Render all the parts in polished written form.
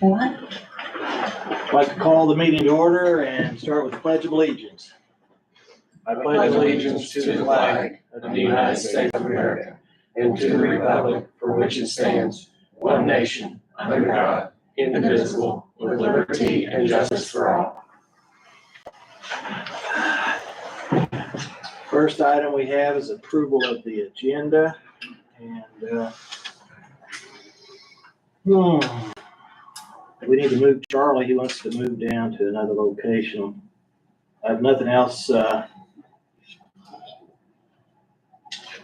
I'd like to call the meeting to order and start with the Pledge of Allegiance. I pledge allegiance to the flag of the United States of America and to the republic for which it stands, one nation, under God, indivisible, with liberty and justice for all. First item we have is approval of the agenda, and we need to move Charlie. He wants to move down to another location. I have nothing else.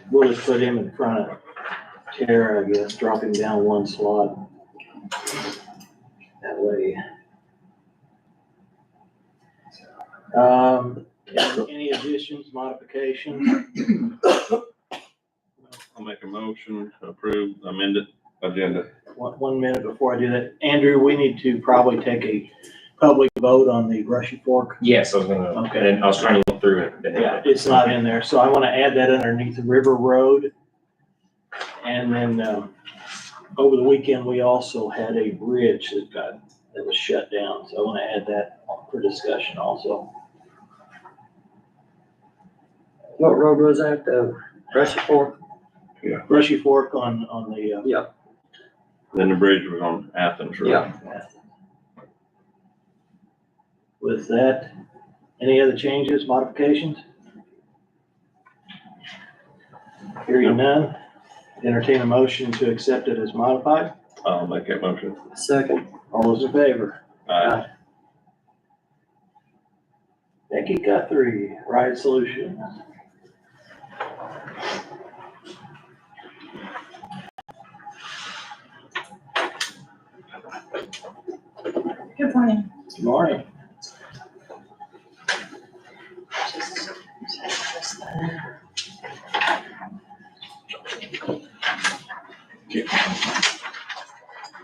We'll just put him in front of Tara, I guess, drop him down one slot. That way. Any additions, modifications? I'll make a motion to approve the amended agenda. 1 minute before I do that, Andrew, we need to probably take a public vote on the Brushy Fork. Yes, I was gonna, Okay. and I was trying to look through it. Yeah, it's not in there, so I want to add that underneath the River Road. And then, over the weekend, we also had a bridge that was shut down, so I want to add that for discussion also. What road was that, the Brushy Fork? Brushy Fork on the, Yeah. Then the bridge was on Athens Road. Yeah. with that, any other changes, modifications? Hearing none, entertain a motion to accept it as modified. I'll make that motion. Second. All those in favor? Aye. Becky Guthrie, Ride Solutions. Good morning. Good morning.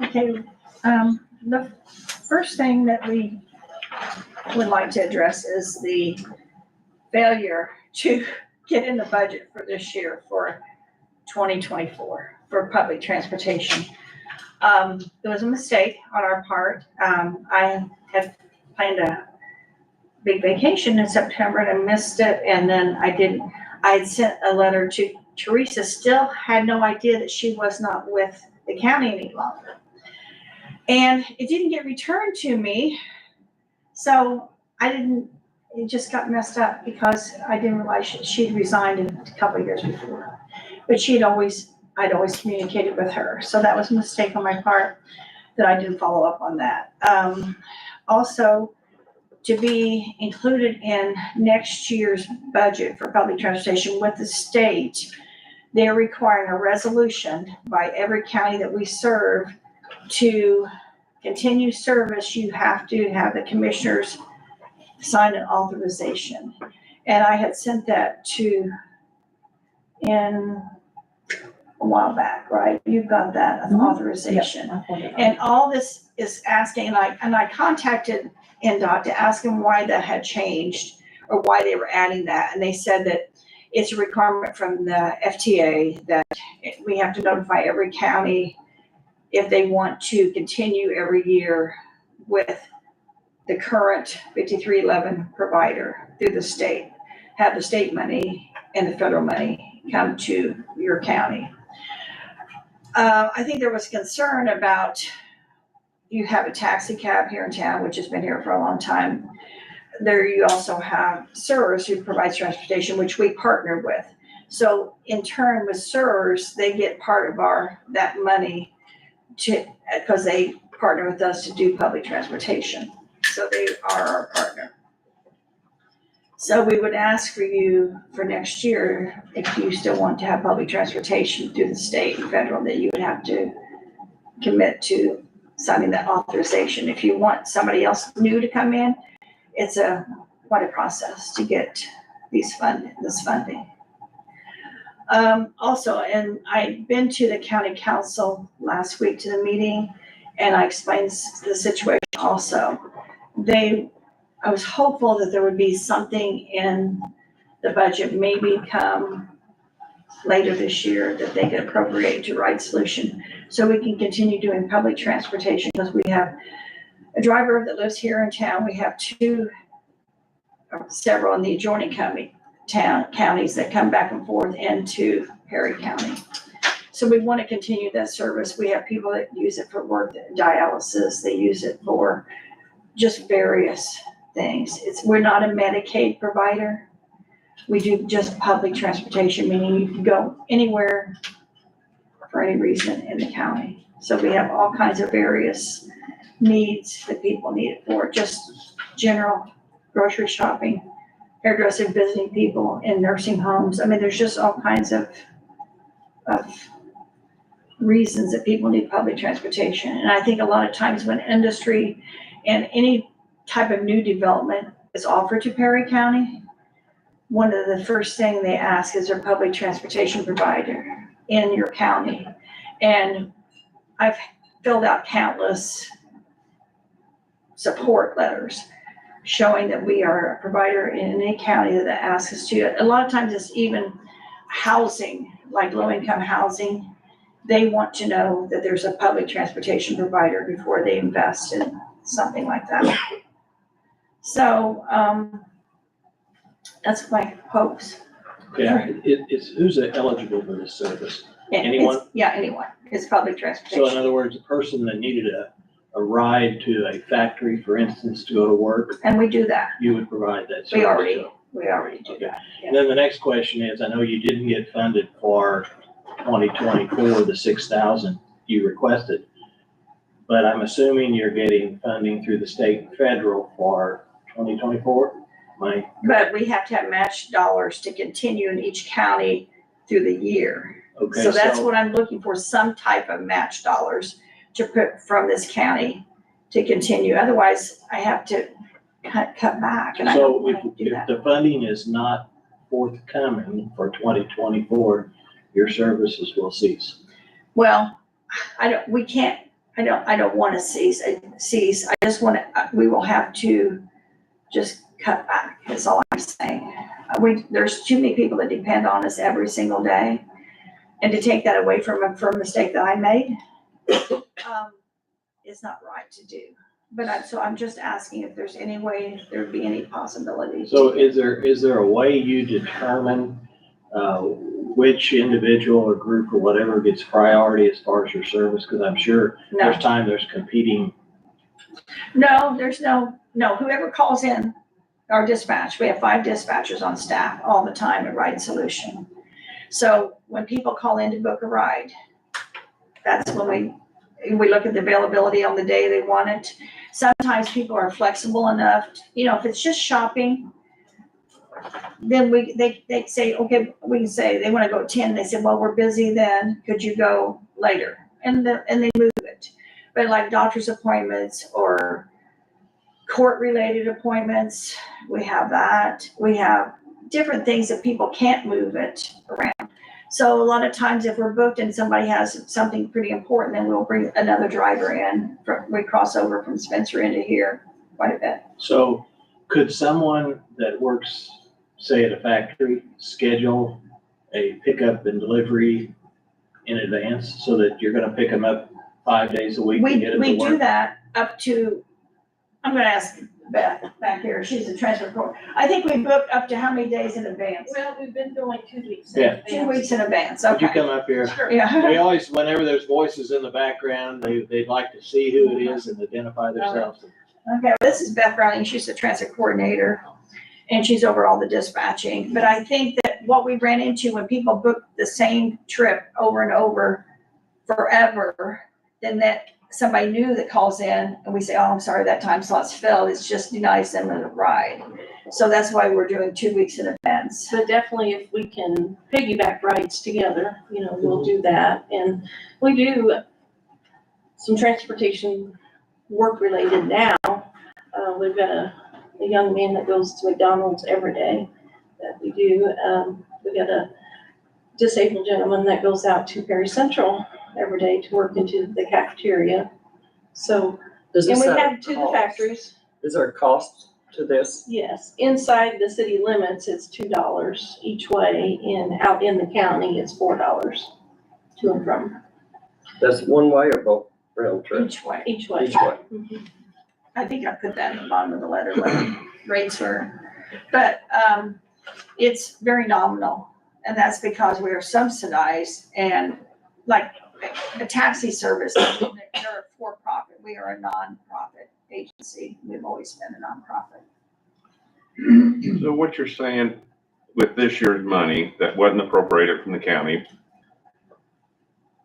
Okay, the first thing that we would like to address is the failure to get in the budget for this year for 2024 for public transportation. It was a mistake on our part. I had planned a big vacation in September and I missed it, and then I had sent a letter to Teresa, still had no idea that she was not with the county any longer. And it didn't get returned to me, so it just got messed up because I didn't realize she'd resigned a couple of years before. But I'd always communicated with her, so that was a mistake on my part that I didn't follow up on that. Also, to be included in next year's budget for public transportation with the state, they're requiring a resolution by every county that we serve to continue service. You have to have the commissioners sign an authorization. And I had sent that in a while back, right? You've got that authorization. Yep. And all this is asking, and I contacted NDOT to ask them why that had changed or why they were adding that. And they said that it's a requirement from the FTA that we have to notify every county if they want to continue every year with the current 5311 provider through the state, have the state money and the federal money come to your county. I think there was concern about, you have a taxi cab here in town, which has been here for a long time. There you also have SERS who provides transportation, which we partner with. So in turn with SERS, they get part of that money because they partner with us to do public transportation. So they are our partner. So we would ask for you for next year, if you still want to have public transportation through the state and federal, that you would have to commit to signing that authorization. If you want somebody else new to come in, it's quite a process to get this funding. Also, and I'd been to the county council last week to the meeting, and I explained the situation also. I was hopeful that there would be something in the budget, maybe come later this year, that they could appropriate to Ride Solution so we can continue doing public transportation, because we have a driver that lives here in town. We have several in the adjoining counties that come back and forth into Perry County. So we want to continue that service. We have people that use it for work dialysis. They use it for just various things. We're not a Medicaid provider. We do just public transportation, meaning you can go anywhere for any reason in the county. So we have all kinds of various needs that people need it for, just general grocery shopping, hairdressing, visiting people in nursing homes. I mean, there's just all kinds of reasons that people need public transportation. And I think a lot of times when industry and any type of new development is offered to Perry County, one of the first thing they ask is their public transportation provider in your county. And I've filled out countless support letters showing that we are a provider in any county that asks us to. A lot of times it's even housing, like low-income housing. They want to know that there's a public transportation provider before they invest in something like that. So, that's my hopes. Okay, who's eligible for this service? Anyone? Yeah, anyone. It's public So in transportation. other words, a person that needed a ride to a factory, for instance, to go to work, And we do that. you would provide that service. We already do Okay. that. And then the next question is, I know you didn't get funded for 2024, the 6,000 you requested, but I'm assuming you're getting funding through the state and federal for 2024? But we have to have matched dollars to continue in each county through the year. Okay, So that's what I'm looking for, some type of match dollars to put from this county to continue. Otherwise, I have to cut back, and I don't So want to do if that. the funding is not forthcoming for 2024, your services will cease. Well, I don't want to cease. I just want to, we will have to just cut back, is all I'm saying. There's too many people that depend on us every single day. And to take that away from a mistake that I made, is not right to do. But I'm just asking if there's any way there'd be any possibility. So is there a way you determine which individual or group or whatever gets priority as far as your service? Because I'm sure No, there's competing. no, there's no, whoever calls in our dispatch, we have 5 dispatchers on staff all the time at Ride Solution. So when people call in to book a ride, that's when we look at the availability on the day they want it. Sometimes people are flexible enough, if it's just shopping, then they say, okay, we can say they want to go at 10. They said, well, we're busy then. Could you go later? And they move it. But like doctor's appointments or court-related appointments, we have that. We have different things that people can't move it around. So a lot of times if we're booked and somebody has something pretty important, then we'll bring another driver in. We cross over from Spencer into here quite a bit. So could someone that works, say at a factory, schedule a pickup and delivery in advance so that you're gonna pick them up 5 days a week to get them to We do work? that up to, I'm gonna ask Beth back here, she's a transfer coordinator. I think we book up to how many days in advance? Well, we've been going 2 weeks. Yeah. 2 weeks in advance, Would you okay. come up here? Sure. Yeah, We always, whenever there's voices in the background, they'd like to see who it is and identify themselves. okay, this is Beth Browning, she's the transfer coordinator, and she's over all the dispatching. But I think that what we ran into when people book the same trip over and over forever, then that somebody new that calls in and we say, oh, I'm sorry, that time slot's filled, it's just denies them a ride. So that's why we're doing 2 weeks in advance. But definitely if we can piggyback rides together, we'll do that. And we do some transportation work related now. We've got a young man that goes to McDonald's every day that we do. We got a disabled gentleman that goes out to Perry Central every day to work into the cafeteria. So, Does and this we have a have to the cost? factories. Is there a cost to this? Yes, inside the city limits, it's $2 each way, and out in the county, it's $4 to and from. That's one way or both round trip? each way. Each way. Each way. Mhm. I think I put that in the bottom of the letter, what the rates were. But, it's very nominal, and that's because we are subsidized and like a taxi service, they're a for-profit, we are a non-profit agency, we've always been a non-profit. So what you're saying with this year's money that wasn't appropriated from the county,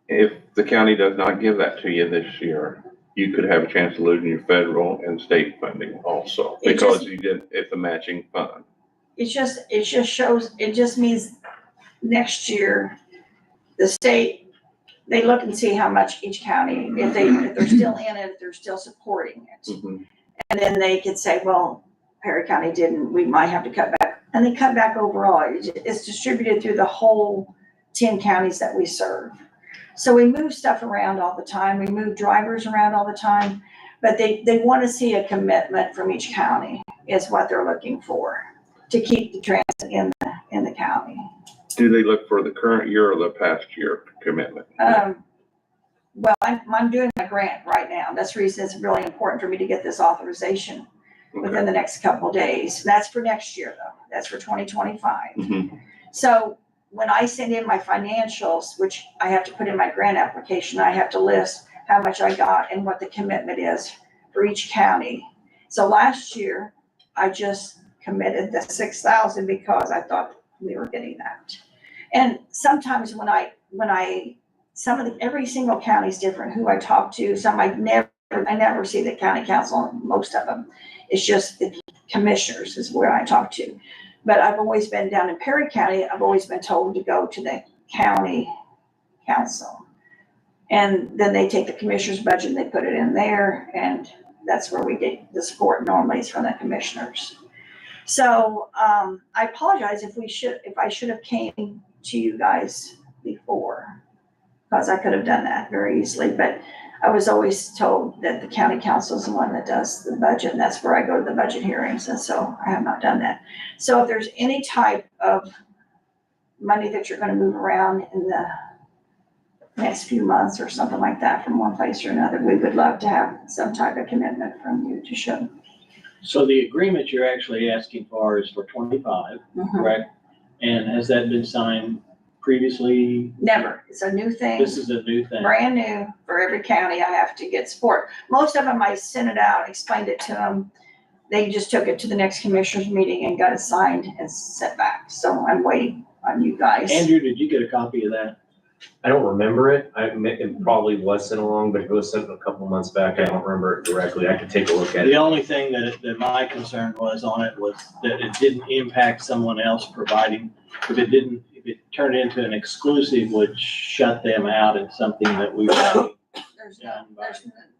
if the county does not give that to you this year, you could have a chance of losing your federal and state funding also, It because it's a matching fund. It just shows, it just means next year, the state, they look and see how much each county, if they're still in it, if they're still supporting it. Mhm. And then they could say, well, Perry County didn't, we might have to cut back, and they cut back overall. It's distributed through the whole 10 counties that we serve. So we move stuff around all the time, we move drivers around all the time, but they want to see a commitment from each county is what they're looking for, to keep the transit in the county. Do they look for the current year or the past year commitment? Well, I'm doing my grant right now. That's the reason it's really important for me to get this authorization within the next couple of days. That's for next year though. That's for 2025. Mhm. So when I send in my financials, which I have to put in my grant application, I have to list how much I got and what the commitment is for each county. So last year, I just committed the 6,000 because I thought we were getting that. And sometimes every single county is different, who I talk to, some I never see the county council, most of them. It's just the commissioners is where I talk to. But I've always been down in Perry County, I've always been told to go to the county council. And then they take the commissioner's budget and they put it in there, and that's where we get the support normally is from the commissioners. So, I apologize if I should have came to you guys before, because I could have done that very easily, but I was always told that the county council is the one that does the budget, and that's where I go to the budget hearings, and so I have not done that. So if there's any type of money that you're gonna move around in the next few months or something like that from one place or another, we would love to have some type of commitment from you to show. So the agreement you're actually asking for is for 25, correct? And has that been signed previously? Never, it's a new thing. This is a new thing. Brand new for every county. I have to get support. Most of them, I sent it out, explained it to them. They just took it to the next commissioners meeting and got it signed and sent back. So I'm waiting on you guys. Andrew, did you get a copy of that? I don't remember it. It probably was sent along, but it was sent a couple months back. I don't remember it directly. I could take a look at The it. only thing that my concern was on it was that it didn't impact someone else providing. If it turned into an exclusive, would shut them out at something that we were. There's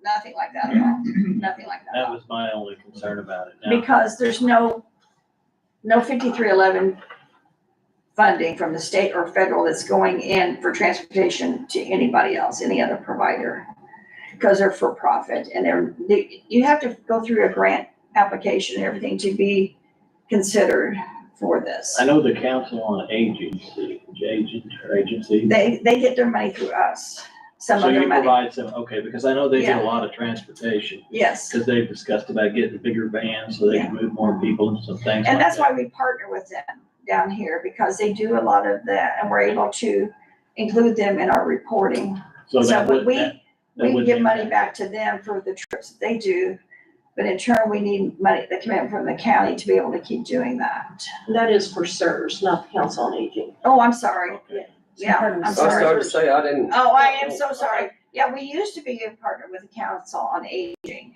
nothing like that at all. Nothing like that at That all. was my only concern about it. Now, Because there's no 5311 funding from the state or federal that's going in for transportation to anybody else, any other provider. Because they're for profit and you have to go through a grant application and everything to be considered for this. I know the Council on Aging, agency. They get their money through us, some So of their you money. provide some, okay, because I know they get Yeah. a lot of transportation, Yes. because they've discussed about getting bigger vans so they can move more people and some things like And that's that. why we partner with them down here, because they do a lot of that and we're able to include them in our reporting. So So that would, we that give wouldn't money impact. back to them for the trips that they do. But in turn, we need money, the commitment from the county to be able to keep doing that. That is for SERS, not the Council on Aging. Oh, I'm sorry. Okay. Yeah, I'm I started sorry. to say I didn't. Oh, I am so sorry. Yeah, we used to be a partner with the Council on Aging.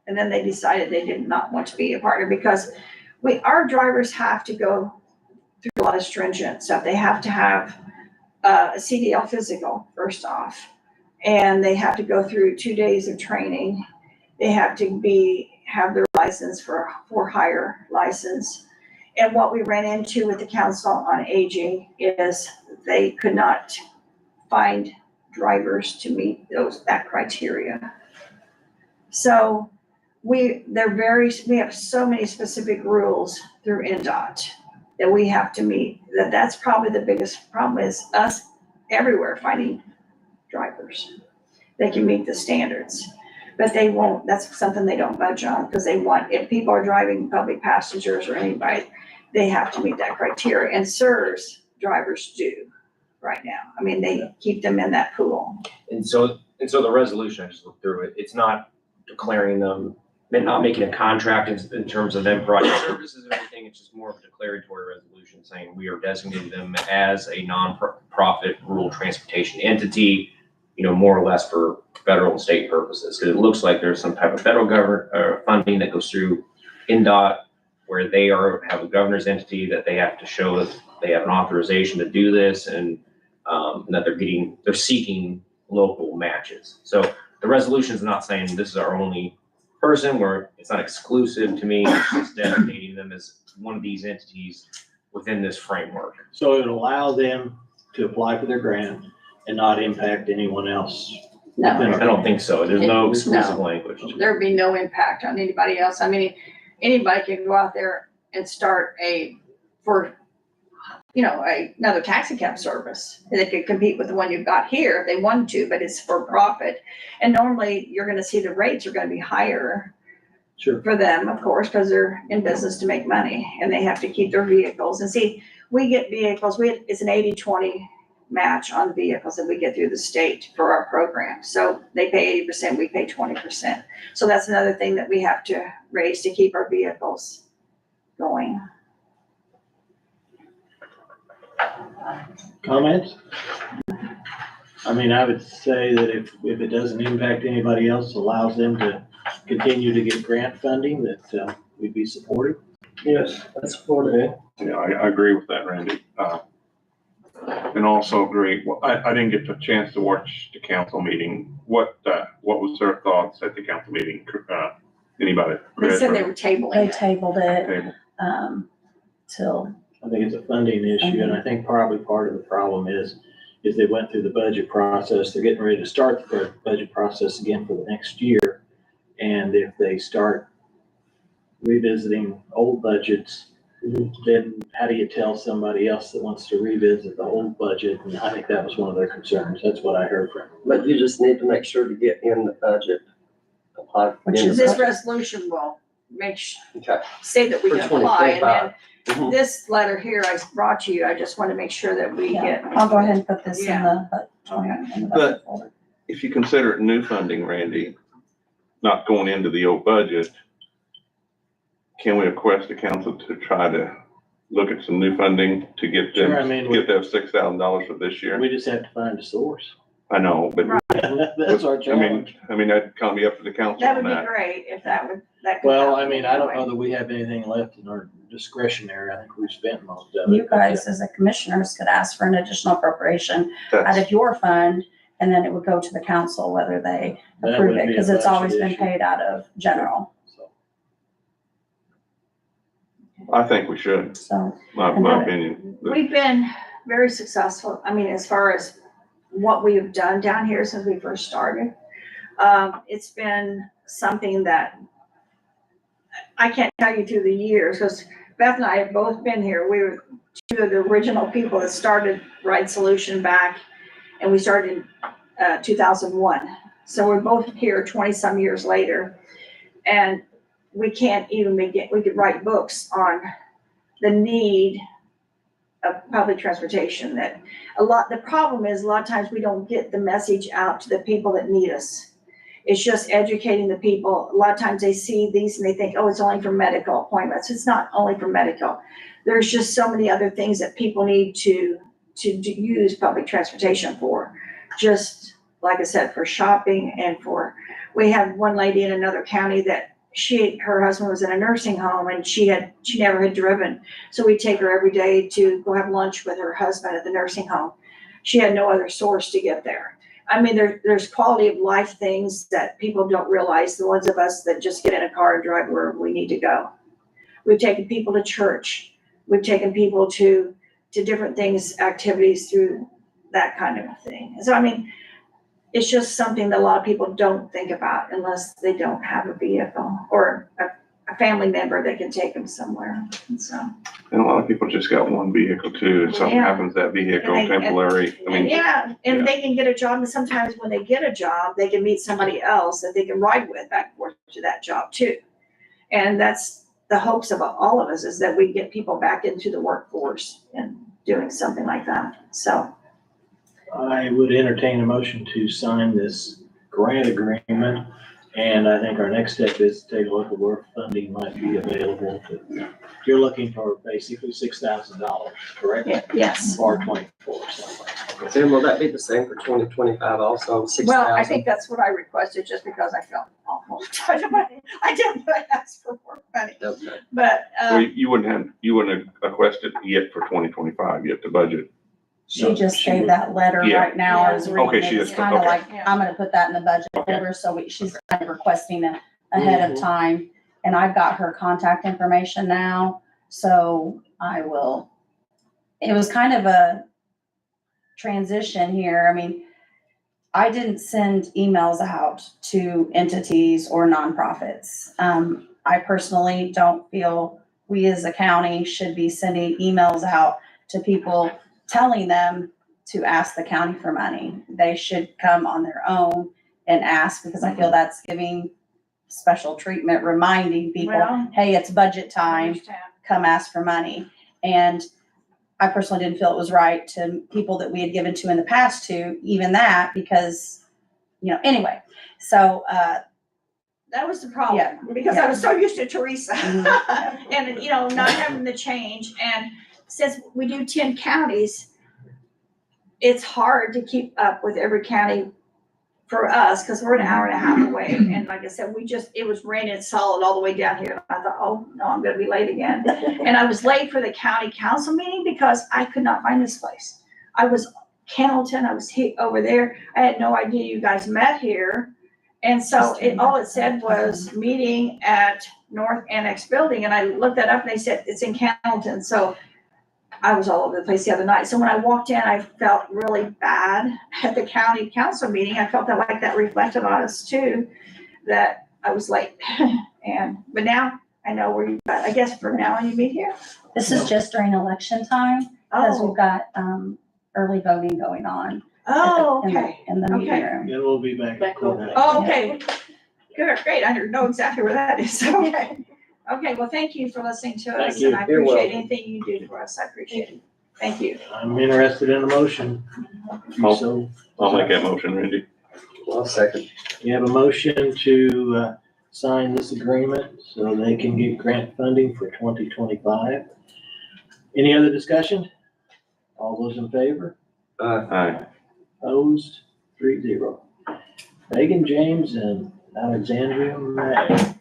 And then they decided they did not want to be a partner because our drivers have to go through a lot of stringent stuff. They have to have a CDL physical, first off. And they have to go through 2 days of training. They have to have their license for hire license. And what we ran into with the Council on Aging is they could not find drivers to meet that criteria. So we have so many specific rules through NDOT that we have to meet, that's probably the biggest problem is us everywhere finding drivers. they can meet the standards. But they won't, that's something they don't budge on, because they want, if people are driving public passengers or anybody, they have to meet that criteria, and CERS drivers do right now. I mean, they keep them in that pool. And so the resolution, I just looked through it, it's not declaring them, not making a contract in terms of them providing services and everything, it's just more of a declaratory resolution saying we are designating them as a non-profit rural transportation entity, you know, more or less for federal and state purposes. Because it looks like there's some type of federal government funding that goes through NDOT, where they have a governor's entity that they have to show that they have an authorization to do this, and that they're seeking local matches. So the resolution is not saying this is our only person, where it's not exclusive to me, it's just designating them as one of these entities within this framework. So it would allow them to apply for their grant and not impact anyone else. No, within I our- don't think so. There's no No. exclusive language. there'd be no impact on anybody else. I mean, anybody can go out there and start another taxi cab service. They could compete with the one you've got here if they wanted to, but it's for profit. And normally you're gonna see the rates are gonna be higher Sure. for them, of course, because they're in business to make money and they have to keep their vehicles. And see, we get vehicles, it's an 80-20 match on the vehicles that we get through the state for our program. So they pay 80%, we pay 20%. So that's another thing that we have to raise to keep our vehicles going. Comments? I mean, I would say that if it doesn't impact anybody else, allows them to continue to get grant funding, that we'd be supportive. Yes, that's supportive. Yeah, I agree with that, Randy. And also agree, well, I didn't get the chance to watch the council meeting. What was their thoughts at the council meeting? Anybody? They said they were tabling They it. tabled it, Table. till, I think it's a funding issue, and I think probably part of the problem is they went through the budget process. They're getting ready to start the budget process again for the next year. And if they start revisiting old budgets, then how do you tell somebody else that wants to revisit the old budget? And I think that was one of their concerns. That's what I heard from them. But you just need to make sure to get in the budget. Apply. Which in the is This budget. resolution will Okay. say that we For can apply, and 2025. then Mhm. this letter here I brought you, I just want to make sure that we yeah, get. I'll go ahead and put this in Yeah. the But- budget folder. If you consider it new funding, Randy, not going into the old budget, can we request the council to try to look at some new funding to get Sure, I them, mean, get that $6,000 for this year? we just have to find a source. I know, but That's our challenge. I mean, that'd kind of be up to the council That on would be that. great if that could Well, I happen mean, I don't know anyway. that we have anything left in our discretionary. I think we've spent most of it. You guys, as a commissioners, could ask for an additional appropriation out That's, of your fund, and then it would go to the council whether they That approve would it, be a because it's always budget been issue. paid out of general, So, I think we should, so. my opinion. We've been very successful, I mean, as far as what we have done down here since we first started. It's been something that I can't tell you through the years, because Beth and I have both been here. We were two of the original people that started Ride Solution back, and we started in 2001. So we're both here 20-some years later, and we can't even begin, we could write books on the need of public transportation. That the problem is a lot of times we don't get the message out to the people that need us. It's just educating the people. A lot of times they see these and they think, oh, it's only for medical appointments. It's not only for medical. There's just so many other things that people need to use public transportation for. Just like I said, for shopping and we had one lady in another county that her husband was in a nursing home and she never had driven. So we'd take her every day to go have lunch with her husband at the nursing home. She had no other source to get there. I mean, there's quality of life things that people don't realize, the ones of us that just get in a car and drive where we need to go. We've taken people to church. We've taken people to different things, activities through that kind of thing. So, I mean, it's just something that a lot of people don't think about unless they don't have a vehicle or a family member that can take them somewhere, and so. And a lot of people just got one vehicle too. If something Yeah. happens to that vehicle, And they- temporary, I mean, Yeah, yeah. and they can get a job, and sometimes when they get a job, they can meet somebody else that they can ride with back and forth to that job too. And that's the hopes of all of us, is that we get people back into the workforce and doing something like that, so. I would entertain a motion to sign this grant agreement. And I think our next step is to take a look at where funding might be available. You're looking for basically $6,000, correct? Yes. Or 24, something. Then will that be the same for 2025 also, 6,000? Well, I think that's what I requested, just because I felt awful. I didn't ask for more money, Okay. but, well, you wouldn't have requested yet for 2025 yet, the budget. She just gave that letter Yeah. right now, I was reading Okay, it, she it's just- kind of okay. like, Yeah. I'm gonna put that in the budget Okay. folder, so she's kind of requesting it ahead of time. And I've got her contact information now, so I will, it was kind of a transition here, I mean, I didn't send emails out to entities or nonprofits. I personally don't feel we as a county should be sending emails out to people telling them to ask the county for money. They should come on their own and ask, because I feel that's giving special treatment, reminding people, Well, hey, it's budget I time, understand. come ask for money. And I personally didn't feel it was right to people that we had given to in the past to even that, because, anyway, so, That was the problem, Yeah. because I was so used to Teresa. Mhm. And, not having the change, and since we do 10 counties, it's hard to keep up with every county for us, because we're an hour and a half away, and like I said, it was raining solid all the way down here, and I thought, oh, no, I'm gonna be late again. And I was late for the county council meeting because I could not find this place. I was Hamilton, I was over there, I had no idea you guys met here. And so all it said was meeting at North Annex Building, and I looked that up and they said it's in Hamilton, so I was all over the place the other night. So when I walked in, I felt really bad at the county council meeting. I felt that reflected on us too, that I was late. But now I know where I guess from now on you meet here. this is just during election time, because Oh, we've got, early voting going on. oh, in the- okay. In the meeting Okay. room. Then we'll be back at Back over. courthouse. Oh, okay. Good, great. I know exactly where that is. Okay. Okay, well, thank you for listening to Thank us, you. and I You're appreciate welcome. anything you do for us. I appreciate it. Thank you. I'm interested in a motion. I'll- So I'll make that motion, Randy. Well, second. you have a motion to sign this agreement so they can get grant funding for 2025. Any other discussion? All those in favor? Aye. Opposed? 3-0. Megan James and Alexandria May.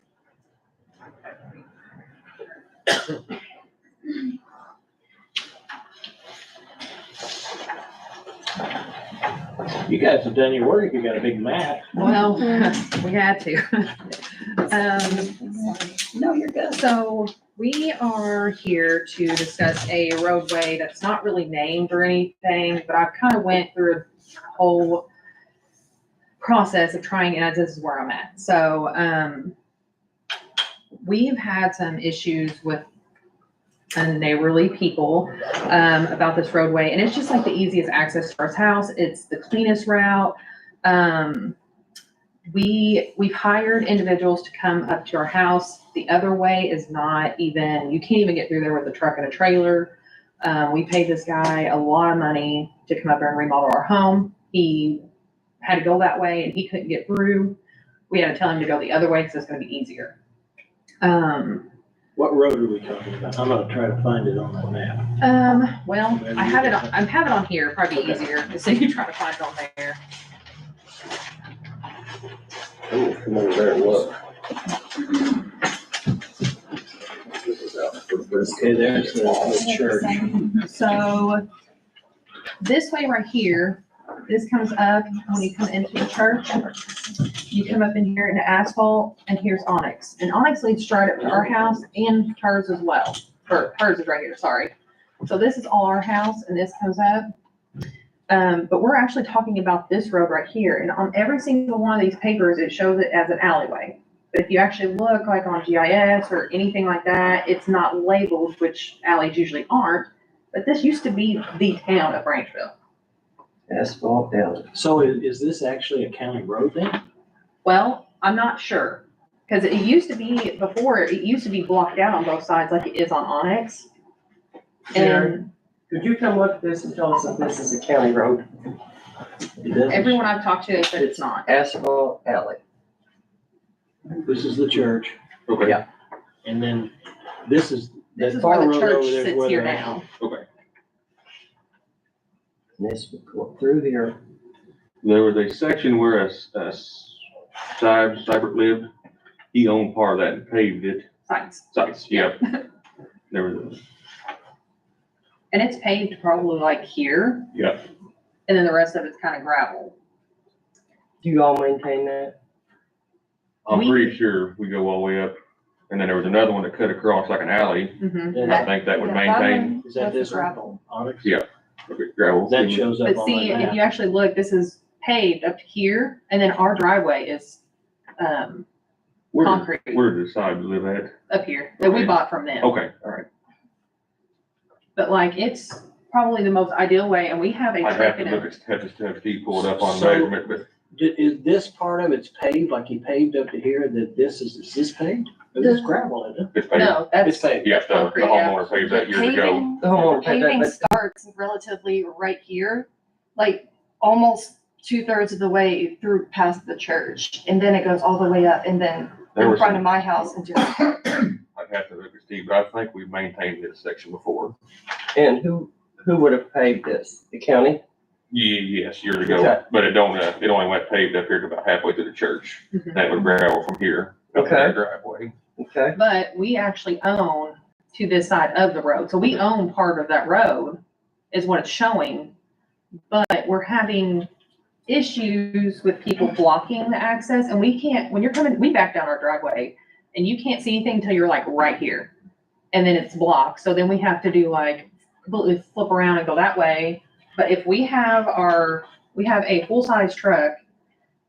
You guys have done your work. You got a big map. Well, we had to. No, you're good. So we are here to discuss a roadway that's not really named or anything, but I've kind of went through a whole process of trying, and this is where I'm at. So, we've had some issues with neighborly people, about this roadway, and it's just like the easiest access to our house. It's the cleanest route. We've hired individuals to come up to our house. The other way is not even, you can't even get through there with a truck and a trailer. We paid this guy a lot of money to come up there and remodel our home. He had to go that way and he couldn't get through. We had to tell him to go the other way because it's gonna be easier. What road are we talking about? I'm gonna try to find it on the map. Well, I have it, I have it on here, probably easier, instead of you trying to find it on there. Oh, come over there and look. This is out for this. Okay, there's the church. So this way right here, this comes up when you come into the church. You come up in here into asphalt, and here's Onyx. And Onyx leads straight up to our house and hers as well. Or hers is right here, sorry. So this is all our house, and this comes up. But we're actually talking about this road right here. And on every single one of these papers, it shows it as an alleyway. But if you actually look like on GIS or anything like that, it's not labeled, which alleys usually aren't. But this used to be the town of Branchville. Asphalt alley. So is this actually a county road then? Well, I'm not sure, because it used to be, before, it used to be blocked out on both sides like it is on Onyx. And Could you come look at this and tell us if this is a county road? It doesn't. everyone I've talked to said it's not. Asphalt alley. This is the church. Okay. Yeah. And then this is, This that is where far the road church over there is sits where here they're now. Okay. And this would go through here. There was a section where Seibert lived. He owned part of that and paved it. Sites. Yeah. There was, And it's paved probably like here. Yeah. And then the rest of it's kind of gravel. Do you all maintain that? I'm We- pretty sure we go all the way up. And then there was another one that cut across like an alley. Mhm. And I think that would maintain is that this one? gravel. Onyx? Yeah. gravel. That shows up But on see, that if map. you actually look, this is paved up to here, and then our driveway is, Where did- concrete Where did the side live at? up here, that we Okay. bought from them. Okay, all right. But like, it's probably the most ideal way, and we have a I'd have truck to and look a, at, have Steve pull it up on So- measurement, but Is this part of it's paved, like he paved up to here, that this is this paved? This is gravel, isn't it? it's paved. no, It's that's, paved. Yeah, the concrete, yeah. homeowner paved that years ago. Paving, The homeowner paid that, paving but starts relatively right here, like almost 2/3 of the way through past the church. And then it goes all the way up and then There in was front of some, my house into I'd have to look at Steve, but I think we've maintained this section before. and who would have paved this? The county? Yeah, yes, years ago, Okay. but it only went paved up here to about halfway to the church. Mhm. That was gravel from here up to their Okay. driveway. Okay. But we actually own to this side of the road, so we own part of that road, is what it's showing. But we're having issues with people blocking the access, and we can't, when you're coming, we back down our driveway, and you can't see anything until you're like right here. And then it's blocked, so then we have to do like, completely flip around and go that way. But if we have a full-size truck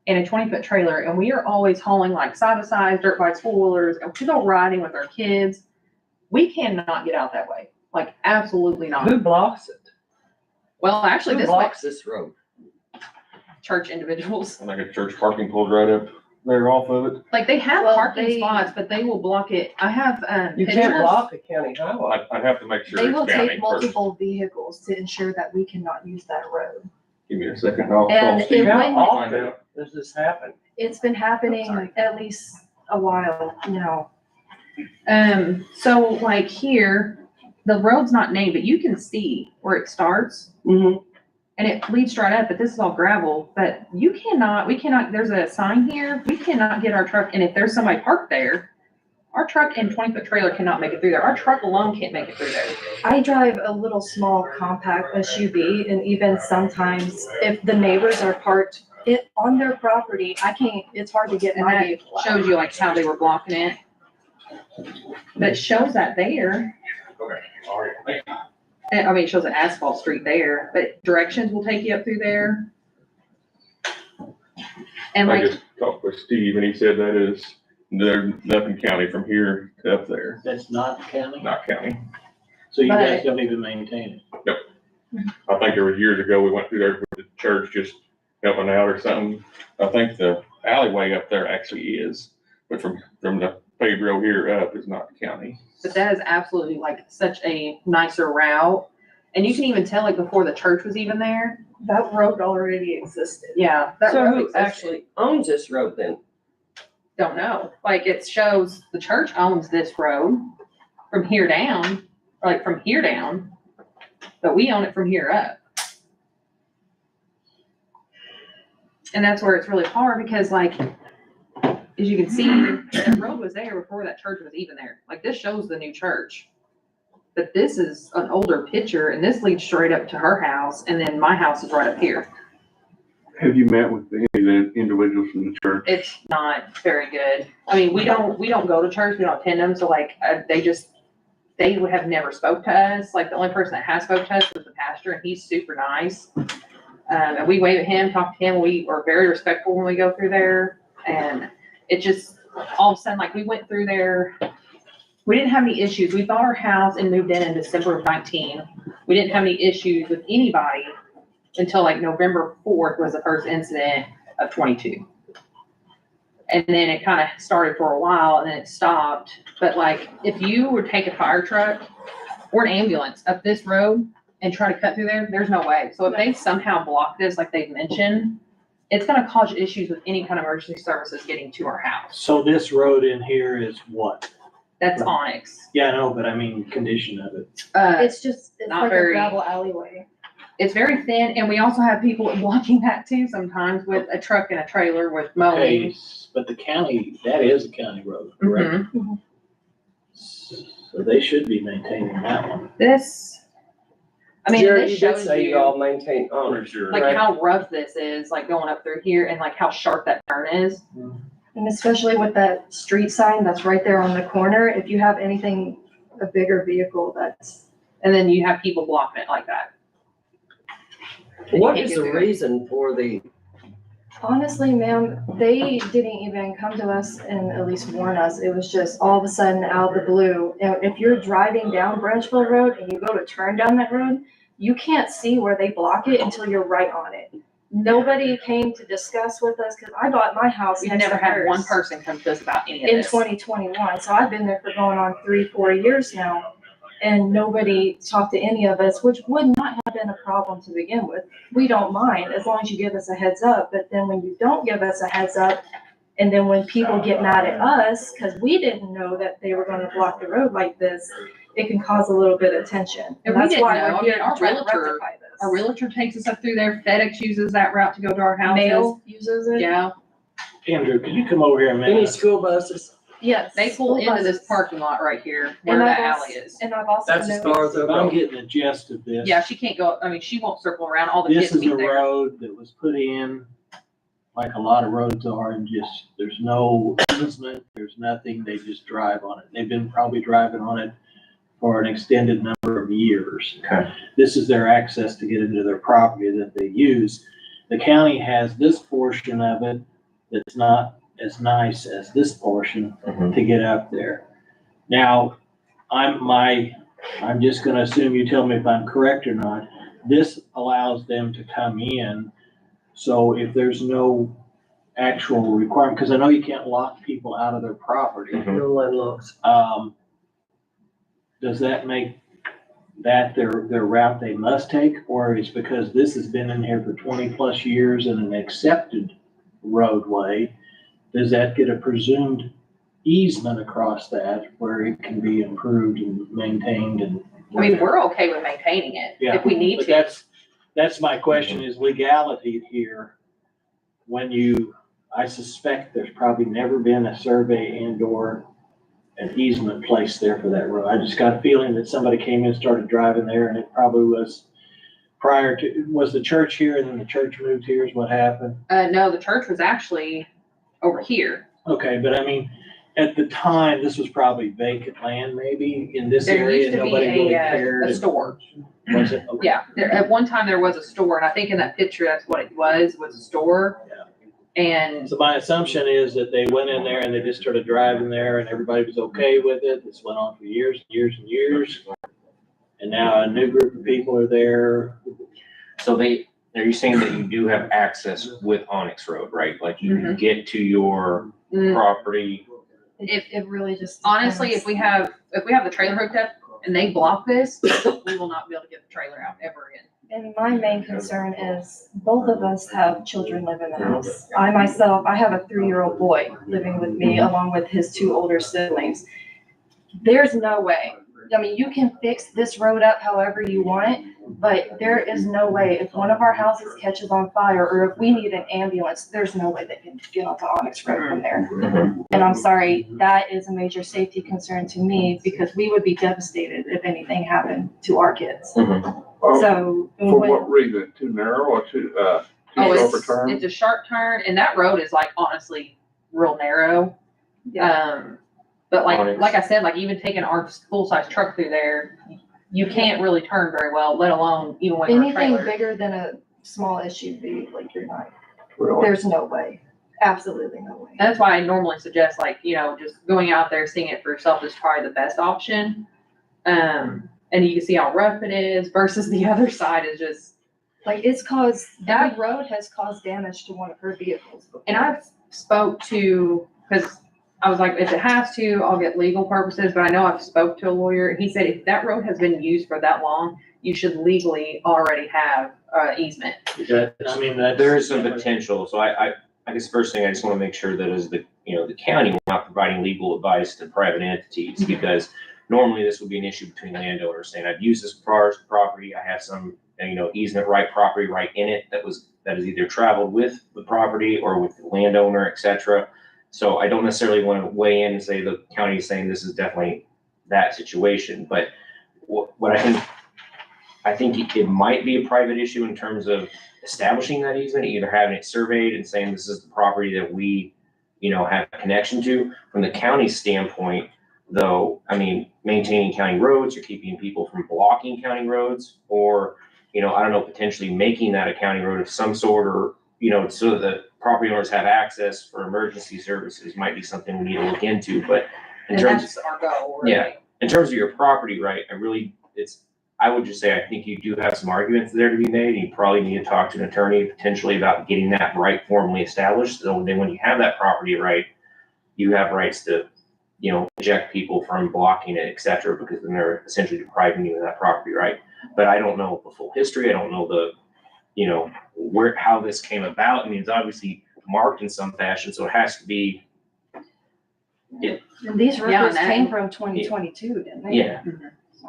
and a 20-foot trailer, and we are always hauling like side-by-sides, dirt bikes, four-wheelers, and we go riding with our kids, we cannot get out that way, like absolutely not. Who blocks it? Well, actually, Who this blocks this road? church individuals, And like a church parking pulls right up there off of it. like they have Well, parking they- spots, but they will block it. I have, You can't pictures. block a county highway. I'd have to make sure They will it's county take first. multiple vehicles to ensure that we cannot use that road. Give me a second, I'll And call Steve. it How wouldn't- often does this happen? It's been happening Sorry. at least a while now. So like here, the road's not named, but you can see where it starts. Mm-hmm. And it leads straight up, but this is all gravel, but we cannot, there's a sign here, we cannot get our truck, and if there's somebody parked there, our truck and 20-foot trailer cannot make it through there. Our truck alone can't make it through there. I drive a little small compact SUV, and even sometimes if the neighbors are parked on their property, it's hard to get And my that vehicle out. shows you like how they were blocking it. But it shows that there, Okay, all right, thank you. and I mean, it shows an asphalt street there, but directions will take you up through there. And I like, just talked with Steve and he said there's nothing county from here to up there, That's not county? not county. So you guys But- don't even maintain it? I think there was years ago, we went through there with the church just helping out or something. I think the alleyway up there actually is, but from the paved road here up is not county. but that is absolutely like such a nicer route. And you can even tell like before the church was even there. That road already existed. Yeah. That So road who existed. actually owns this road then? Don't know. Like it shows the church owns this road from here down, or like from here down, but we own it from here up. And that's where it's really hard because like, as you can see, that road was there before that church was even there. Like this shows the new church. But this is an older picture and this leads straight up to her house and then my house is right up here. Have you met with any of the individuals from the church? It's not very good. I mean, we don't go to church, we don't attend them, so like, they would have never spoke to us. Like, the only person that has spoke to us was the pastor, and he's super nice. And we wave at him, talk to him, we are very respectful when we go through there, and it just, all of a sudden, like, we went through there, we didn't have any issues. We bought our house and moved in December of 19. We didn't have any issues with anybody until like November 4th was the first incident of 22. And then it kind of started for a while and then it stopped. But like, if you would take a fire truck or an ambulance up this road and try to cut through there, there's no way. So if they somehow block this, like they've mentioned, it's gonna cause issues with any kind of emergency services getting to our house. So this road in here is what? That's Onyx. Yeah, I know, but I mean, condition of it. It's Not like a very- gravel alleyway. It's very thin, and we also have people blocking that too sometimes with a truck and a trailer with mowing. Okay, but the county, that is a county road, correct? Mhm. So they should be maintaining that one. This, I mean, Jared, this you did shows say you you all maintain honors. like right? how rough this is, like going up through here and like how sharp that turn is. And especially with that street sign that's right there on the corner, if you have anything, a bigger vehicle that's. And then you have people blocking it like that. And you What can't is get the through it. reason for the, Honestly, ma'am, they didn't even come to us and at least warn us. It was just all of a sudden out of the blue. And if you're driving down Branchville Road and you go to turn down that road, you can't see where they block it until you're right on it. Nobody came to discuss with us because I bought my house We've next to never had one hers person come to us about any of in this. 2021. So I've been there for going on 3-4 years now. And nobody talked to any of us, which would not have been a problem to begin with. We don't mind as long as you give us a heads up. But then when you don't give us a heads up, and then when people get mad at us because we didn't know that they were going to block the road like this, it can cause a little bit of tension. And we that's didn't why know. we're I here mean, our to try to realtor- rectify this. Our realtor takes us up through there. FedEx uses that route to go to our houses. Mail uses it. Yeah, Andrew, could you come over here a any minute? school buses? Yes. they pull school into this buses. parking lot right here where And that I've alley also- is. And I've also That's as noticed. far as If they'll I'm go. getting the gist of this. Yeah, she can't go, I mean, she won't circle around. All the This kids is a meet there. road that was put in, like a lot of roads are, and just, there's no easement, there's nothing, they just drive on it. They've been probably driving on it for an extended number of years. Okay. This is their access to get into their property that they use. The county has this portion of it that's not as nice as this portion Mhm. to get up there. Now, I'm just gonna assume you tell me if I'm correct or not. This allows them to come in, so if there's no actual requirement, because I know you can't lock people out of their property. Mhm. No landlocks. Does that make that their route they must take, or is because this has been in here for 20+ years and an accepted roadway, does that get a presumed easement across that where it can be improved and maintained and? I mean, we're okay with maintaining it Yeah, if we need But to. that's my question, is legality here. When I suspect there's probably never been a survey and/or an easement placed there for that road. I just got a feeling that somebody came in, started driving there, and it probably was was the church here, and then the church moved here is what happened? No, the church was actually over here. Okay, but I mean, at the time, this was probably vacant land maybe in this There area, used and to be nobody really a cared. store. Was it? Okay. Yeah, at one time there was a store, and I think in that picture, that's what it was a store. And So my assumption is that they went in there and they just started driving there and everybody was okay with it. This went on for years, and years and years. And now a new group of people are there. So are you saying that you do have access with Onyx Road, right? Like you can get to your mm, property? It really just. honestly, depends. if we have the trailer hooked up and they block this, we will not be able to get the trailer out ever again. And my main concern is both of us have children live in the house. I myself, I have a 3-year-old boy living with me along with his 2 older siblings. There's no way. I mean, you can fix this road up however you want, but there is no way if one of our houses catches on fire or if we need an ambulance, there's no way they can get onto Onyx Road from there. And I'm sorry, that is a major safety concern to me because we would be devastated if anything happened to our kids. Oh, So. for when- what reason? Too narrow or too Oh, sharp a turn? it's a sharp turn, and that road is like honestly real narrow. But Onyx. like I said, like even taking our full-size truck through there, you can't really turn very well, let alone even with our Anything trailer. bigger than a small SUV, like you're not, Really? there's no way. Absolutely no way. And that's why I normally suggest like, just going out there, seeing it for yourself is probably the best option. And you can see how rough it is versus the other side is just, Like, it's caused, That- the road has caused damage to one of her vehicles before. and I've spoke to, because I was like, if it has to, I'll get legal purposes, but I know I've spoke to a lawyer. He said if that road has been used for that long, you should legally already have easement. There is some potential, so I guess first thing, I just wanna make sure that as the county, we're not providing legal advice to private entities, because normally this would be an issue between landowners saying, I've used this property, I have some, easement right property right in it that is either traveled with the property or with the landowner, et cetera. So I don't necessarily wanna weigh in and say the county is saying this is definitely that situation, but what I think it might be a private issue in terms of establishing that easement, either having it surveyed and saying this is the property that we, have a connection to. From the county standpoint, though, maintaining county roads, you're keeping people from blocking county roads, or, I don't know, potentially making that a county road of some sort, or, so that property owners have access for emergency services might be something we need to look into, but in And terms, that's our goal, really. yeah, in terms of your property right, I would just say, I think you do have some arguments there to be made, and you probably need to talk to an attorney potentially about getting that right formally established. So then when you have that property right, you have rights to, eject people from blocking it, et cetera, because then they're essentially depriving you of that property right. But I don't know the full history. I don't know how this came about. It's obviously marked in some fashion, so it has to be. And these Yeah, records and that- came from 2022, didn't they? Yeah,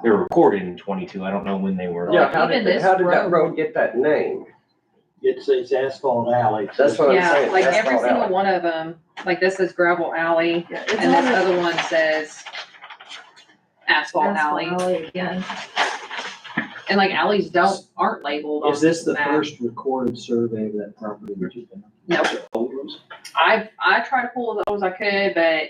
they were recorded in 22. I don't know when they were. Yeah, how even did this that road- road get that name? It's Asphalt Alley. That's what I'm Yeah, saying. like that's every not single out. one of them, like this is gravel alley, Yeah, it's and this on other one says asphalt alley. again. And like alleys aren't labeled on Is this the map. first recorded survey of that property that you've done? No. Old ones? I tried to pull those I could, but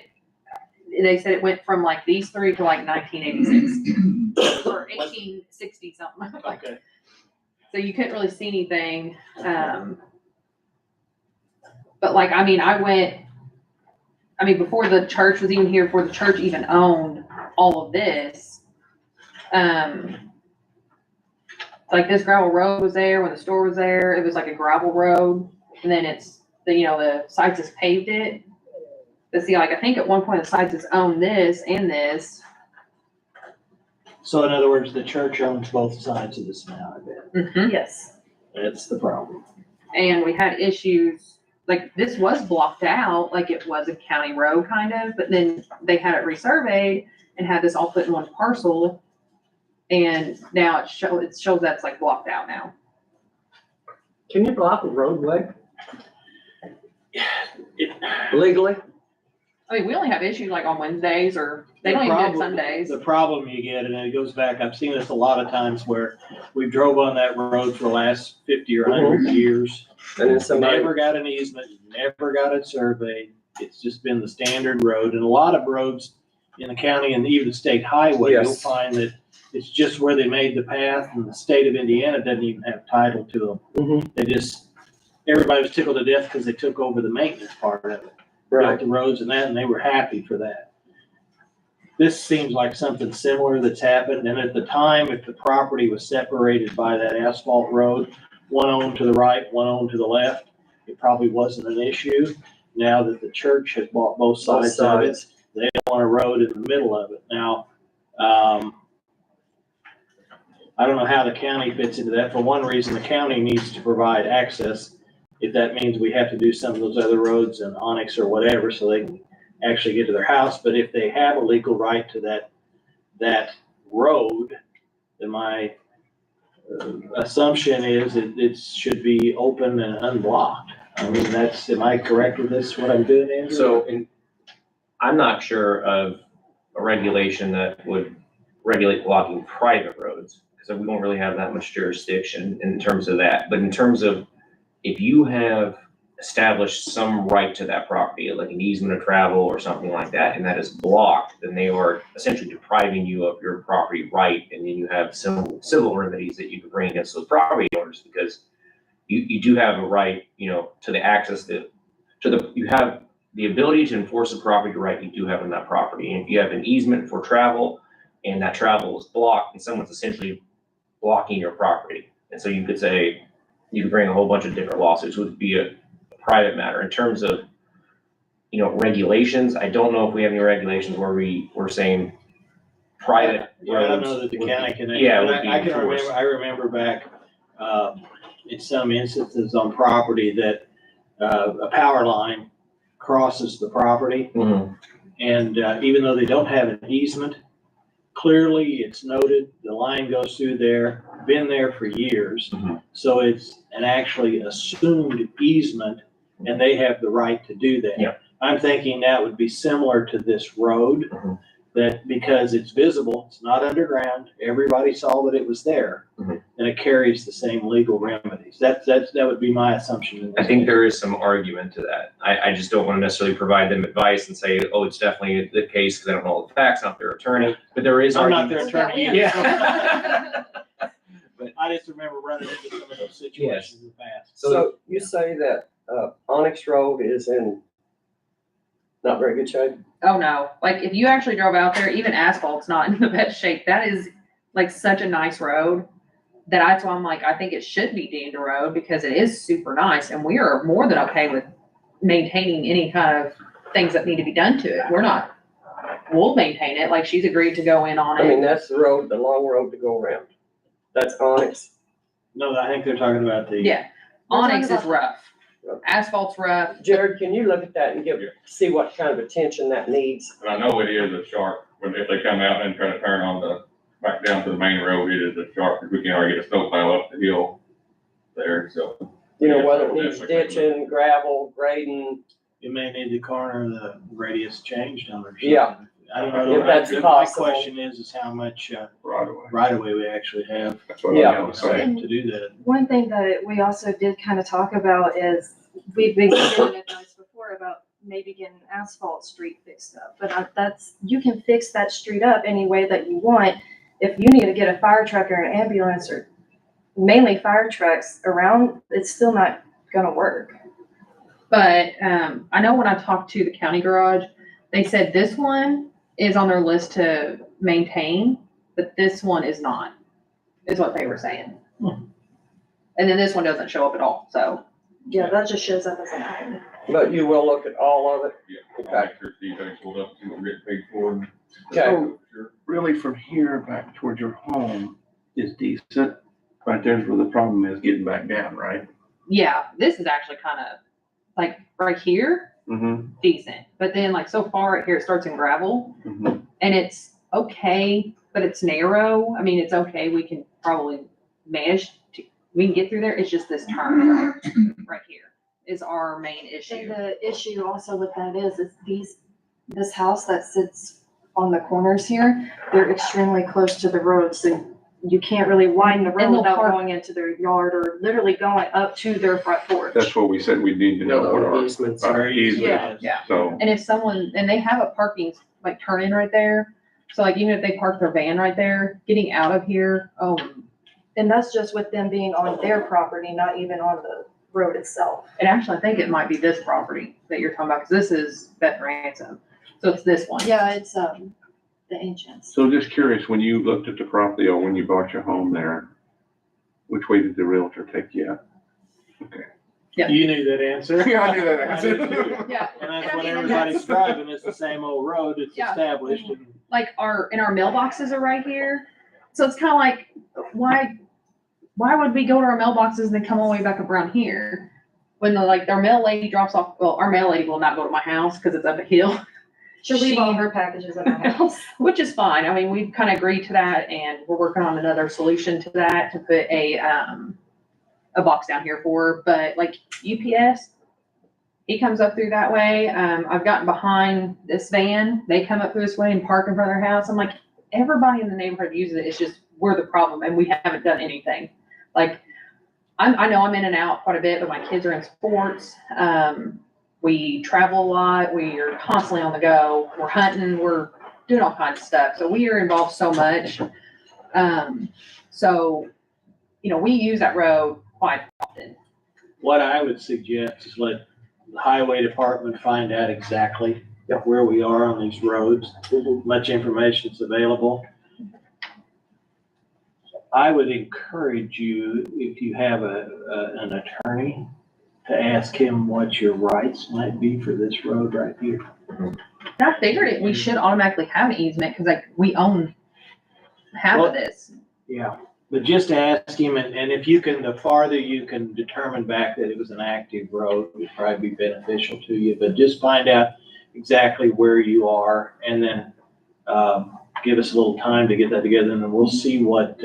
they said it went from like these three to like 1986 or 1860 something. Like, Okay. so you couldn't really see anything. But like, I went, before the church was even here, before the church even owned all of this, like this gravel road was there when the store was there. It was like a gravel road, and then the sites has paved it. But see, like I think at one point the sites has owned this and this. So in other words, the church owns both sides of this now, I bet. Yes. That's the problem. And we had issues, like this was blocked out, like it was a county road kind of, but then they had it resurveyed and had this all put in one parcel. And now it shows that's like blocked out now. Can you block a roadway? Legally? We only have issues like on Wednesdays, or they don't even do it Sundays. The problem you get, and it goes back, I've seen this a lot of times where we drove on that road for the last 50 or 100 years. And then somebody, Never got an easement, never got it surveyed. It's just been the standard road. And a lot of roads in the county and even the state highway, you'll Yes. find that it's just where they made the path, and the state of Indiana doesn't even have title to them. Mhm. They just, everybody was tickled to death because they took over the maintenance part of it. right, Built the roads and that, and they were happy for that. This seems like something similar that's happened, and at the time, if the property was separated by that asphalt road, one owned to the right, one owned to the left, it probably wasn't an issue. Now that the church has bought both sides of it, they don't want a road in the middle of it. Now, I don't know how the county fits into that. For one reason, the county needs to provide access. If that means we have to do some of those other roads in Onyx or whatever, so they can actually get to their house. But if they have a legal right to that road, then my assumption is it should be open and unblocked. Am I correct with this, what I'm doing, Andrew? So, I'm not sure of a regulation that would regulate blocking private roads, because we don't really have that much jurisdiction in terms of that. But in terms of, if you have established some right to that property, like an easement of travel or something like that, and that is blocked, then they are essentially depriving you of your property right, and then you have civil remedies that you can bring against those property owners, because you do have a right, to the access to you have the ability to enforce a property right you do have in that property. And if you have an easement for travel and that travel is blocked and someone's essentially blocking your property. And so you could say, you could bring a whole bunch of different lawsuits, would be a private matter. In terms of, regulations, I don't know if we have any regulations where we're saying private Yeah, I don't roads know that the would county be- can. Yeah, would be I can enforced. remember back, in some instances on property that, a power line crosses the property. Mhm. And, even though they don't have an easement, clearly it's noted, the line goes through there, been there for years. Mhm. So it's an actually assumed easement and they have the right to do that. Yeah. I'm thinking that would be similar to this road, Mhm. that because it's visible, it's not underground, everybody saw that it was there. Mhm. And it carries the same legal remedies. That would be my assumption. I think there is some argument to that. I just don't want to necessarily provide them advice and say, oh, it's definitely the case, because I don't know all the facts, not their attorney, but there is I'm not their argument. attorney. Yeah. But I just remember running into some of those situations in the past. So you say that, Onyx Road is in not very good shape? Oh no, like if you actually drove out there, even asphalt's not in the best shape. That is like such a nice road that's why I'm like, I think it should be deemed a road because it is super nice and we are more than okay with maintaining any kind of things that need to be done to it. We'll maintain it, like she's agreed to go in on I mean, it. that's the road, the long road to go around. That's Onyx. No, I think they're talking about the. Yeah, We're talking Onyx is about- rough. Asphalt's rough. Jared, can you look at that and see what kind of attention that needs? And I know it is a sharp, when if they come out and try to turn on back down to the main road, it is a sharp, because we can already get a snowplow up the hill there, so. You know, whether it needs ditching, gravel, grading, You may need the corner of the radius changed on it. Yeah. I don't know. If that's My possible. question is how much, Right away. right of way we actually have That's what Yeah. I'm gonna say. to do that. One thing that we also did kind of talk about is, we've been given advice before about maybe getting asphalt street fixed up, but you can fix that street up any way that you want. If you need to get a fire truck or an ambulance or mainly fire trucks around, it's still not gonna work. But, I know when I talked to the county garage, they said this one is on their list to maintain, but this one is not, is what they were saying. And then this one doesn't show up at all, so. Yeah, that just shows up as an item. but you will look at all of it. Yeah, I'll make sure Steve ain't pulled up, see what we're getting paid for. Okay. Sure. Really from here back towards your home is decent. Right there's where the problem is getting back down, right? Yeah, this is actually kind of, like, right here, Mm-hmm. decent. But then like so far right here, it starts in gravel Mm-hmm. and it's okay, but it's narrow. I mean, it's okay. We can probably manage we can get through there. It's just this turn right here is our main And issue. the issue also with that is this house that sits on the corners here, they're extremely close to the road, so you can't really widen the road And they'll without park- going into their yard or literally going up to their front porch. That's what we said, we need to know what our, Easements. our easement is, Yeah. so. And if someone, and they have a parking, like turn in right there. So like even if they park their van right there, getting out of here, oh, And that's just with them being on their property, not even on the road itself. and actually I think it might be this property that you're talking about, because this is Beth Ransom. So it's this one. Yeah, it's, the ancients. So just curious, when you looked at the property or when you bought your home there, which way did the realtor take you out? You knew that answer. Yeah, I knew that I did too. Yeah. And that's what everybody's driving, it's the same old road, it's Yeah. established and. Like our mailboxes are right here. So it's kind of like, why would we go to our mailboxes and then come all the way back up around here? When their mail lady drops off, well, our mail lady will not go to my house because it's up a hill, She'll leave all She- her packages at my house. which is fine. I mean, we've kind of agreed to that and we're working on another solution to that to put a box down here for her. But like UPS, he comes up through that way. I've gotten behind this van. They come up through this way and park in front of their house. I'm like, everybody in the neighborhood uses it. It's just, we're the problem and we haven't done anything. Like, I know I'm in and out quite a bit, but my kids are in sports. We travel a lot. We are constantly on the go. We're hunting. We're doing all kinds of stuff. So we are involved so much. So, we use that road quite often. What I would suggest is let the highway department find out exactly where we are on these roads. Much information's available. I would encourage you, if you have an attorney, to ask him what your rights might be for this road right here. And I figured we should automatically have an easement, cause like we own half Well, of this. Yeah, but just ask him, and if you can, the farther you can determine back that it was an active road, would probably be beneficial to you, but just find out exactly where you are, and then, give us a little time to get that together, and then we'll see what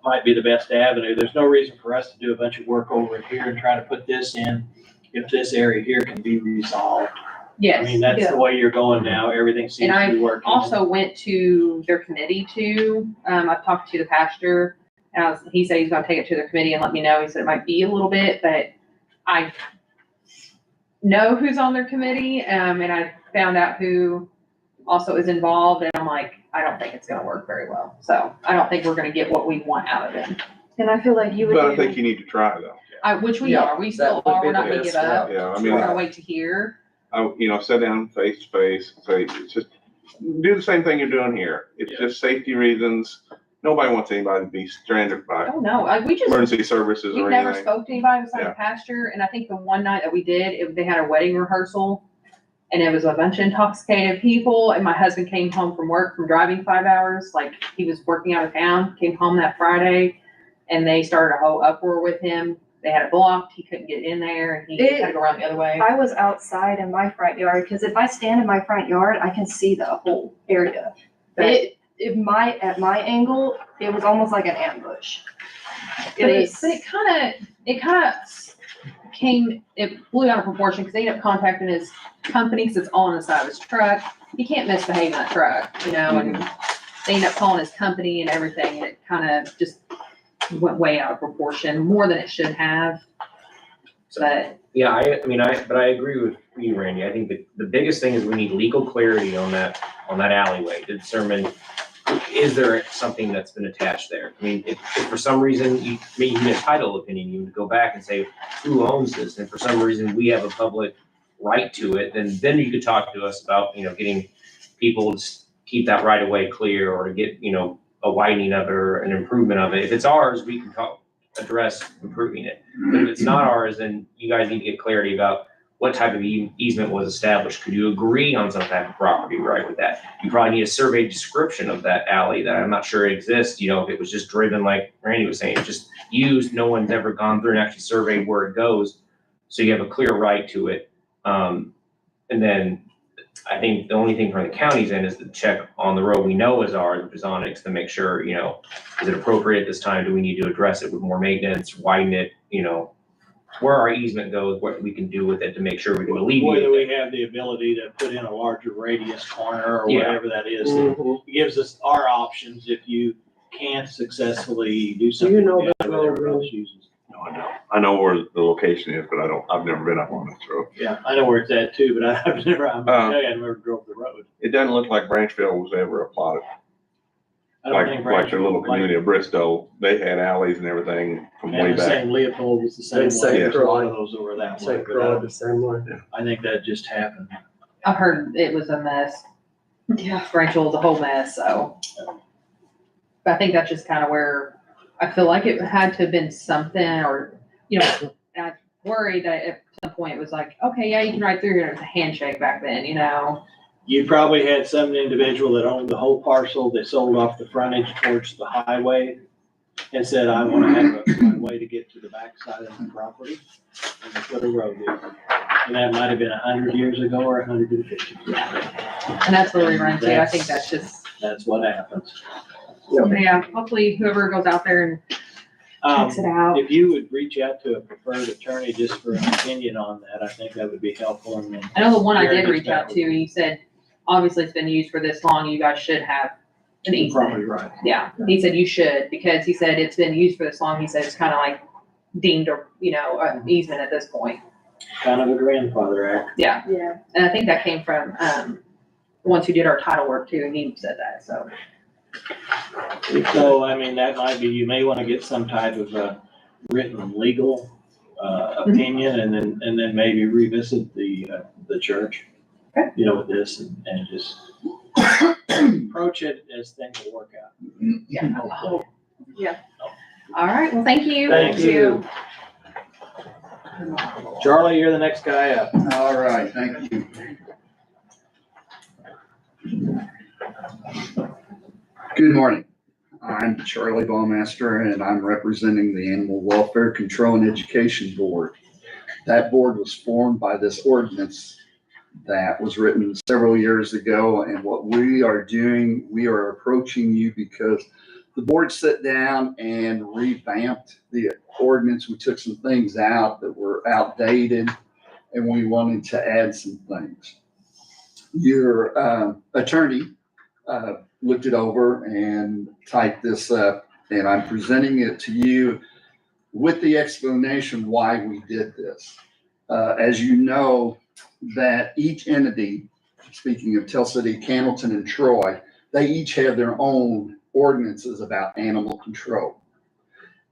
might be the best avenue. There's no reason for us to do a bunch of work over here and try to put this in if this area here can be resolved. I mean, Yes. that's the way you're going now, everything seems to be working. Also went to their committee too. I've talked to the pastor. He said he's gonna take it to their committee and let me know. He said it might be a little bit, but I know who's on their committee, and I found out who also is involved, and I'm like, I don't think it's gonna work very well. So I don't think we're gonna get what we want out of it. And I feel like you would. But I think you need to try though. Which we Yeah, are. We that still would are. be We're not the gonna give best, up. Yeah, I We're mean, gonna wait to hear. Sit down face to face, say, it's just, do the same thing you're doing here. It's just safety reasons. Nobody wants anybody to be stranded by Oh, no, we just. emergency services We've or never anything. spoke to anybody besides Yeah. the pastor, and I think the one night that we did, they had a wedding rehearsal, and it was a bunch of intoxicated people, and my husband came home from work from driving 5 hours, like, he was working out of town, came home that Friday, and they started a whole uproar with him. They had it blocked, he couldn't get in there, and he had to go around the other way. I was outside in my front yard, because if I stand in my front yard, I can see the whole area. But at my angle, it was almost like an ambush. But it kind of it blew out of proportion, because they ended up contacting his company, because it's all on the side of his truck. He can't misbehave in that truck, you know, and they ended up calling his company and everything, and it kind of just went way out of proportion, more than it should have. But Yeah, but I agree with you, Randy. I think the biggest thing is we need legal clarity on that alleyway to determine, is there something that's been attached there? I mean, if for some reason you need a title opinion, you would go back and say, who owns this? And for some reason we have a public right to it, then you could talk to us about, getting people to keep that right of way clear, or to get, a widening of it or an improvement of it. If it's ours, we can address improving it. But if it's not ours, then you guys need to get clarity about what type of easement was established. Could you agree on some type of property right with that? You probably need a survey description of that alley that I'm not sure exists. If it was just driven, like Randy was saying, just used, no one's ever gone through and actually surveyed where it goes. So you have a clear right to it. And then I think the only thing from the county's end is to check on the road we know is ours, which is Onyx, to make sure, is it appropriate this time? Do we need to address it with more maintenance, widen it, where our easement goes, what we can do with it to make sure we can alleviate Whether we it. have the ability to put in a larger radius corner or Yeah. whatever that is. Mhm. It gives us our options if you can't successfully do Do something. you know that that everyone road, else uses. No, I don't. I know where the location is, but I've never been up on this road. Yeah, I know where it's at too, but I've never, I never drove the road. It doesn't look like Branchville was ever applauded. I don't think Like their little Branchville- community of Bristol, they had alleys and everything from way And the back. same Leopold was the same And St. way. There's a lot Croix. of those over that way. St. but Croix the same way. I think that just happened. I've heard it was a mess. Yeah. Branchville was a whole mess, so. But I think that's just kind of where I feel like it had to have been something, or, and I worry that at some point it was like, okay, yeah, you can ride through here. It was a handshake back then, You probably had some individual that owned the whole parcel that sold off the frontage towards the highway and said, I want to have a way to get to the backside of the property. And that's what a road is. And that might have been 100 years ago or 150. And that's where we run to. I think that's just, That's what happens. yeah, hopefully whoever goes out there and checks it out. If you would reach out to a preferred attorney just for an opinion on that, I think that would be helpful. And then I know the one I Gary did gets reach out back to, he said, obviously it's been used for this long, you guys should have an easement. probably right. Yeah, he said you should, because he said it's been used for this long, he said it's kind of like deemed a, an easement at this point. Kind of a grandfather act. Yeah, Yeah. and I think that came from, the ones who did our title work too, and he said that, so. So, I mean, that might be, you may want to get some type of a written legal opinion, and then maybe revisit the church. You know, with this and just approach it as things will work out. Yeah. Hopefully. All right, well, thank you. Thank you. Charlie, you're the next guy up. All right, thank you. Good morning. I'm Charlie Ballmaster, and I'm representing the Animal Welfare Control and Education Board. That board was formed by this ordinance that was written several years ago, and what we are doing, we are approaching you because the board sat down and revamped the ordinance. We took some things out that were outdated, and we wanted to add some things. Your attorney looked it over and typed this up, and I'm presenting it to you with the explanation why we did this. As you know, that each entity, speaking of Tell City, Cannleton, and Troy, they each have their own ordinances about animal control.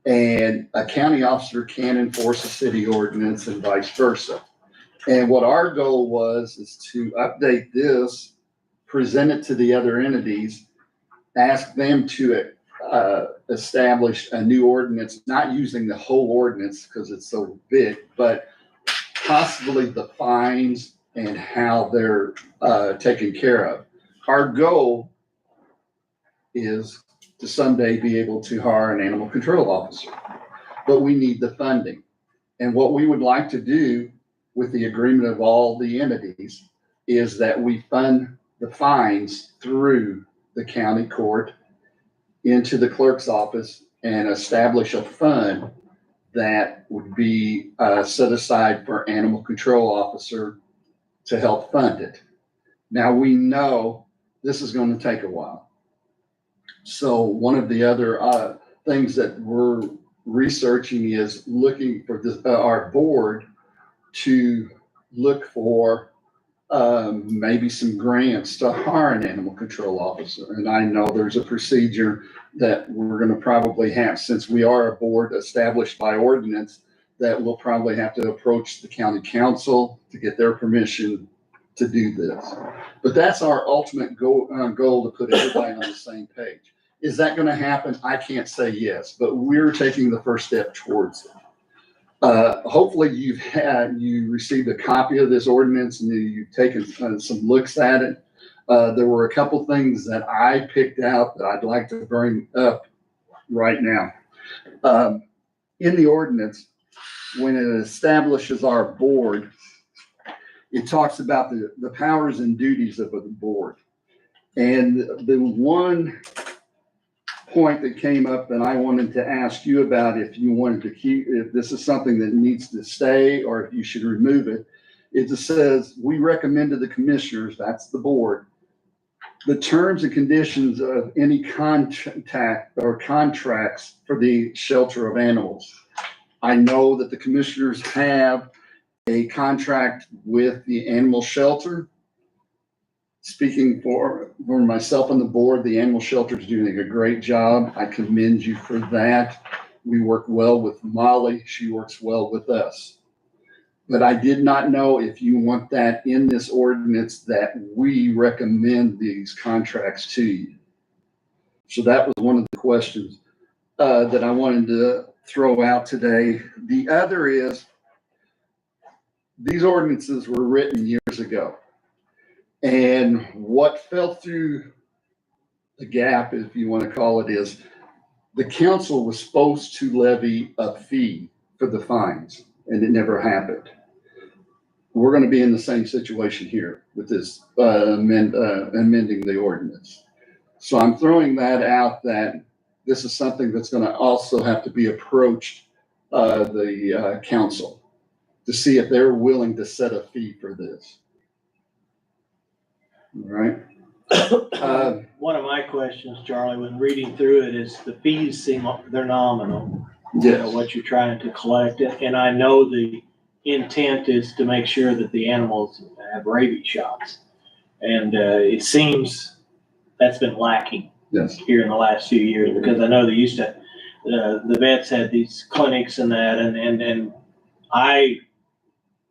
And a county officer can enforce a city ordinance and vice versa. And what our goal was is to update this, present it to the other entities, ask them to establish a new ordinance, not using the whole ordinance because it's so big, but possibly the fines and how they're taken care of. Our goal is to someday be able to hire an animal control officer, but we need the funding. And what we would like to do with the agreement of all the entities is that we fund the fines through the county court into the clerk's office and establish a fund that would be set aside for animal control officer to help fund it. Now, we know this is going to take a while. So one of the other things that we're researching is looking for this, our board to look for maybe some grants to hire an animal control officer. And I know there's a procedure that we're going to probably have, since we are a board established by ordinance, that we'll probably have to approach the county council to get their permission to do this. But that's our ultimate goal to put everybody on the same page. Is that going to happen? I can't say yes, but we're taking the first step towards it. Hopefully you received a copy of this ordinance and you've taken some looks at it. There were a couple things that I picked out that I'd like to bring up right now. In the ordinance, when it establishes our board, it talks about the powers and duties of the board. And the one point that came up that I wanted to ask you about, if you wanted to keep, if this is something that needs to stay or if you should remove it, it just says, we recommend to the commissioners, that's the board, the terms and conditions of any contact or contracts for the shelter of animals. I know that the commissioners have a contract with the animal shelter. Speaking for myself and the board, the animal shelter is doing a great job. I commend you for that. We work well with Molly. She works well with us. But I did not know if you want that in this ordinance that we recommend these contracts to you. So that was one of the questions that I wanted to throw out today. The other is, these ordinances were written years ago. And what fell through the gap, if you want to call it, is the council was supposed to levy a fee for the fines, and it never happened. We're going to be in the same situation here with this amending the ordinance. So I'm throwing that out, that this is something that's going to also have to be approached the council to see if they're willing to set a fee for this. All right. One of my questions, Charlie, when reading through it, is the fees seem like they're nominal. Yes. What you're trying to collect. And I know the intent is to make sure that the animals have rabies shots. And it seems that's been lacking Yes. here in the last few years, because I know they used to, the vets had these clinics and that, and I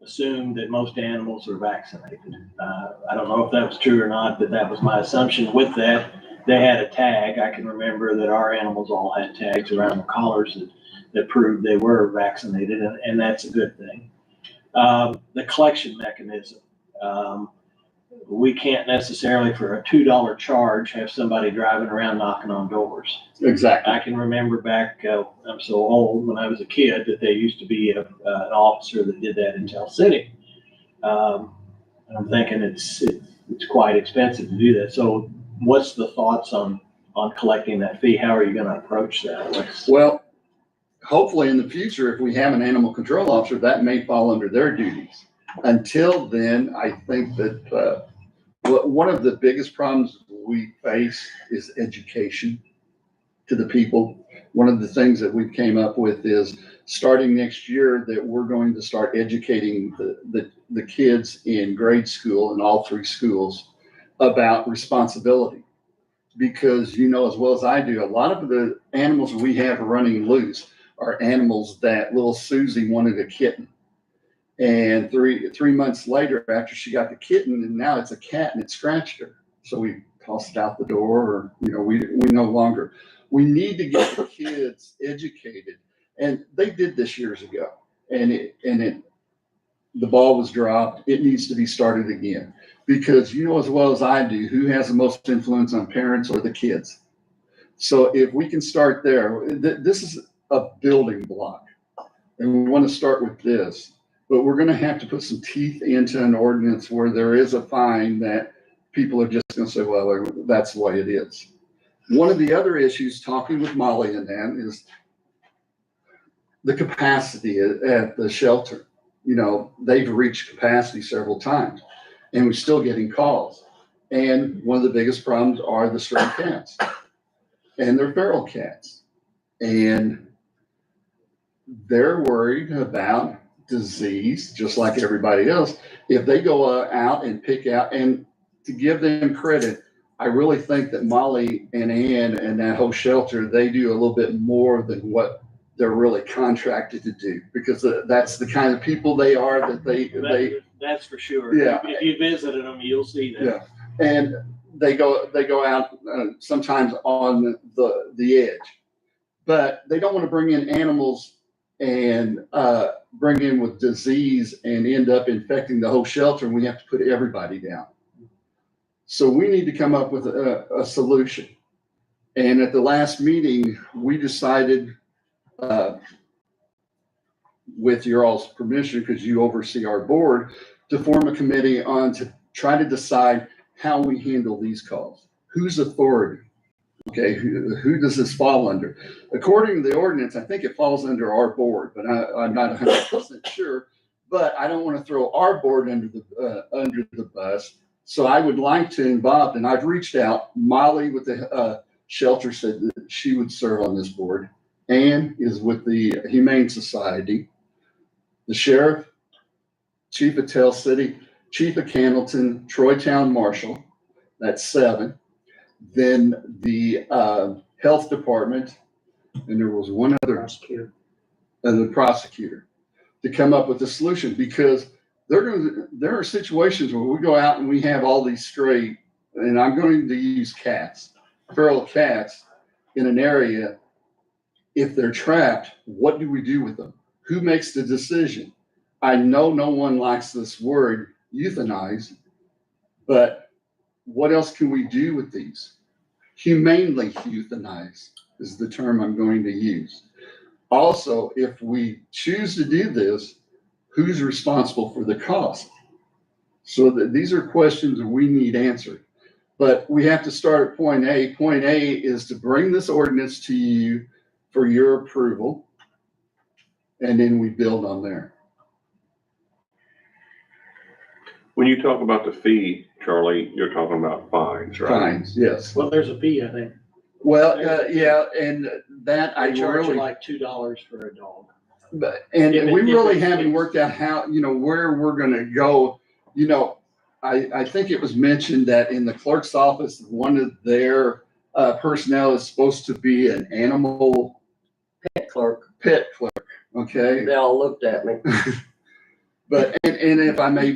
assumed that most animals are vaccinated. I don't know if that was true or not, but that was my assumption. With that, they had a tag. I can remember that our animals all had tags around the collars that proved they were vaccinated, and that's a good thing. The collection mechanism. We can't necessarily, for a $2 charge, have somebody driving around knocking on doors. Exactly. I can remember back, I'm so old, when I was a kid, that there used to be an officer that did that in Tell City. I'm thinking it's quite expensive to do that. So what's the thoughts on collecting that fee? How are you gonna approach that? Well, hopefully in the future, if we have an animal control officer, that may fall under their duties. Until then, I think that, one of the biggest problems we face is education to the people. One of the things that we came up with is starting next year that we're going to start educating the kids in grade school in all 3 schools about responsibility. Because you know as well as I do, a lot of the animals we have running loose are animals that little Susie wanted a kitten. And three months later, after she got the kitten, and now it's a cat and it scratched her. So we tossed it out the door, or, we no longer. We need to get the kids educated. And they did this years ago. And the ball was dropped. It needs to be started again. Because you know as well as I do, who has the most influence on parents or the kids? So if we can start there, this is a building block. And we want to start with this. But we're going to have to put some teeth into an ordinance where there is a fine that people are just going to say, well, that's the way it is. One of the other issues, talking with Molly and that, is the capacity at the shelter. They've reached capacity several times, and we're still getting calls. And one of the biggest problems are the stray cats, and they're feral cats. And they're worried about disease, just like everybody else. If they go out and pick out, and to give them credit, I really think that Molly and Ann and that whole shelter, they do a little bit more than what they're really contracted to do, because that's the kind of people they are, that that's for sure. Yeah. If you visited them, you'll see that. Yeah. And they go out sometimes on the edge, but they don't want to bring in animals and bring in with disease and end up infecting the whole shelter, and we have to put everybody down. So we need to come up with a solution. And at the last meeting, we decided, with your all's permission, because you oversee our board, to form a committee to try to decide how we handle these calls. Whose authority? Okay, who does this fall under? According to the ordinance, I think it falls under our board, but I'm not 100% sure. But I don't want to throw our board under the bus. So I would like to involve, and I've reached out. Molly with the shelter said that she would serve on this board. Ann is with the Humane Society. The sheriff, chief of Tell City, chief of Candleton, Troy Town Marshal. That's 7. Then the health department, and there was one other prosecutor, and the prosecutor, to come up with a solution, because there are situations where we go out and we have all these stray, and I'm going to use cats, feral cats in an area. If they're trapped, what do we do with them? Who makes the decision? I know no one likes this word, euthanize, but what else can we do with these? Humanely euthanize is the term I'm going to use. Also, if we choose to do this, who's responsible for the cost? So these are questions that we need answered. But we have to start at point A. Point A is to bring this ordinance to you for your approval, and then we build on there. When you talk about the fee, Charlie, you're talking about fines, right? Fines, yes. Well, there's a fee, I think. Well, yeah, and that I I charge you really, like $2 for a dog. and If we really it's- haven't worked out how, where we're gonna go. I think it was mentioned that in the clerk's office, one of their personnel is supposed to be an animal Pet clerk. pet clerk. okay? They all looked at me. But, and if I may,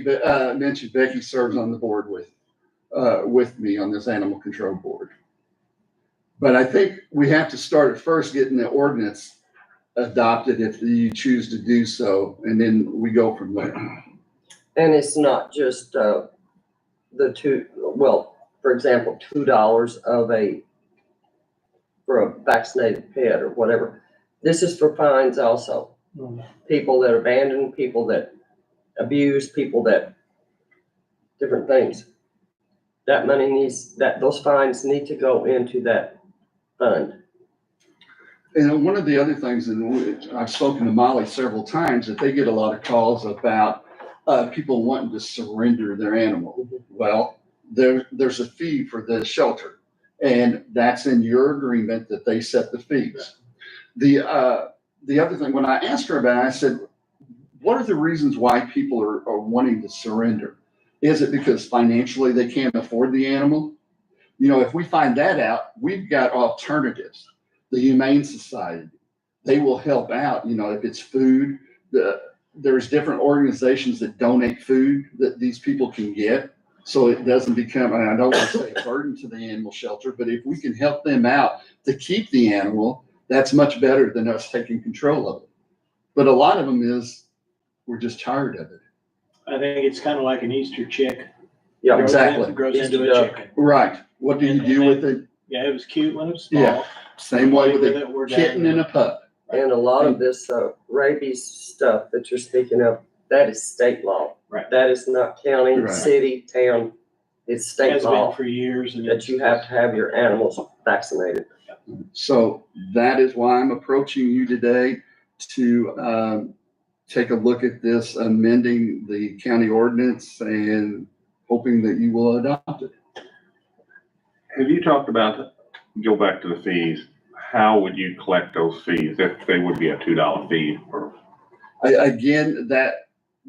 mention, Becky serves on the board with me on this animal control board. But I think we have to start at first getting the ordinance adopted if you choose to do so, and then we go from there. And it's not just, for example, $2 for a vaccinated pet or whatever. This is for fines also. People that abandon, people that abuse, people that, different things. That money those fines need to go into that fund. And one of the other things, and I've spoken to Molly several times, that they get a lot of calls about people wanting to surrender their animal. Well, there's a fee for the shelter, and that's in your agreement that they set the fees. The other thing, when I asked her about it, I said, what are the reasons why people are wanting to surrender? Is it because financially they can't afford the animal? You know, if we find that out, we've got alternatives. The Humane Society, they will help out, you know, if it's food. There's different organizations that donate food that these people can get. So it doesn't become, and I don't want to say a burden to the animal shelter, but if we can help them out to keep the animal, that's much better than us taking control of it. But a lot of them is, we're just tired of it. I think it's kind of like an Easter chick. Yeah, Exactly. Grows into Easter a duck. chicken. Right. What do you do with it? Yeah, it was cute when it was small. Yeah. Same way with Play a we're kitten done. and a pup. And a lot of this rabies stuff that you're speaking of, that is state law. Right. That is not county, Right. city, town. It's state Has been law for years. And that you have to have your animals vaccinated. So that is why I'm approaching you today to take a look at this, amending the county ordinance and hoping that you will adopt it. Have you talked about, go back to the fees, how would you collect those fees if they would be a $2 fee or? Again,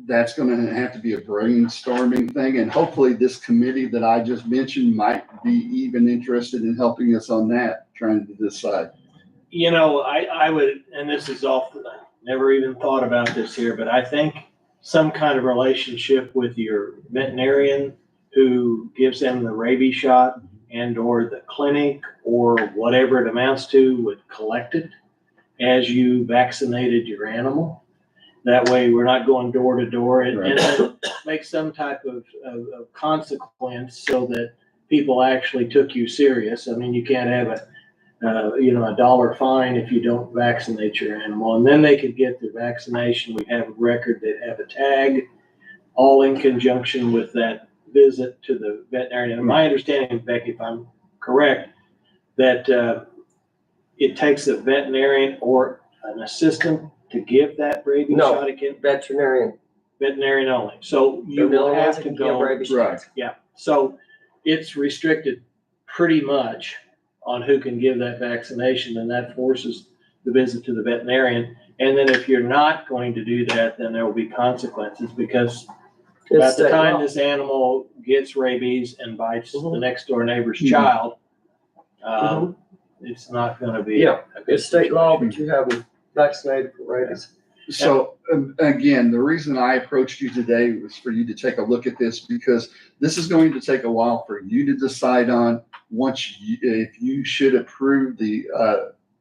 that's gonna have to be a brainstorming thing, and hopefully this committee that I just mentioned might be even interested in helping us on that, trying to decide. You know, I would, and this is off, never even thought about this here, but I think some kind of relationship with your veterinarian who gives them the rabies shot and or the clinic or whatever it amounts to would collect it as you vaccinated your animal. That way we're not going door to door and then make some type of consequence so that people actually took you serious. I mean, you can't have a $1 fine if you don't vaccinate your animal. And then they could get the vaccination. We have a record that have a tag, all in conjunction with that visit to the veterinarian. And my understanding, Becky, if I'm correct, that it takes a veterinarian or an assistant to give that rabies No. shot again? Veterinarian only. So you They're the will only ones have that to can give go. rabies Right. shots. Yeah, so it's restricted pretty much on who can give that vaccination, and that forces the visit to the veterinarian. And then if you're not going to do that, then there will be consequences, because It's about the state time law. this animal gets rabies and bites the Mhm. next door neighbor's Mhm. child, it's not gonna be. Yeah, a good It's state law, situation. but you have them vaccinated for rabies. So again, the reason I approached you today was for you to take a look at this, because this is going to take a while for you to decide on. If you should approve the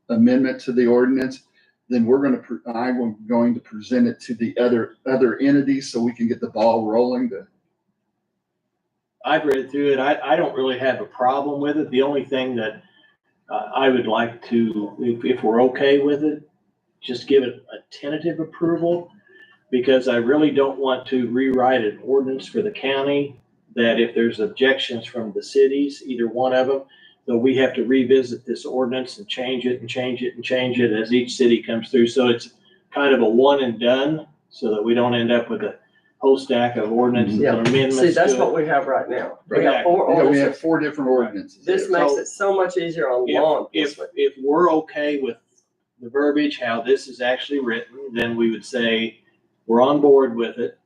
amendment to the ordinance, then I'm going to present it to the other entities so we can get the ball rolling. I've read through it. I don't really have a problem with it. The only thing that I would like to, if we're okay with it, just give it a tentative approval, because I really don't want to rewrite an ordinance for the county that if there's objections from the cities, either one of them, so we have to revisit this ordinance and change it and change it and change it as each city comes through. So it's kind of a one and done, so that we don't end up with a whole stack of ordinances Yeah. and amendments. See, that's to what it. we have right now. We Right. have 4 Yeah, we have ordinances. 4 different ordinances. This makes it so much easier on law enforcement. If we're okay with the verbiage, how this is actually written, then we would say we're on board with it.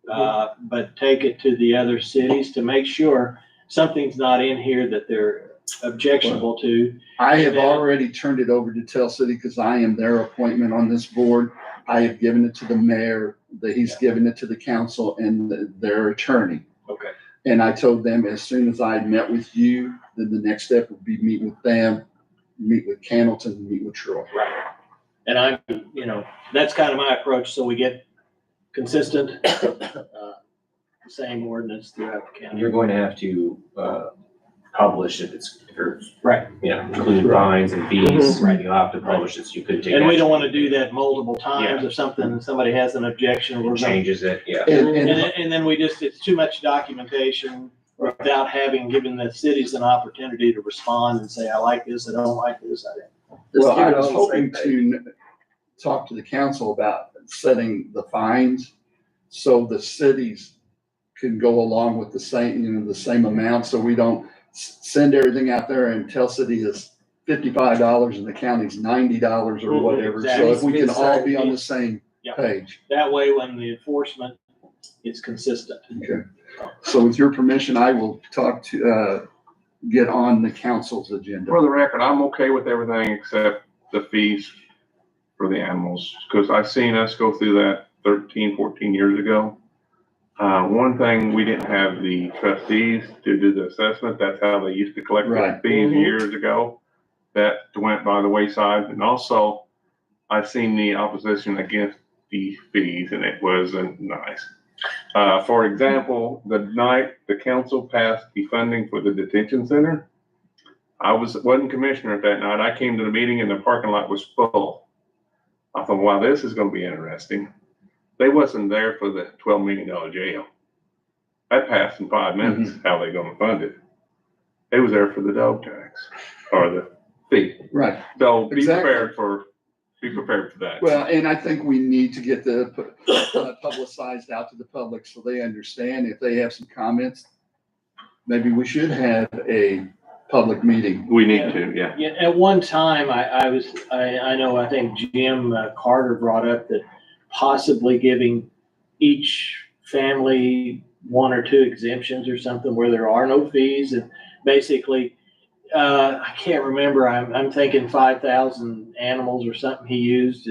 But take it to the other cities to make sure something's not in here that they're objectionable to. I have already turned it over to Tell City because I am their appointment on this board. I have given it to the mayor, that he's given it to the council and their attorney. Okay. And I told them as soon as I met with you, then the next step would be meet with them, meet with Cannleton, meet with Troy. And I'm, that's kind of my approach, so we get consistent, same ordinance throughout the county. You're going to have to, publish if it's, Right. including fines and fees, right? You'll have to publish it, so you could take. And we don't action. want to do that multiple times. If somebody has an objection, we're It going changes it, yeah. and then it's too much documentation without having given the cities an opportunity to respond and say, I like this, I don't like this. Well, I Just was keep it on the same hoping to talk to the council about setting the fines so the cities can go along with the same, the same amount, so we don't send everything out there and tell city is $55 and the county's $90 or whatever. So if we can all be on the same Yeah. page. That way, when the enforcement is consistent. Okay. So with your permission, I will talk to, get on the council's agenda. For the record, I'm okay with everything except the fees for the animals, because I've seen us go through that 13, 14 years ago. One thing, we didn't have the trustees to do the assessment. That's how they used to collect the Right. fees Mhm. years ago. That went by the wayside. And also, I've seen the opposition against the fees, and it wasn't nice. For example, the night the council passed the funding for the detention center, wasn't commissioner at that night. I came to the meeting and the parking lot was full. I thought, wow, this is gonna be interesting. They wasn't there for the $12 million jail. That passed in 5 minutes, how they gonna fund it. They was there for the dog tax or the fee. Right. So be Exactly. prepared for that. Well, and I think we need to get the publicized out to the public so they understand. If they have some comments, maybe we should have a public meeting. We need to, yeah. Yeah, at one time, I think Jim Carter brought up that possibly giving each family 1 or 2 exemptions or something where there are no fees, and basically, I can't remember, I'm thinking 5,000 animals or something he used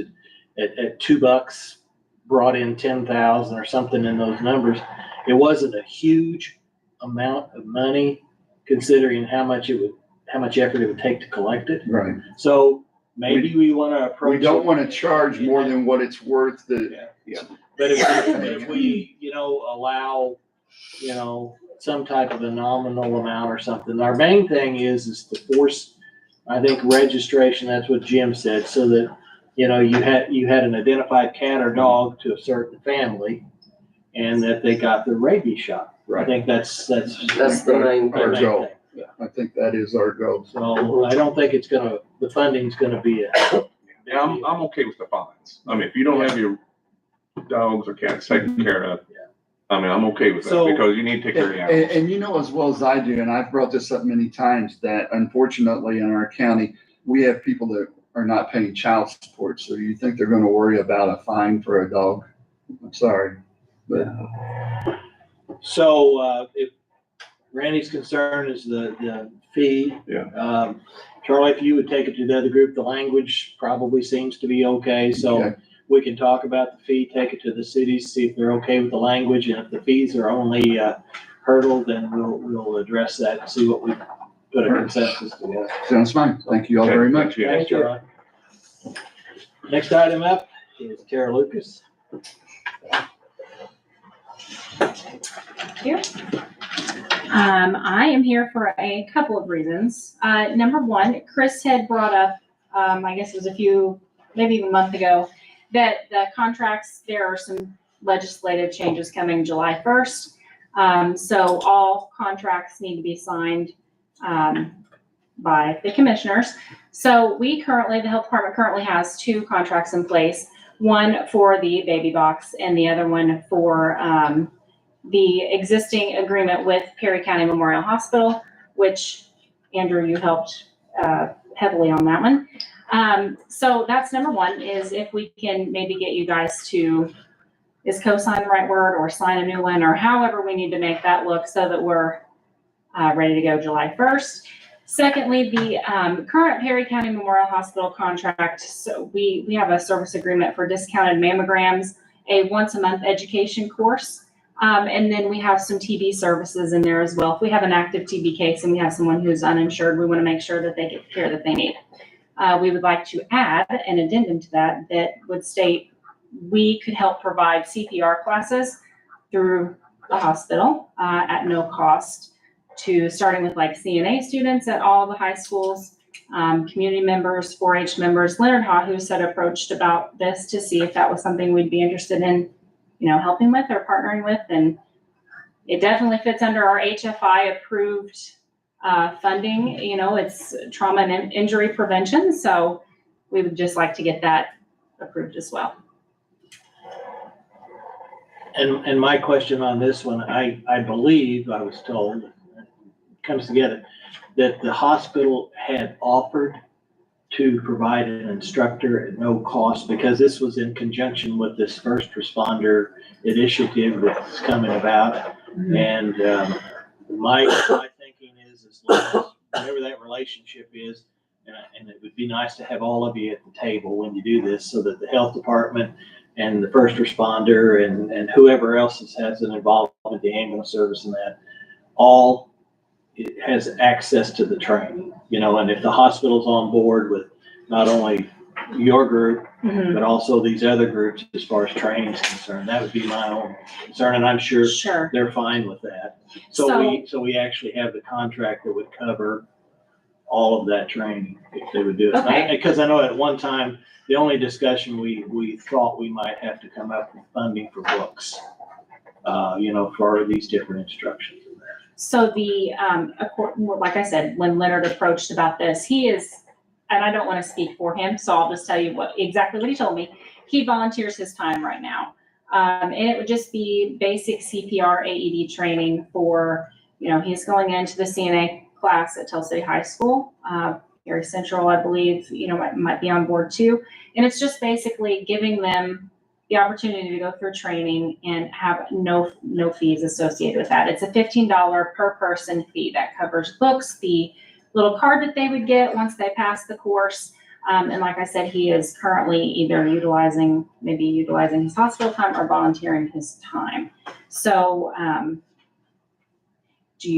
at $2, brought in 10,000 or something in those numbers. It wasn't a huge amount of money considering how much effort it would take to collect it. Right. So maybe we want to approach. We don't want to charge more than what it's worth to. But if we, allow, some type of a nominal amount or something, our main thing is to force, I think, registration, that's what Jim said, so that, you had an identified cat or dog to a certain family and that they got the rabies shot. I think that's That's the main our Our main goal. thing. I think that is our goal. So I don't think the funding's gonna be Yeah, I'm okay with the fines. I mean, if you don't have your dogs or cats taken care of, I mean, I'm okay with that So- because you need to take care of the animals. And you know as well as I do, and I've brought this up many times, that unfortunately in our county, we have people that are not paying child support. So you think they're gonna worry about a fine for a dog? I'm sorry, but So, if Randy's concern is the fee. Yeah. Charlie, if you would take it to the other group, the language probably seems to be okay, so Okay. we can talk about the fee, take it to the cities, see if they're okay with the language, and if the fees are only, hurdle, then we'll address that and see what we put a consensus together. sounds fine. Thank you all very much. Yeah. Thanks, Charlie. Next item up is Tara Lucas. I am here for a couple of reasons. Number one, Chris had brought up, I guess it was maybe even a month ago, that the contracts, there are some legislative changes coming July 1st. So all contracts need to be signed, by the commissioners. So the health department currently has 2 contracts in place, one for the baby box and the other one for, the existing agreement with Perry County Memorial Hospital, which Andrew, you helped heavily on that one. So that's number one, is if we can maybe get you guys to, is co-sign the right word, or sign a new one, or however we need to make that look so that we're ready to go July 1st. Secondly, the current Perry County Memorial Hospital contract, so we have a service agreement for discounted mammograms, a once-a-month education course, and then we have some TB services in there as well. If we have an active TB case and we have someone who's uninsured, we want to make sure that they get the care that they need. We would like to add an addendum to that would state we could help provide CPR classes through the hospital at no cost, to starting with like CNA students at all the high schools, community members, 4-H members. Leonard Ha, who said approached about this to see if that was something we'd be interested in, helping with or partnering with. And it definitely fits under our HFI approved funding. It's trauma and injury prevention. So we would just like to get that approved as well. And my question on this one, I believe, I was told, comes together, that the hospital had offered to provide an instructor at no cost, because this was in conjunction with this first responder initiative that's coming about. And my thinking is, as long as whatever that relationship is, and it would be nice to have all of you at the table when you do this, so that the health department and the first responder and whoever else has an involvement with the ambulance service and that, all it has access to the training, and if the hospital's on board with not only your group, but also these other groups as far as training is concerned, that would be my own concern, and I'm sure they're fine with that. So we actually have the contract that would cover all of that training if they would do it. Okay. Because I know at one time, the only discussion we thought we might have to come up with funding for books, for these different instructions. So like I said, when Leonard approached about this, he is, and I don't want to speak for him, so I'll just tell you exactly what he told me. He volunteers his time right now. And it would just be basic CPR AED training for, he's going into the CNA class at Tell City High School. Perry Central, I believe, might be on board too. And it's just basically giving them the opportunity to go through training and have no fees associated with that. It's a $15 per person fee that covers books, the little card that they would get once they pass the course. And like I said, he is currently either utilizing his hospital time or volunteering his time. So do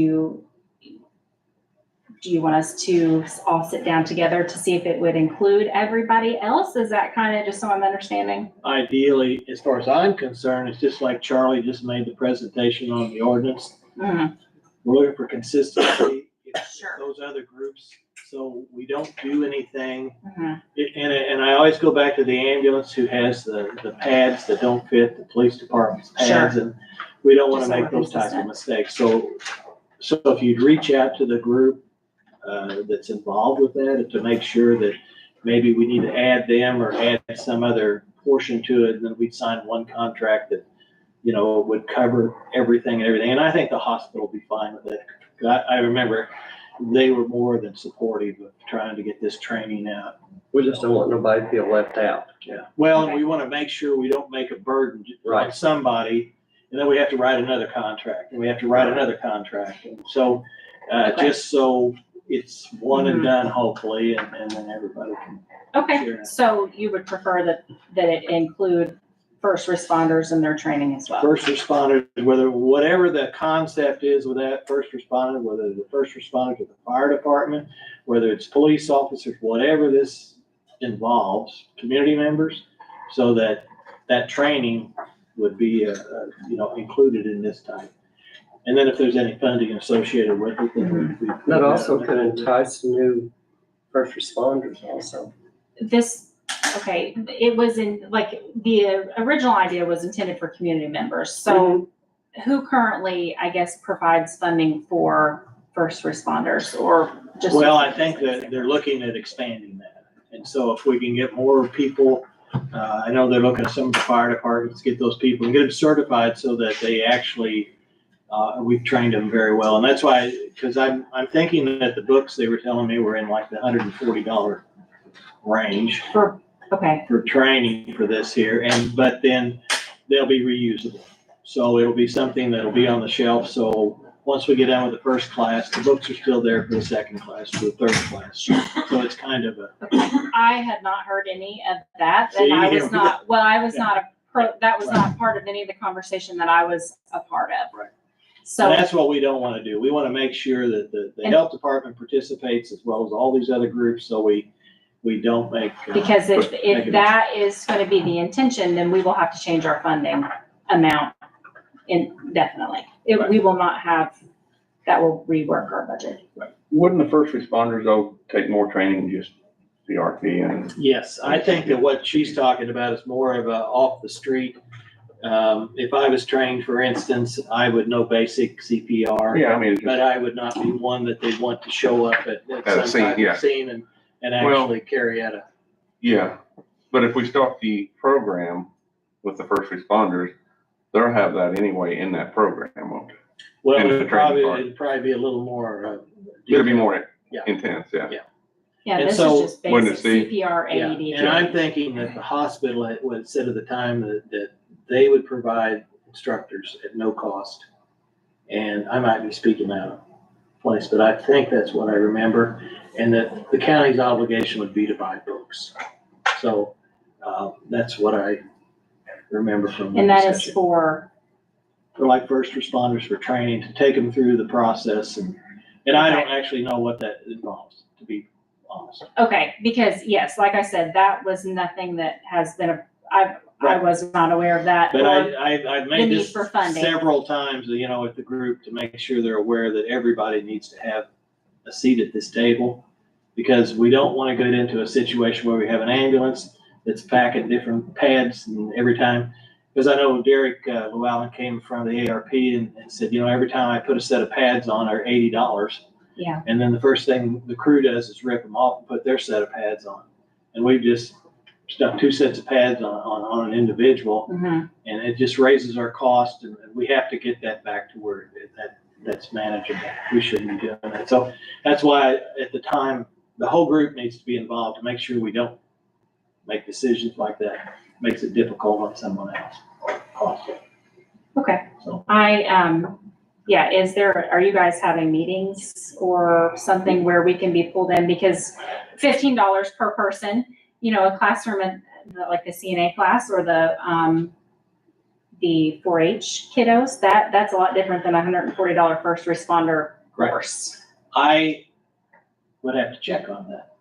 you want us to all sit down together to see if it would include everybody else? Is that kind of just so I'm understanding? Ideally, as far as I'm concerned, it's just like Charlie just made the presentation on the ordinance. Mm-hmm. We're looking for consistency. Sure. Those other groups, so we don't do anything. Mm-hmm. And I always go back to the ambulance who has the pads that don't fit the police department's pads, and we don't want to make those types of mistakes. So if you'd reach out to the group that's involved with that, to make sure that maybe we need to add them or add some other portion to it, and then we'd sign one contract that, would cover everything. And I think the hospital will be fine with it. I remember they were more than supportive of trying to get this training out. We just don't want nobody to feel left out. Yeah. Well, Okay. and we want to make sure we don't make a burden on Right. somebody, and then we have to write another contract, and we have to write another contract. And so, just so it's one and done, hopefully, and then everybody can. Okay, Sure. so you would prefer that it include first responders and their training as well? First responders, whatever the concept is with that first responder, whether the first responders with the fire department, whether it's police officers, whatever this involves, community members, so that training would be, included in this type. And then if there's any funding associated with it, then we. That also could entice new first responders also. It was the original idea was intended for community members. So who currently, I guess, provides funding for first responders or just? Well, I think that they're looking at expanding that. And so if we can get more people, I know they're looking at some of the fire departments, get those people and get them certified so that they actually, we've trained them very well. And that's why, because I'm thinking that the books they were telling me were in like the $140 range For training for this here. But then they'll be reusable. So it'll be something that'll be on the shelf. So once we get done with the first class, the books are still there for the second class, for the third class. So it's kind of a, I had not heard any of that, See, and I here was we not, well, I was Yeah. not that was not part of any of the conversation that I was a part of. Right. So. and that's what we don't want to do. We want to make sure that the And- health department participates as well as all these other groups, so we don't make. Because if Negative. that is gonna be the intention, then we will have to change our funding amount indefinitely. We will not have, that will rework our budget. Wouldn't the first responders though take more training than just CRP and? Yes, I think that what she's talking about is more of a off the street. If I was trained, for instance, I would know basic CPR. Yeah, I mean, it's But just, I would not be one that they'd want to show up at At a some scene, type yeah. of scene and Well- actually carry out a. yeah, but if we start the program with the first responders, they'll have that anyway in that program, won't it? Well, And the it'd training part. probably be a little more. It'll be more Yeah. intense, yeah. Yeah, And this so, is just wouldn't basic it see- CPR, Yeah, AED. and I'm thinking that the hospital would said at the time that they would provide instructors at no cost. And I might be speaking out of place, but I think that's what I remember, and that the county's obligation would be to buy books. So, that's what I remember from the And that is session. for, like first responders for training, to take them through the process, and I don't actually know what that involves, to be honest. okay, because yes, like I said, that was nothing that has been, I Right. was not aware of that. But or- I've the made need this for funding. several times, with the group, to make sure they're aware that everybody needs to have a seat at this table. Because we don't want to get into a situation where we have an ambulance that's packing different pads and every time. Because I know Derek Llewellyn came in front of the ARP and said, every time I put a set of pads on are $80. Yeah. And then the first thing the crew does is rip them off and put their set of pads on. And we've just stuck 2 sets of pads on an individual, Mhm. and it just raises our cost, and we have to get that back to where that's manageable. We shouldn't be doing that. So that's why at the time, the whole group needs to be involved to make sure we don't make decisions like that. Makes it difficult on someone else. Costly. Okay. So. Are you guys having meetings or something where we can be pulled in? Because $15 per person, a classroom in like the CNA class or the 4-H kiddos, that's a lot different than $140 first responder Right. course. I would have to check on that.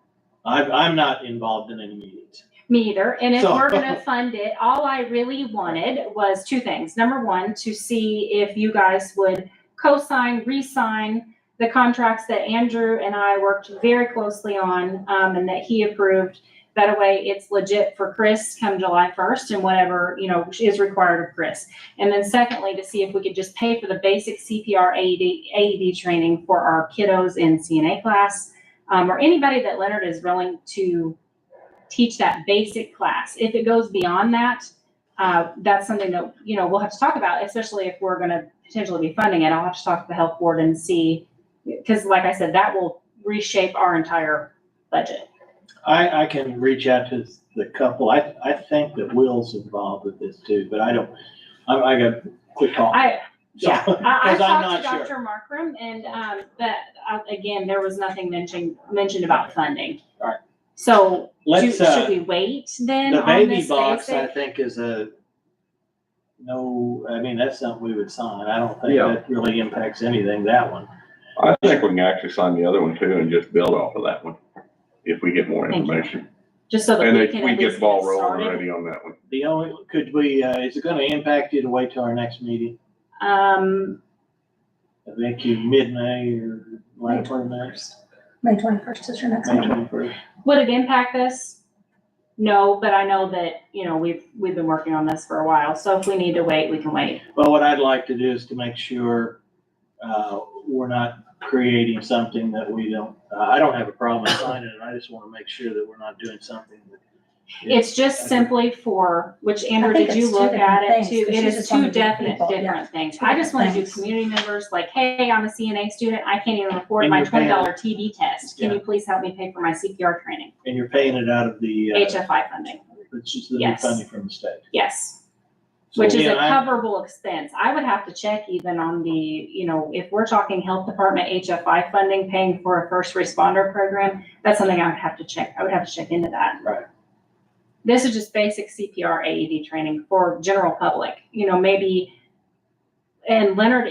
I'm not involved in any meetings. Me either. And if So- we're gonna fund it, all I really wanted was 2 things. Number 1, to see if you guys would co-sign, re-sign the contracts that Andrew and I worked very closely on, and that he approved. That way it's legit for Chris come July 1st and whatever, is required of Chris. And then secondly, to see if we could just pay for the basic CPR AED training for our kiddos in CNA class, or anybody that Leonard is willing to teach that basic class. If it goes beyond that, that's something that, we'll have to talk about, especially if we're gonna potentially be funding it. I'll have to talk to the health board and see, because like I said, that will reshape our entire budget. I can reach out to the couple. I think that Will's involved with this too, but I got a quick call. I So, 'cause I'm talked not to sure. Dr. Markram and, again, there was nothing mentioned about funding. All right. So, Let's, should we wait then the on baby this box, I basic? think is that's something we would sign. I don't think Yeah. that really impacts anything, that one. I think we can actually sign the other one too and just build off of that one, if we get more Thank you. information. Just so that And we if can we at get least the ball get rolling started. already on that one. The only, is it gonna impact you to wait till our next meeting? Make you mid-May or latter part of May? May 21st is your next May meeting. 21st? Would it impact us? No, but I know that, we've been working on this for a while, so if we need to wait, we can wait. Well, what I'd like to do is to make sure, we're not creating something that we don't, I don't have a problem signing it. I just wanna make sure that we're not doing something that. It's just simply for, which Andrew, I think did you it's two look at different it things, too? 'cause It you is just wanna 2 do definite people, yeah. different things. Two I just wanna do different things. community members, like, hey, I'm a CNA student, I can't even afford And my you're paying- $20 TB test. Can Yeah. you please help me pay for my CPR training? And you're paying it out of the, HFI funding, which is the new Yes. funding from the state. yes. which is a Yeah, coverable expense. I would have to check even on the, if we're talking health department HFI funding, paying for a first responder program, that's something I would have to check. I would have to check into that. Right. This is just basic CPR AED training for general public, maybe, and Leonard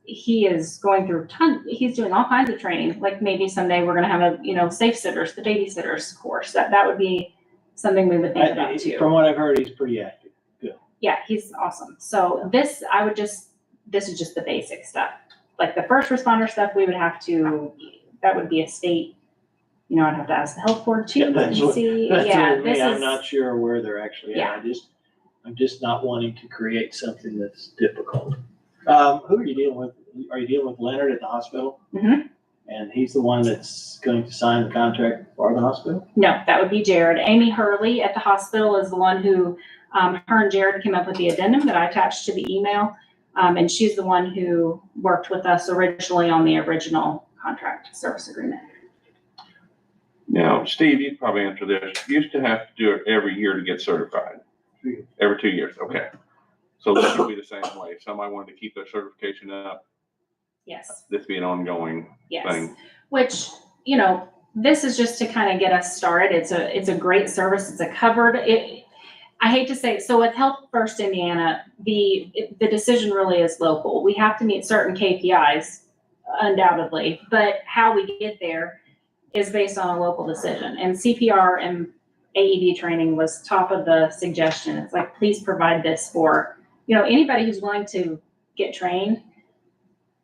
he is going through he's doing all kinds of training. Like maybe someday we're gonna have a, safe sitters, the babysitters course. That would be something we would think about too. From what I've heard, he's pretty active. Yeah, he's awesome. So this is just the basic stuff. Like the first responder stuff, we would have to, that would be a state, I'd have to ask the health board too. Yeah, that's and what- see. That's Yeah, what me, this I'm is, not sure where they're actually at. I'm just not wanting to create something that's difficult. Who are you dealing with? Are you dealing with Leonard at the hospital? Mhm. And he's the one that's going to sign the contract for the hospital? no, that would be Jared. Amy Hurley at the hospital is the one who, her and Jared came up with the addendum that I attached to the email. And she's the one who worked with us originally on the original contract service agreement. Now, Steve, you'd probably answer this. You used to have to do it every year to get certified. Every 2 years, okay. So this would be the same way. If somebody wanted to keep their certification up, Yes. this be an ongoing Yes, thing. which, this is just to kind of get us started. It's a great service. It's a covered, I hate to say, so with Health First Indiana, the decision really is local. We have to meet certain KPIs undoubtedly, but how we get there is based on a local decision. And CPR and AED training was top of the suggestion. It's like, please provide this for, anybody who's willing to get trained.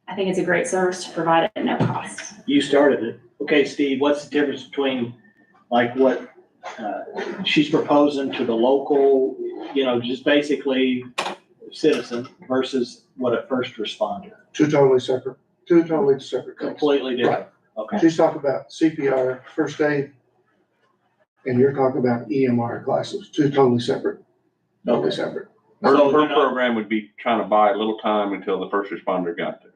I think it's a great service to provide it at no cost. You started it. Okay, Steve, what's the difference between like what she's proposing to the local, just basically citizen versus what a first responder? Two totally separate things. Completely different. Okay. She's talking about CPR, first aid, and you're talking about EMR classes, two totally separate. Okay. Separate. Her So you're not- program would be trying to buy a little time until the first responder got there.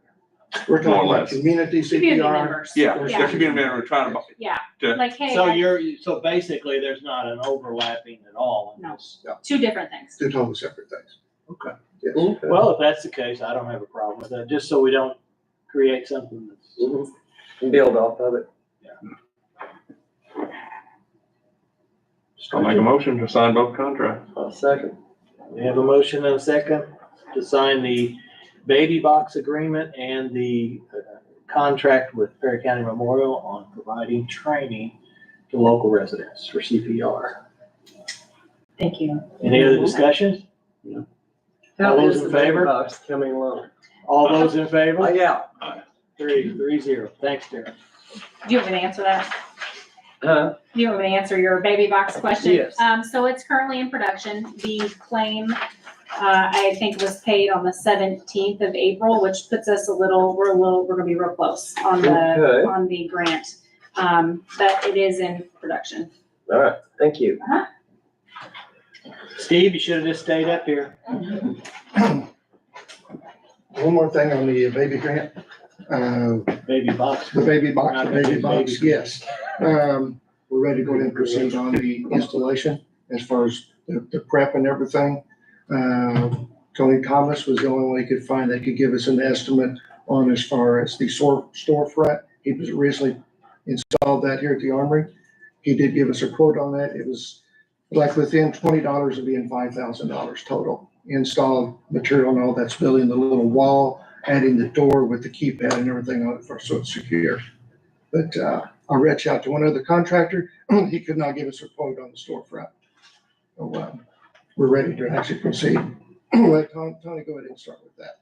We're More or talking about less. community Community CPR. members. Yeah, First there aid. should be a minute, we're trying to buy. Yeah, To- like, hey, So basically there's not an overlapping at all in No. this. two different things. Two totally separate things. Okay. Yes. Okay. Well, if that's the case, I don't have a problem with that, just so we don't create something that's. Mhm. Build off of it. I'll make a motion to sign both contracts. I'll second. We have a motion and a second to sign the baby box agreement and the contract with Perry County Memorial on providing training to local residents for CPR. Thank you. Any other discussion? How those is in the baby favor? box coming along? All those in Oh, favor? yeah. 3-0. Thanks, Darren. Do you want me to answer that? Huh? Do you want me to answer your baby box question? Yes. So it's currently in production. The claim, I think was paid on the 17th of April, which puts us we're gonna be real close on Okay. on the grant. But it is in production. All right, thank you. Steve, you should have just stayed up here. One more thing on the baby grant. Baby box. The baby box, Not the gonna baby do box, baby. yes. We're ready to go ahead and proceed on the installation as far as the prep and everything. Tony Thomas was the only one he could find that could give us an estimate on as far as the storefront. He was recently installed that here at the Armory. He did give us a quote on that. It was like within $20 of being $5,000 total. Install material and all that's building the little wall, adding the door with the keypad and everything on it for so it's secure. But I'll reach out to one other contractor. He could not give us a quote on the storefront. So we're ready to actually proceed. Let Tony go ahead and start with that.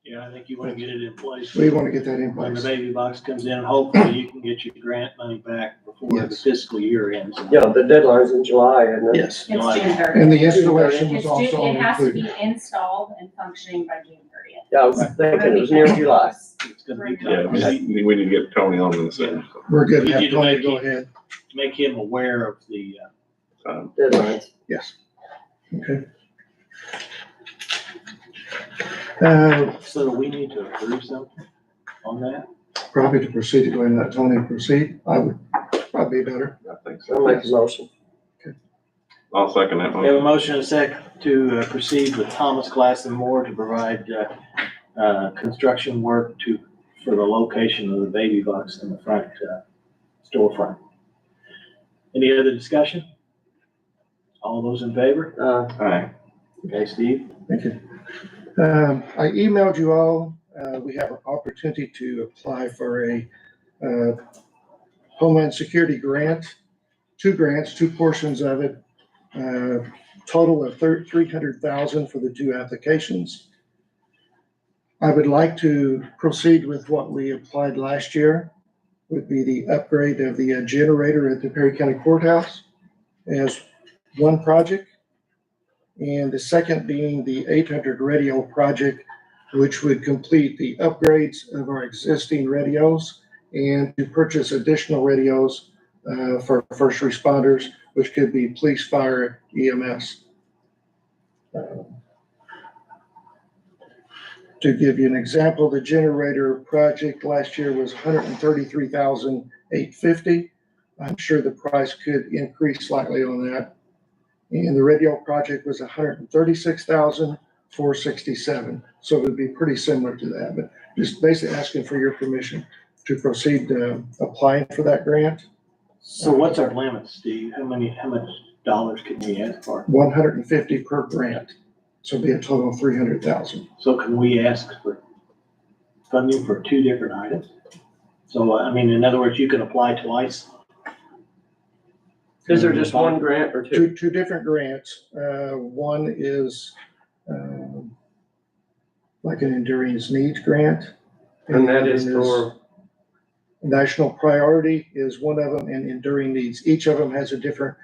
Yeah, I think you want to get it in place. We want to get that in When the place. baby box comes in, hopefully you can get your grant money back before the Yes. fiscal year ends. Yeah, the deadline's in July, isn't it? Yes. It's June 30th. And the installation was It's also it has to included. be installed and functioning by June 30th. Yeah, I was thinking it was near July. It's gonna be Yeah, tough. we need to get Tony on this thing. We're good We to have need to Tony make go it- ahead. Make him aware of the, Deadlines. Yes. Okay. so do we need to approve something on that? Probably to proceed, to go ahead and let Tony proceed. I would probably be better. I think I'll so. make a motion. I'll second that We have a motion. motion and a second to proceed with Thomas Glass and Moore to provide construction work for the location of the baby box in the front storefront. Any other discussion? All those in favor? Aye. Okay, Steve? Thank you. I emailed you all, we have an opportunity to apply for a Homeland Security grant, two portions of it. Total of $300,000 for the two applications. I would like to proceed with what we applied last year, would be the upgrade of the generator at the Perry County Courthouse as one project. And the second being the 800 radio project, which would complete the upgrades of our existing radios and to purchase additional radios for first responders, which could be police, fire, EMS. To give you an example, the generator project last year was $133,850. I'm sure the price could increase slightly on that. And the radio project was $136,467. So it would be pretty similar to that, but just basically asking for your permission to proceed applying for that grant. So what's our limit, Steve? How much dollars can we ask for? 150 per grant. So it'd be a total of 300,000. So can we ask for funding for two different items? So, I mean, in other words, you can apply twice? Is there just one grant or two? Two different grants. One is like an enduring needs grant. And that is the other for, National Priority is one of them, and enduring needs. Each of them has a different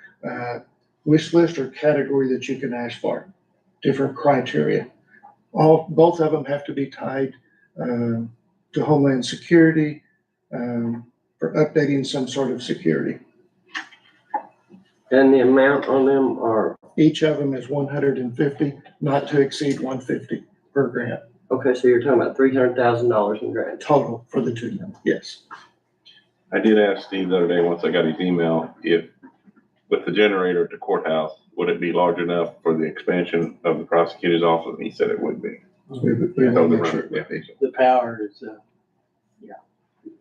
wish list or category that you can ask for, different criteria. Both of them have to be tied to Homeland Security for updating some sort of security. and the amount on them are, Each of them is 150, not to exceed 150 per grant, okay, so you're talking about $300,000 in grants. total for the two of them, yes. I did ask Steve the other day, once I got his email, if with the generator at the courthouse, would it be large enough for the expansion of the prosecutor's office? And he said it would be. We Yeah, will the make sure run, it would be. The power is,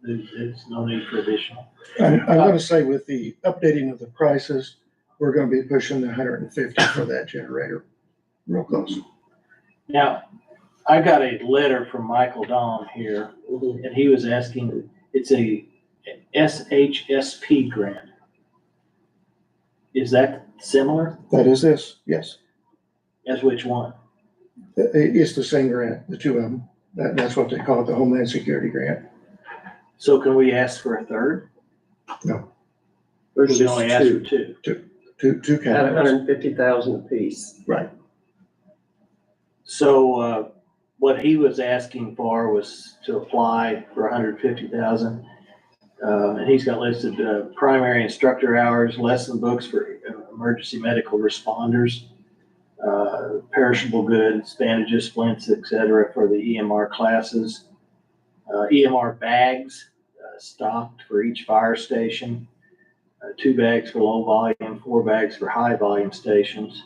there's no need for additional. I'm gonna say with the updating of the prices, we're gonna be pushing the 150 for that generator, real close. Now, I got a letter from Michael Dahm here, and he was asking, it's a SHSP grant. Is that similar? That is this, yes. As which one? It's the same grant, the two of them. That's what they call it, the Homeland Security grant. So can we ask for a third? There's We can just only ask for two, two. Two at categories. 150,000 apiece. Right. So, what he was asking for was to apply for 150,000. And he's got listed, primary instructor hours, lesson books for emergency medical responders, perishable goods, bandages, splints, et cetera, for the EMR classes, EMR bags, stocked for each fire station, 2 bags for low volume, 4 bags for high volume stations,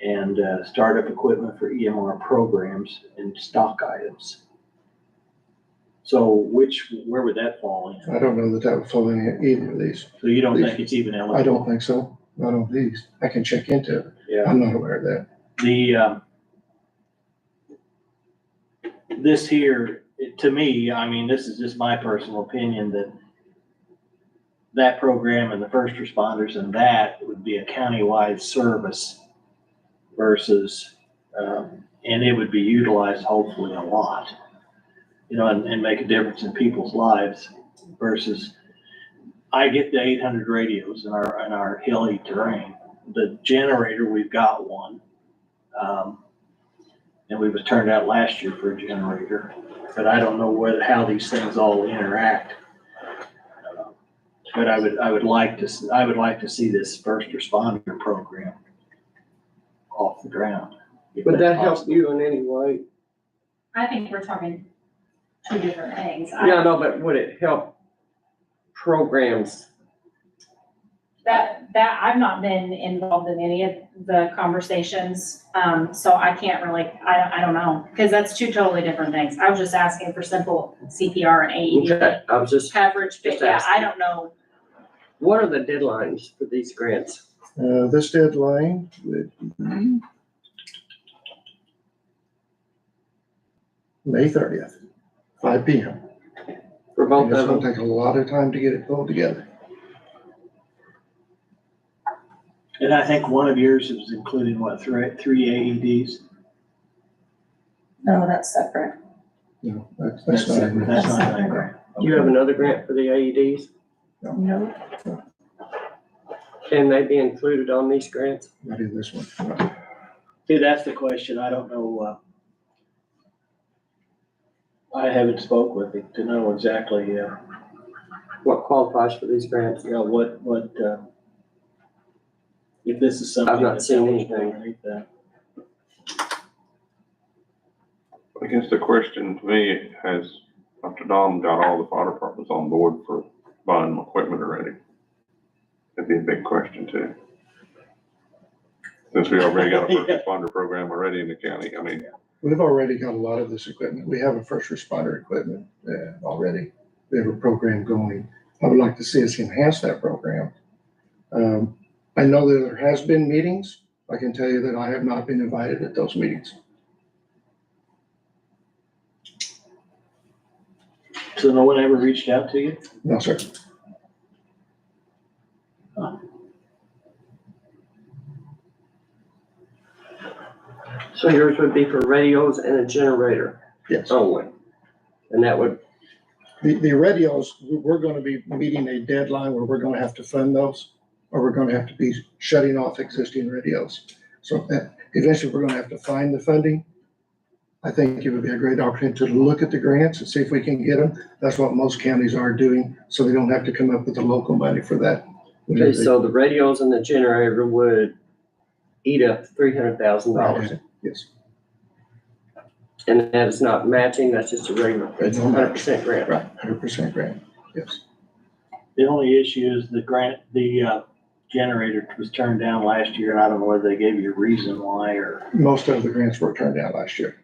and startup equipment for EMR programs and stock items. So where would that fall in? I don't know that that would fall in either of these. So you don't think it's even eligible? I don't think so, not on these. I can check into it. Yeah. I'm not aware of that. This here, to me, I mean, this is just my personal opinion, that program and the first responders and that would be a countywide service versus, and it would be utilized hopefully a lot, and make a difference in people's lives versus, I get the 800 radios in our hilly terrain. The generator, we've got one. And we was turned out last year for a generator, but I don't know how these things all interact. But I would like to see this first responder program off the ground. Would that help you in any way? I think we're talking two different things. Yeah, no, but would it help programs I've not been involved in any of the conversations, so I can't really, I don't know, because that's two totally different things. I was just asking for simple CPR and AED Okay, I was just, coverage, but Just yeah, asking. I don't know. what are the deadlines for these grants? This deadline would be May 30th, 5 p.m. For both And it's of gonna them? take a lot of time to get it pulled together. And I think one of yours was including what, three AEDs? No, that's separate. No, that's not in That's this. not in there. Do you have another grant for the AEDs? No. Can they be included on these grants? Not in this one. See, that's the question. I don't know, I haven't spoke with it to know exactly, What qualifies for these grants? what, if this is something. I've not that's seen eligible anything. underneath that. I guess the question to me has, Dr. Dom got all the fire departments on board for buying equipment already? That'd be a big question too. Since we already got a first responder program already in the county, I mean, We've already got a lot of this equipment. We have a first responder equipment already. We have a program going. I would like to see us enhance that program. I know that there has been meetings. I can tell you that I have not been invited at those meetings. So no one ever reached out to you? No, sir. So yours would be for radios and a generator Yes. only? And that would, The radios, we're gonna be meeting a deadline where we're gonna have to fund those, or we're gonna have to be shutting off existing radios. So eventually, we're gonna have to find the funding. I think it would be a great opportunity to look at the grants and see if we can get them. That's what most counties are doing, so they don't have to come up with the local money for that. okay, so the radios and the generator would eat up $300,000. Yes, And that is not matching, that's just a regular, it's 100% grant. right, 100% grant, yes. The only issue is the grant, the generator was turned down last year, and I don't know whether they gave you a reason why or. Most of the grants were turned down last year,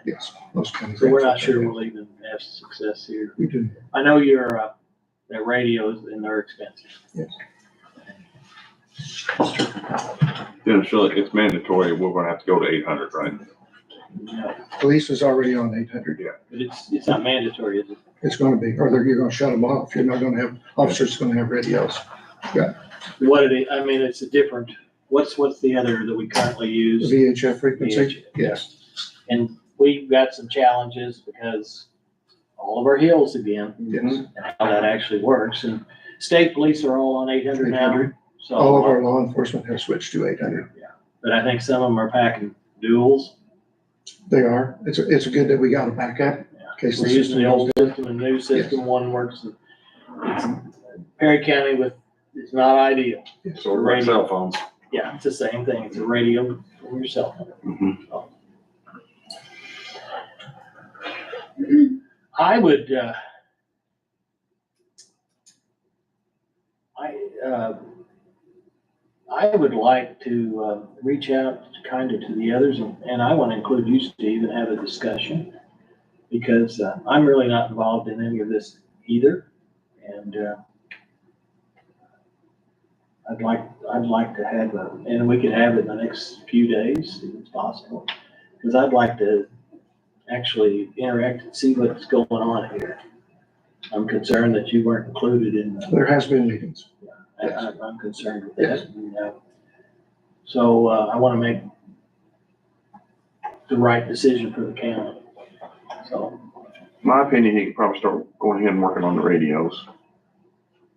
yes, most counties. So we're not sure we'll even have success here. We do, I know your, the radios and they're expensive. yes. you know, so it's mandatory, we're gonna have to go to 800, right? Police is already on 800. But it's not mandatory, is it? It's gonna be, or you're gonna shut them off. You're not gonna have, officers gonna have radios. What it is, I mean, it's a different, what's the other that we currently use? VHF frequency, VHF. yes. And we've got some challenges because all of our hills again, Yes. and how that actually works. And state police are all on 800 now. 800. So, All of our law enforcement have switched to 800. but I think some of them are packing duals. They are. It's good that we got a backup. in case We're the using the system old goes system and new system, one works. Perry County it's not ideal. down. So we're like cell phones. Yeah, it's the same thing. It's a radio from your cell phone. Mhm. I would, I would like to, reach out kind of to the others, and I want to include you, Steve, and have a discussion. Because, I'm really not involved in any of this either, and, I'd like to have and we could have it in the next few days, if it's possible. Because I'd like to actually interact and see what's going on here. I'm concerned that you weren't included in There has been meetings. I'm concerned with that. And, so, I want to make the right decision for the county. So, My opinion, he could probably start going ahead and working on the radios.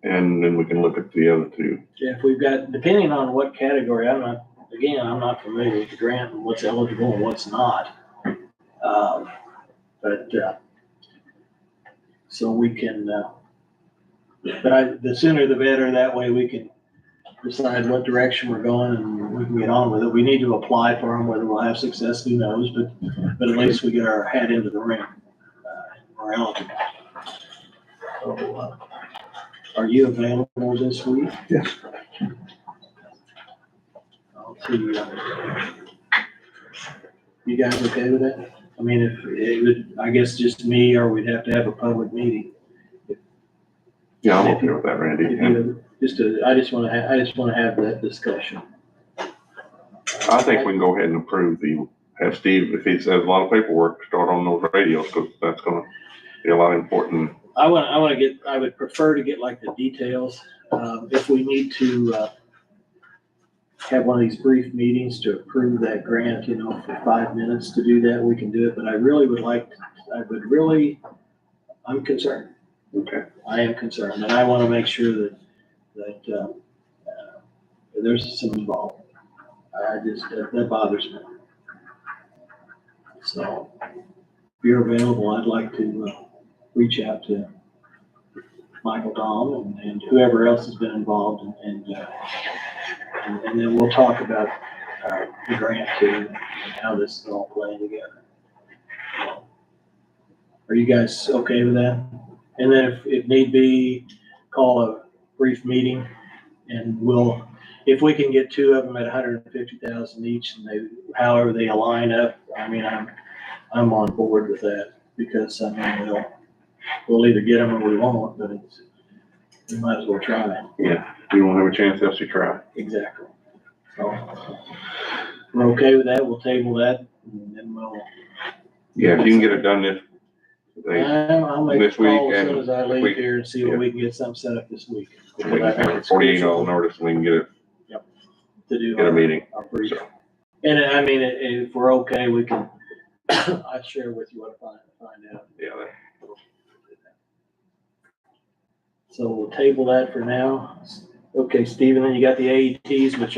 And then we can look at the other two. if we've got, depending on what category, I'm not familiar with the grant and what's eligible and what's not. So we can, the sooner the better, that way we can decide what direction we're going and we can get on with it. We need to apply for them, whether we'll have success, who knows, but at least we get our hat into the ring. We're eligible. So, are you available this week? Yes. I'll see, you guys okay with that? I mean, if it would, I guess just me, or we'd have to have a public meeting. Yeah, I'm okay with that, Randy. If you, I just wanna have that discussion. I think we can go ahead and approve have Steve, if he says a lot of paperwork, start on those radios, because that's gonna be a lot of important. I would prefer to get like the details, if we need to, have one of these brief meetings to approve that grant, for 5 minutes to do that, we can do it, but I really would like, I'm concerned. Okay. I am concerned, and I wanna make sure that there's some involvement. That bothers me. So, if you're available, I'd like to, reach out to Michael Dahm and whoever else has been involved, and then we'll talk about, the grant too, and how this is all playing together. Are you guys okay with that? And then if need be, call a brief meeting, and if we can get two of them at 150,000 each, and however they align up, I mean, I'm on board with that, because I mean, we'll either get them or we won't, but we might as well try. Yeah, we won't have a chance else to try. Exactly. So, we're okay with that, we'll table that, and then we'll. Yeah, if you can get it done I'll make a this week, call as soon and as I we- leave here and see what we can get something set up this week. we can have a 48-hour notice, and we can get To do. a meeting. Our brief. And I mean, if we're okay, we can, I'll share with you what I find out. Yeah, So we'll table that for now. Okay, Stephen, then you got the AEDs, which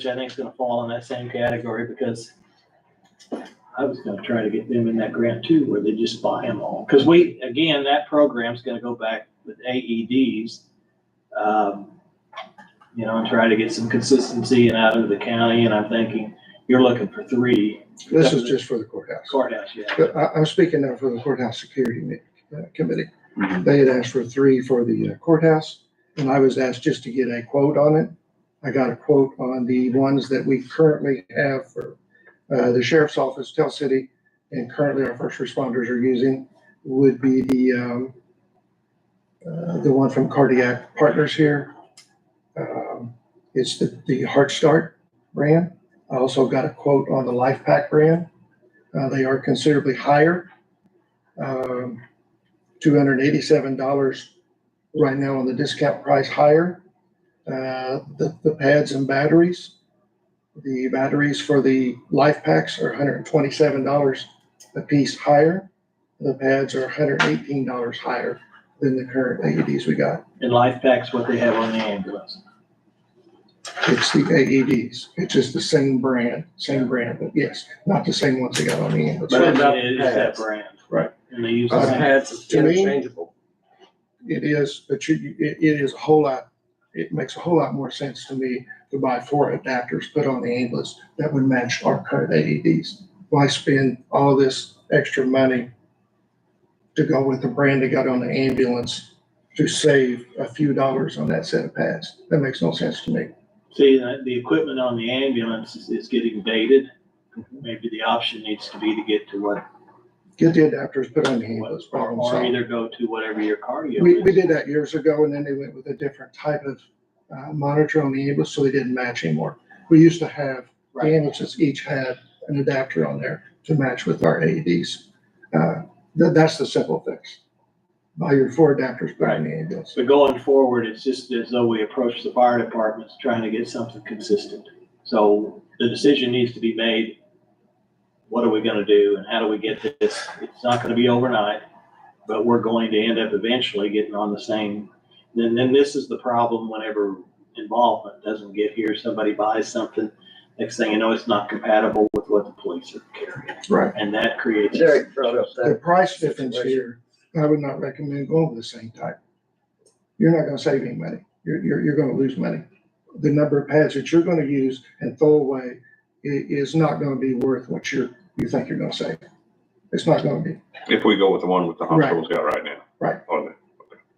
I think is gonna fall in that same category, because I was gonna try to get them in that grant too, where they just buy them all. Cause that program's gonna go back with AEDs, and try to get some consistency and out of the county, and I'm thinking, you're looking for 3. This is just for the courthouse. Courthouse, yeah. But I'm speaking now for the courthouse security committee. Mhm. They had asked for 3 for the courthouse, and I was asked just to get a quote on it. I got a quote on the ones that we currently have for the sheriff's office, Tell City, and currently our first responders are using, would be the one from Cardiac Partners here. It's the Heart Start brand. I also got a quote on the Life Pack brand. They are considerably higher. $287 right now on the discount price higher. The pads and batteries. The batteries for the Life Packs are $127 a piece higher. The pads are $118 higher than the current AEDs we got. And Life Pack's what they have on the ambulance. It's the AEDs. It's just the same brand, but yes, not the same ones they got on the ambulance. But I about mean, it is the that pads? brand. Right. And they use Our the same. pads is To me- interchangeable. It is, but it is a whole lot, it makes a whole lot more sense to me to buy 4 adapters, put on the ambulance that would match our current AEDs. Why spend all this extra money to go with the brand they got on the ambulance to save a few dollars on that set of pads? That makes no sense to me. See, the equipment on the ambulance is getting dated. Maybe the option needs to be to get to what, Get the adapters, put on the ambulance, problem or solved. either go to whatever your cardio We is. did that years ago, and then they went with a different type of monitor on the ambulance, so they didn't match anymore. We used to have, the Right. ambulances each had an adapter on there to match with our AEDs. That's the simple fix. Buy your 4 adapters, put on the ambulance. But going forward, it's just as though we approach the fire departments trying to get something consistent. So the decision needs to be made. What are we gonna do and how do we get this? It's not gonna be overnight, but we're going to end up eventually getting on the same. Then this is the problem whenever involvement doesn't get here. Somebody buys something, next thing you know, it's not compatible with what the police are carrying. Right. And that creates. Derek brought up The that. price difference here, I would not recommend going with the same type. You're not gonna save any money. You're gonna lose money. The number of pads that you're gonna use and throw away is not gonna be worth what you think you're gonna save. It's not gonna be. if we go with the one with the Right. hospital's got right now. Right. On it.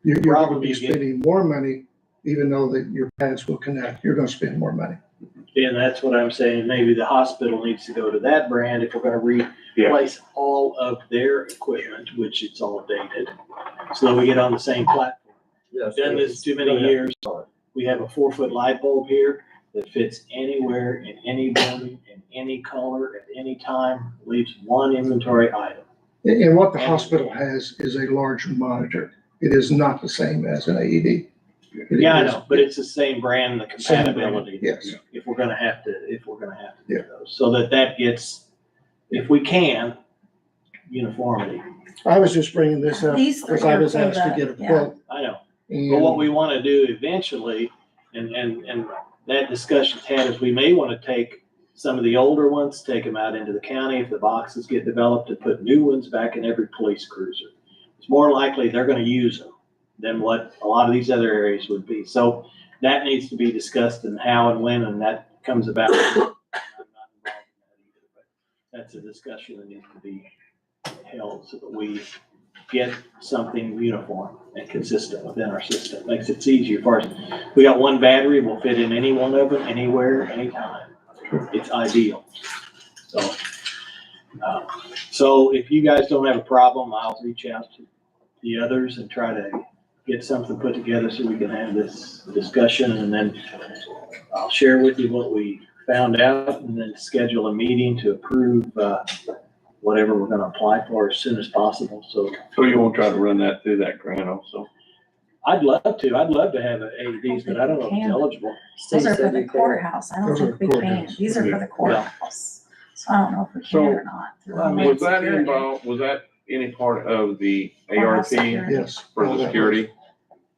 You're gonna Probably be get- spending more money even though that your paths will connect, you're gonna spend more money. And that's what I'm saying, maybe the hospital needs to go to that brand if we're gonna replace all of their equipment, which it's all dated. So that we get on the same platform. Yes. Done this too many years. We have a 4-foot light bulb here that fits anywhere in any building, in any color, at any time, leaves one inventory item. And what the hospital has is a large monitor. It is not the same as an AED. It Yeah, I is- know, but it's the same brand, the Same brand, compatibility. yes. If we're gonna have to Yeah. do those, so that gets, if we can, uniformity. I was just bringing this up These because three I are was for asked to the- get a yeah. quote. I know. But what And we want to do eventually, and that discussion's had, is we may want to take some of the older ones, take them out into the county if the boxes get developed, and put new ones back in every police cruiser. It's more likely they're going to use them than what a lot of these other areas would be. So that needs to be discussed and how and when, and that comes about. I'm not involved in that either, but that's a discussion that needs to be held so that we get something uniform and consistent within our system. Makes it easier for us. We got one battery, we'll fit in any one of them, anywhere, anytime. It's ideal. So if you guys don't have a problem, I'll reach out to the others and try to get something put together so we can have this discussion, and then I'll share with you what we found out, and then schedule a meeting to approve, whatever we're gonna apply for as soon as possible, so. So you won't try to run that through that grant also? I'd love to have an AEDs, but I don't know if it's eligible. Those Steve are for said the you can. courthouse. I don't Those are think we can. courthouse. These are for the courthouse. So I don't know if we can or not. Well, I mean, Was that Security. involved, was that any part of the Courthouse ARP security. yes. for all the that security?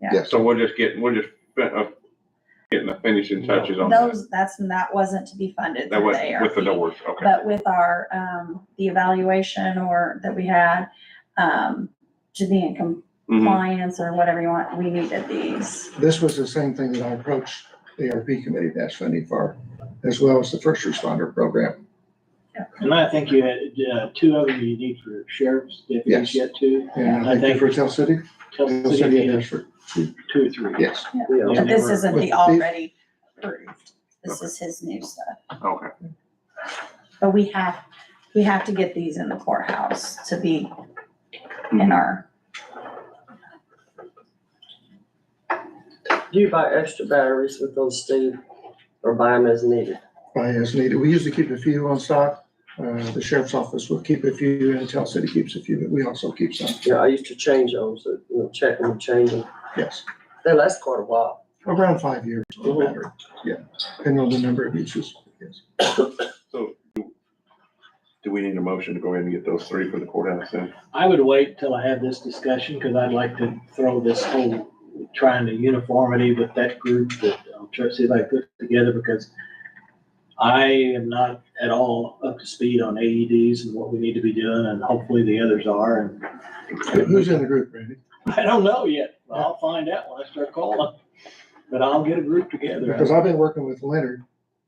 Yeah. Yes. So we're just getting the finishing touches on that. Those, that wasn't to be funded That through was the with the ARP. doors, okay. But with our, the evaluation that we had, to be in Mhm. compliance or whatever you want, we needed these. This was the same thing that I approached the ARP committee to ask funding for, as well as the first responder program. And I think you had, two of them you need for sheriff's deputies Yes. yet too. And I I think think- for Tell City, Tell Tell the City city had asked for, 2 or 3. yes. Yeah. But this isn't With the the- already approved. This is his new stuff. Okay. But we have to get these in the courthouse to be in our, Do you buy extra batteries with those, Steve, or buy them as needed? Buy as needed. We usually keep a few on stock. The sheriff's office will keep a few and Tell City keeps a few, but we also keep some. Yeah, I used to change those, check them and change them. Yes. They last quite a while. Around 5 years per battery. Yeah. Depending on the number of uses. Yes. So do we need a motion to go ahead and get those 3 for the courthouse then? I would wait till I have this discussion, because I'd like to throw this whole, trying to uniformity with that group that I'll try to see if I can put together, because I am not at all up to speed on AEDs and what we need to be doing, and hopefully the others are, and Who's in the group, Randy? I don't know yet. I'll find out when I start calling, but I'll get a group together. Because I've been working with Leonard.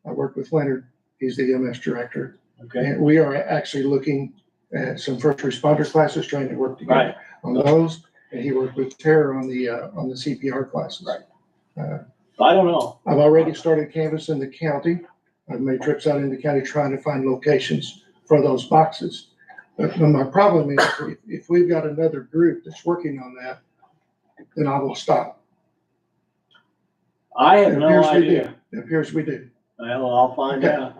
I work with Leonard. He's the EMS director. Okay, And we are actually looking at some first responder classes, trying to work together right. on those. And he worked with Tara on the CPR classes. Right. I don't know. I've already started canvassing the county. I've made trips out in the county trying to find locations for those boxes. But my problem is if we've got another group that's working on that, then I will stop. I have It no appears we do. idea. It appears we do. Well, I'll find Okay. out.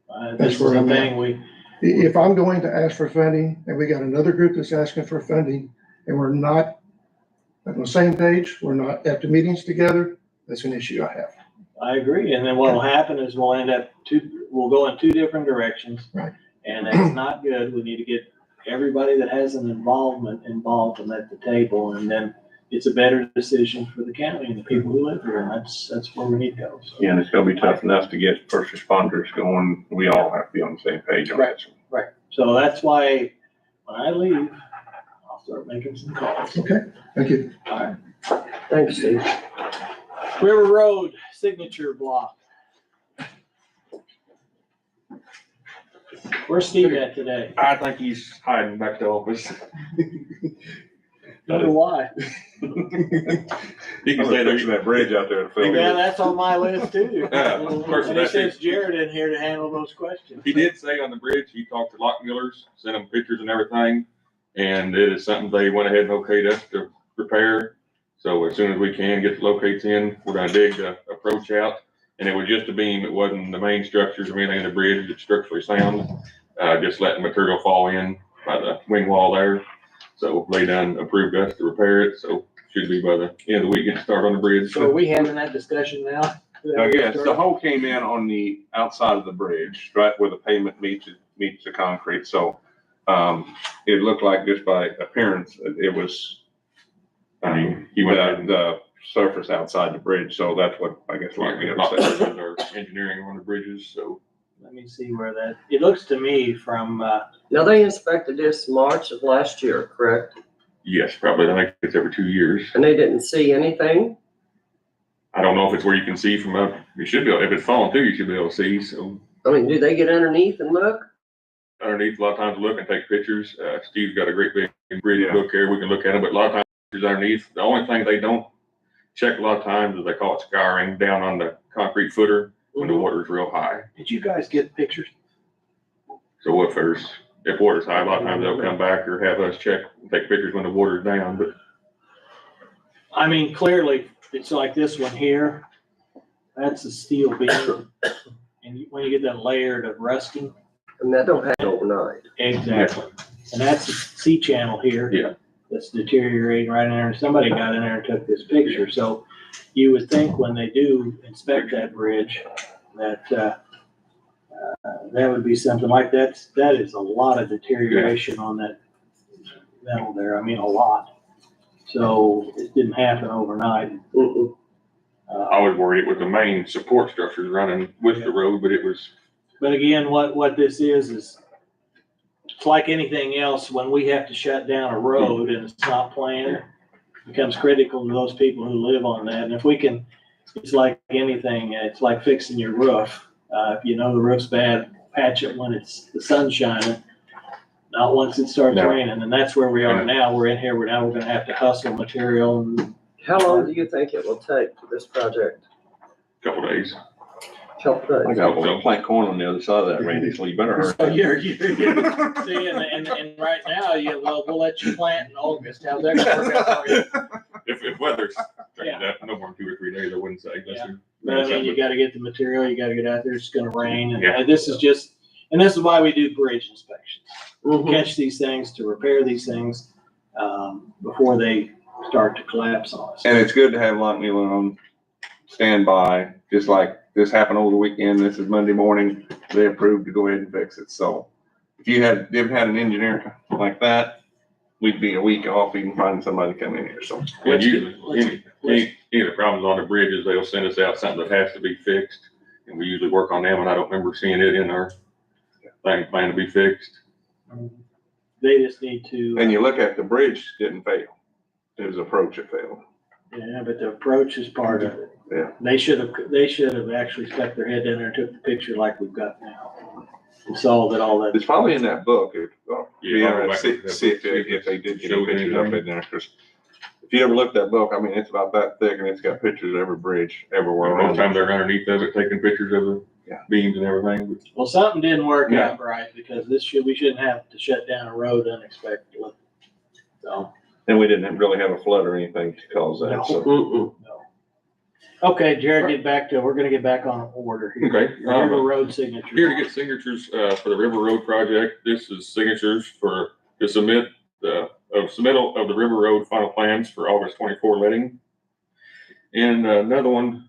That's This is where the I'm at. thing, If I'm going to ask for funding and we got another group that's asking for funding and we're not on the same page, we're not at the meetings together, that's an issue I have. I agree. And then what'll happen is we'll we'll go in 2 different directions. Right. And that's not good. We need to get everybody that has an involved and at the table. And then it's a better decision for the county and the people who live here. And that's where we need to go. So. Yeah, and it's gonna be tough enough to get first responders going. We all have to be on the same page on this. Right. So that's why when I leave, I'll start making some calls. Okay, thank you. All right. Thanks, Steve. River Road signature block. Where's Steve at today? I think he's hiding back to office. Wonder why. You can say there's that bridge out there. Yeah, that's on my list too. Of course, And he sends Jared in here to handle those questions. He did say on the bridge, he talked to Lock Millers, sent them pictures and everything, and it is something they went ahead and okayed us to repair. So as soon as we can get the locates in, we're gonna dig the approach out, and it was just a beam, it wasn't the main structures or anything in the bridge, it's structurally sound. Just letting material fall in by the wing wall there. So they done approved us to repair it, so should be by the end of the week, get started on the bridge. So are we having that discussion now? I guess the hole came in on the outside of the bridge, right where the pavement meets the concrete, so, it looked like just by appearance, it was, the surface outside the bridge, so that's what I guess like we upset our engineering on the bridges, so. Let me see where that, it looks to me from, Now, they inspected this March of last year, correct? Yes, probably, I think it's every 2 years. And they didn't see anything? I don't know if it's where you can see from up, you should be able, if it's falling through, you should be able to see, so. I mean, do they get underneath and look? Underneath, a lot of times look and take pictures, Steve's got a great big bridge book here, we can look at them, but a lot of times pictures underneath, the only thing they don't check a lot of times is they call it scouring down on the concrete footer when the water's real high. did you guys get pictures? So if water's high, a lot of times they'll come back or have us check, take pictures when the water's down, but. I mean, clearly, it's like this one here, that's a steel beam. And when you get that layered of rusting. And that don't happen overnight. Exactly. And that's a C channel here. Yeah. That's deteriorating right in there, and somebody got in there and took this picture, so you would think when they do inspect that bridge, that, that would be something like that is a lot of deterioration on that metal there, I mean, a lot. So it didn't happen overnight. I was worried it was the main support structures running with the road, but it was. But again, what this is it's like anything else, when we have to shut down a road and it's not planned, it becomes critical to those people who live on that. And if we can, it's like anything, it's like fixing your roof. If you know the roof's bad, patch it when it's the sun's shining, not once it starts raining. And that's where we are now. We're in here, we're gonna have to hustle material. And How long do you think it will take for this project? Couple days. Couple I days. got a plant corn on the other side of that, Randy, so you better So hurry. you're see, and right now, we'll let you plant in August. How's that gonna work out for you? If weather's, Yeah. no more than 2 or 3 days, I wouldn't say. Yeah. But I mean, you gotta get the material, you gotta get out there, it's gonna rain, Yeah. and this is why we do bridge inspections. Mhm. Catch these things, to repair these things, before they start to collapse on us. And it's good to have Lock Mueller on standby, just like this happened over the weekend. This is Monday morning. They approved to go ahead and fix it. So if you had an engineer like that, we'd be a week off even finding somebody to come in here. So. And usually, any of the problems on the bridges, they'll send us out something that has to be fixed. And we usually work on them, and I don't remember seeing it in our thing plan to be fixed. They just need to. And you look at the bridge didn't fail. It was approach that failed. Yeah, but the approach is part of it. Yeah. They should have actually stuck their head in there and took the picture like we've got now. And solved it all that. It's probably in that book. If they did get Show pictures up in there. 'Cause if you ever look at that book, I mean, it's about that thick and it's got pictures of every bridge everywhere. Most times they're underneath of it, taking pictures of the beams and everything. Well, something didn't work Yeah. out right, because we shouldn't have to shut down a road unexpectedly. So. And we didn't really have a flood or anything to cause No. that, so. Mm-mm. Okay, Jared, we're gonna get back on order here. Okay. River Road signature. Here to get signatures, for the River Road project. This is signatures to submit submittal of the River Road final plans for August 24 letting. And another one,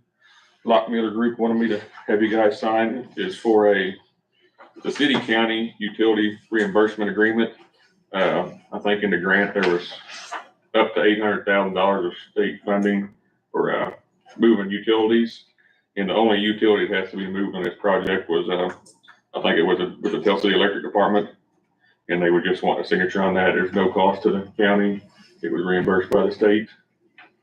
Lock Mueller Group wanted me to have you guys sign, is for the city county utility reimbursement agreement. I think in the grant, there was up to $800,000 of state funding for, moving utilities. And the only utility that has to be moved on this project was, I think it was the Tell City Electric Department. And they would just want a signature on that. There's no cost to the county. It was reimbursed by the state.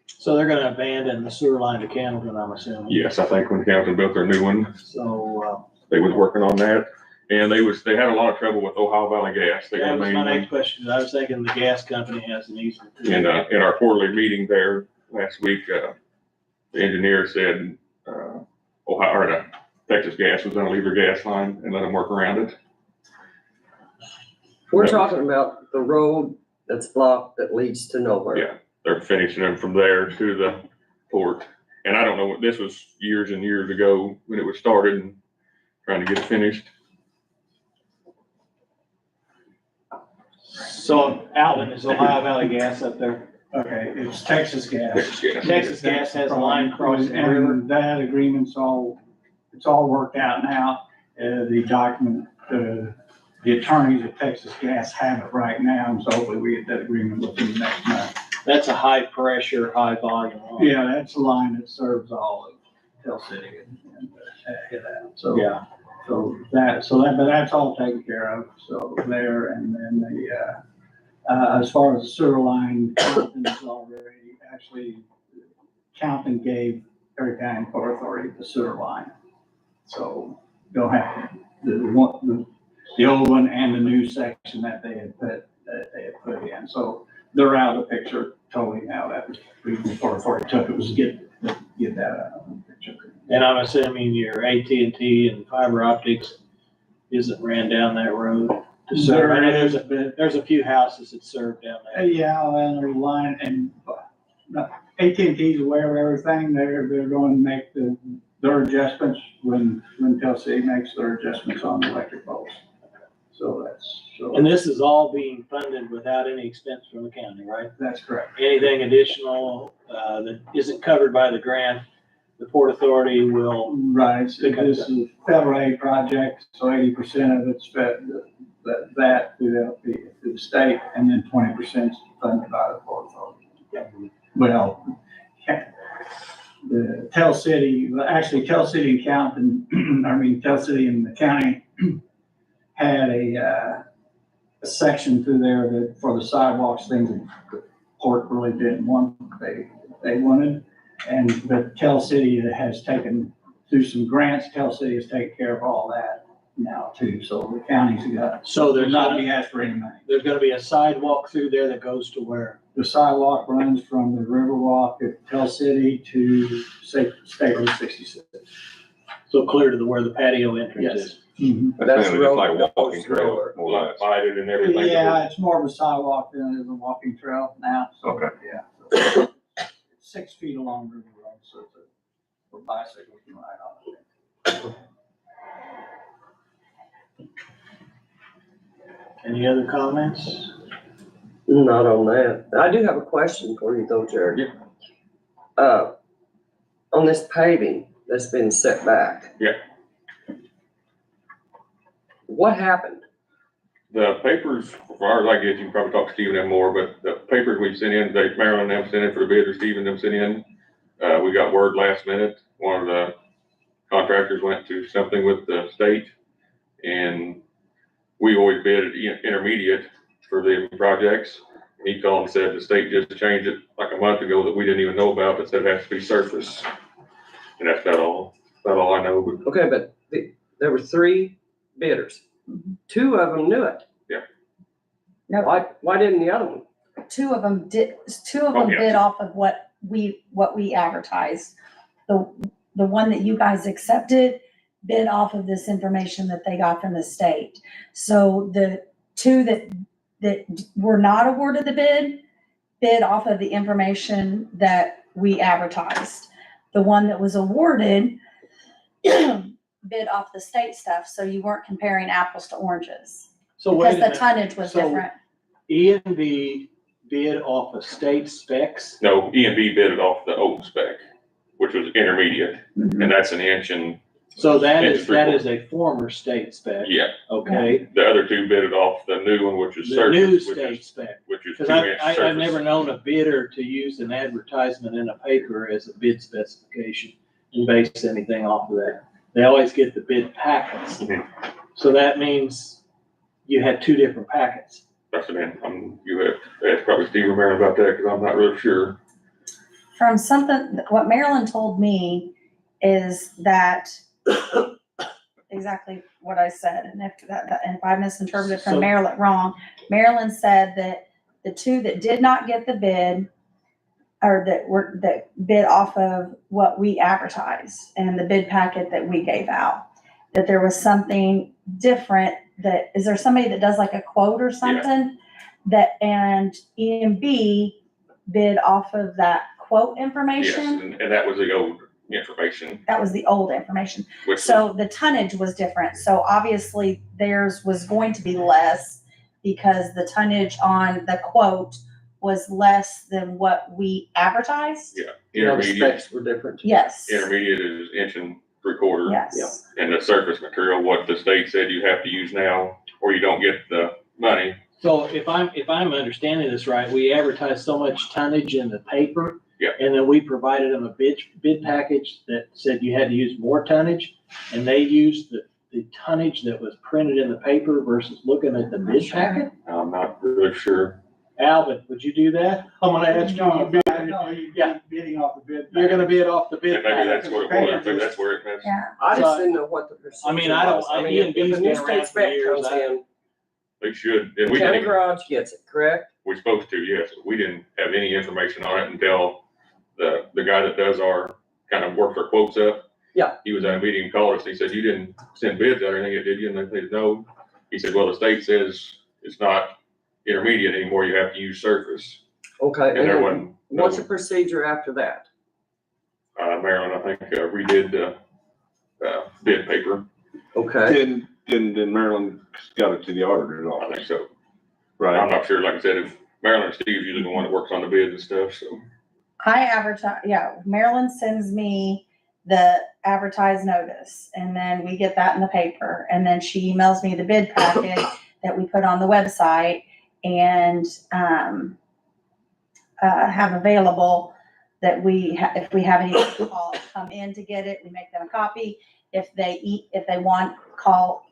So they're gonna abandon the sewer line to Camden, I'm assuming. Yes, I think when Camden built their new one, So, they was working on that. And they had a lot of trouble with Ohio Valley Gas. They got That a was main my one. next question, 'cause I was thinking the gas company has an easement. In our quarterly meeting there last week, the engineer said, Ohio, or Texas Gas was gonna leave their gas line and let them work around it. We're talking about the road that's blocked that leads to nowhere. Yeah, they're finishing them from there to the port. And I don't know, this was years and years ago when it was started and trying to get it finished. So Alvin, is Ohio Valley Gas up there? Okay, it's Texas Gas. Texas Gas. Texas Gas has a line crossing the river. And that agreement's it's all worked out now. The document, the attorneys at Texas Gas have it right now, and so hopefully we get that agreement within the next month. That's a high pressure, high volume line. Yeah, that's the line that serves all of Tell City and head out, so. Yeah. But that's all taken care of, so there, and then as far as the sewer line, Compton is already, actually, Compton gave Perry County Port Authority the sewer line. So they'll have the old one and the new section that they had put in, so they're out of the picture totally now. That was the reason Port Authority took it, was to get that out of the picture. And I'm assuming your AT&T and fiber optics isn't ran down that road to serve. I know there's a few houses that serve down there. Yeah, and there's a line, and AT&T's aware of everything. They're going to make their adjustments when Tell City makes their adjustments on the electric poles. And this is all being funded without any expense from the county, right? That's correct. Anything additional that isn't covered by the grant, the Port Authority will. Right, so this is a federal aid project, so 80% of it's that through the state, and then 20% is funded by the Port Authority. Well, the Tell City and Compton, Tell City and the county had a section through there that for the sidewalks, things that the port really didn't want, they wanted. But Tell City has taken, through some grants, Tell City has taken care of all that now too, so the county's got. So there's not be asked for any money. There's gonna be a sidewalk through there that goes to where? The sidewalk runs from the Riverwalk at Tell City to State Road 66. So clear to where the patio entrance is. Mhm. That's kind of just like walking trail, more like lighted and everything. Yeah, it's more of a sidewalk than it is a walking trail now, so, Okay. yeah. So, 6 feet along River Road, so it's for bicycles can ride on it. Any other comments? Not on that. I do have a question for you though, Jared. On this paving that's been set back. Yeah. What happened? The papers, as far as I get, you can probably talk to Stephen and more, but the papers we sent in, Marilyn them sent in for the bid, or Stephen them sent in. We got word last minute, one of the contractors went to something with the state, and we always bid at intermediate for the projects. He called and said the state just changed it like a month ago that we didn't even know about, but said it has to be surface. And that's about all I know, but. Okay, but there were 3 bidders. 2 of them knew it. Yeah. No. Why didn't the other one? 2 of them yeah. bid off of what we advertised. The one that you guys accepted bid off of this information that they got from the state. So the 2 that were not awarded the bid off of the information that we advertised. The one that was awarded bid off the state stuff, so you weren't comparing apples to oranges. So wait a Because the minute. tonnage was So- different. E&B bid off of state specs. No, E&B bid it off the old spec, which was intermediate, and that's an inch and, So that It's is 3/4. a former state spec. yeah. Okay. The other 2 bid it off the new one, which is The new surface, state spec. which is Cause 2-inch I've never surface. known a bidder to use an advertisement in a paper as a bid specification and base anything off of that. They always get the bid packets. Mhm. So that means you had 2 different packets. That's it, you have, ask probably Steve or Marilyn about that, cause I'm not really sure. From something, what Marilyn told me is that exactly what I said, and and if I misinterpreted So- from Marilyn wrong, Marilyn said that the two that did not get the bid, or that bid off of what we advertised and the bid packet that we gave out, that there was something different, is there somebody that does like a quote or something? And EMB bid off of that quote Yes, information? and that was the old information, That was the old information. which So the tonnage was different. So obviously theirs was going to be less because the tonnage on the quote was less than what we advertised? yeah, You know, the intermediate, specs were different. Yes. intermediate is 1.75 inches. Yes. And the surface material, what the state said you have to use now, or you don't get the money. So if I'm understanding this right, we advertised so much tonnage in the paper. Yeah. And then we provided them a bid package that said you had to use more tonnage, and they used the tonnage that was printed in the paper versus looking at the bid packet? I'm not really sure. Alvin, would you do that? I'm gonna ask you. No, Yeah. bidding off the bid. You're gonna bid off the bid And maybe packet. that's what it was, maybe that's where it messed. Yeah. I So- just didn't know what the procedure I mean, I don't- was. I- mean, if EMB's a new been around state for spec years, comes I- in, They should, and we County didn't, Garage gets it, correct? we're supposed to, yes, we didn't have any information on it until the guy that does our, kind of works our quotes up. Yeah. He was at a meeting, called us, and he said, you didn't send bids out or anything, did you? And they said, no. He said, well, the state says it's not intermediate anymore, you have to use surface. Okay, And and there then wasn't, no, what's the procedure after that? Maryland, I think, redid the, bid paper. Okay, Then Maryland got it to the auditor's office. I think so. Right. I'm not sure, like I said, if Maryland and Steve's usually the one that works on the bids and stuff, so. I advertise, yeah, Marilyn sends me the advertised notice, and then we get that in the paper, and then she emails me the bid packet that we put on the website and, have available that if we have any call come in to get it, we make them a copy. If they want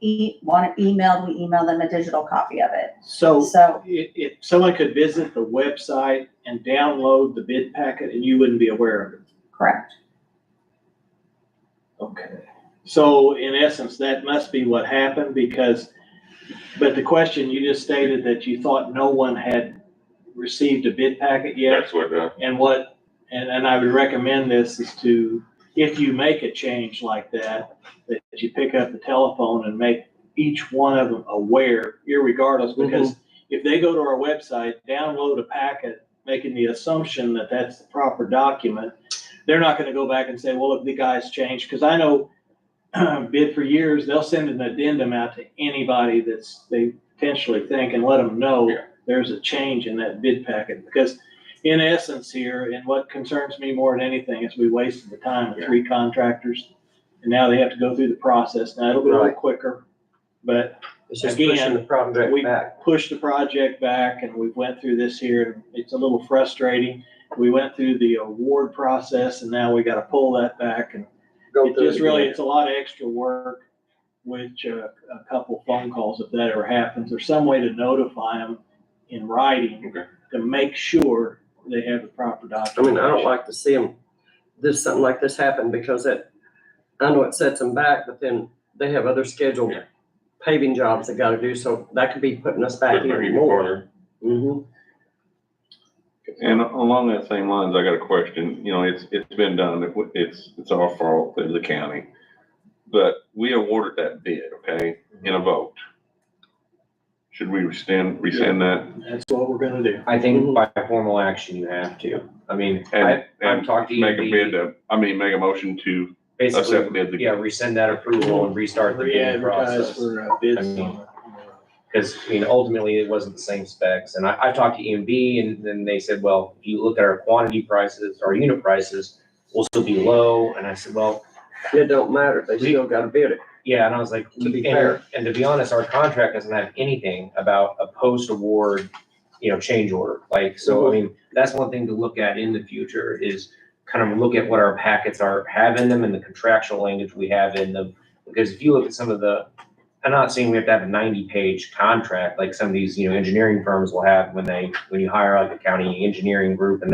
it emailed, we email them a digital copy of it. So So, if someone could visit the website and download the bid packet and you wouldn't be aware of it. correct. Okay. So in essence, that must be what happened but the question you just stated that you thought no one had received a bid packet yet. That's what, And I would recommend this is if you make a change like that you pick up the telephone and make each one of them aware, irregardless, because if they go to our website, download a packet, making the assumption that that's the proper document, they're not gonna go back and say, well, look, the guy's changed, because I know bid for years, they'll send an addendum out to anybody they potentially think and let them know there's a change in that bid packet, because in essence here, and what concerns me more than anything is we wasted the time of 3 contractors, and now they have to go through the process. Now, it'll be a little Right. quicker, but it's just Again, pushing the project we back. pushed the project back, and we went through this here, and it's a little frustrating. We went through the award process, and now we gotta pull that back, and Go it through just it really, again. it's a lot of extra work, which a couple phone calls, if that ever happens, or some way to notify them in writing to make sure they have the proper I documentation. mean, I don't like to see something like this happen because I know it sets them back, but then they have other scheduled paving jobs they gotta do, so that could be putting us back even more. Mhm. And along that same lines, I got a question, it's been done, it's our fault, it's the county. But we awarded that bid, okay, in a vote. Should we rescind that? That's what we're gonna do. I think by formal action, you have to. I mean, I've And talked to make a EMB, bid, make a motion to accept basically, bids yeah, again. rescind that approval and restart the bidding Re-advertise process. for bids. I mean, Because, ultimately, it wasn't the same specs, and I've talked to EMB, and then they said, well, if you look at our quantity prices, our unit prices, we'll still be low, and I said, well, It don't matter, they still gotta bid it. yeah, and I was like, To be fair. and to be honest, our contract doesn't have anything about a post-award, change order, so, that's one thing to look at in the future, is kind of look at what our packets have in them and the contractual language we have in them, because if you look at some of I'm not saying we have to have a 90-page contract like some of these, engineering firms will have when you hire like a county engineering group and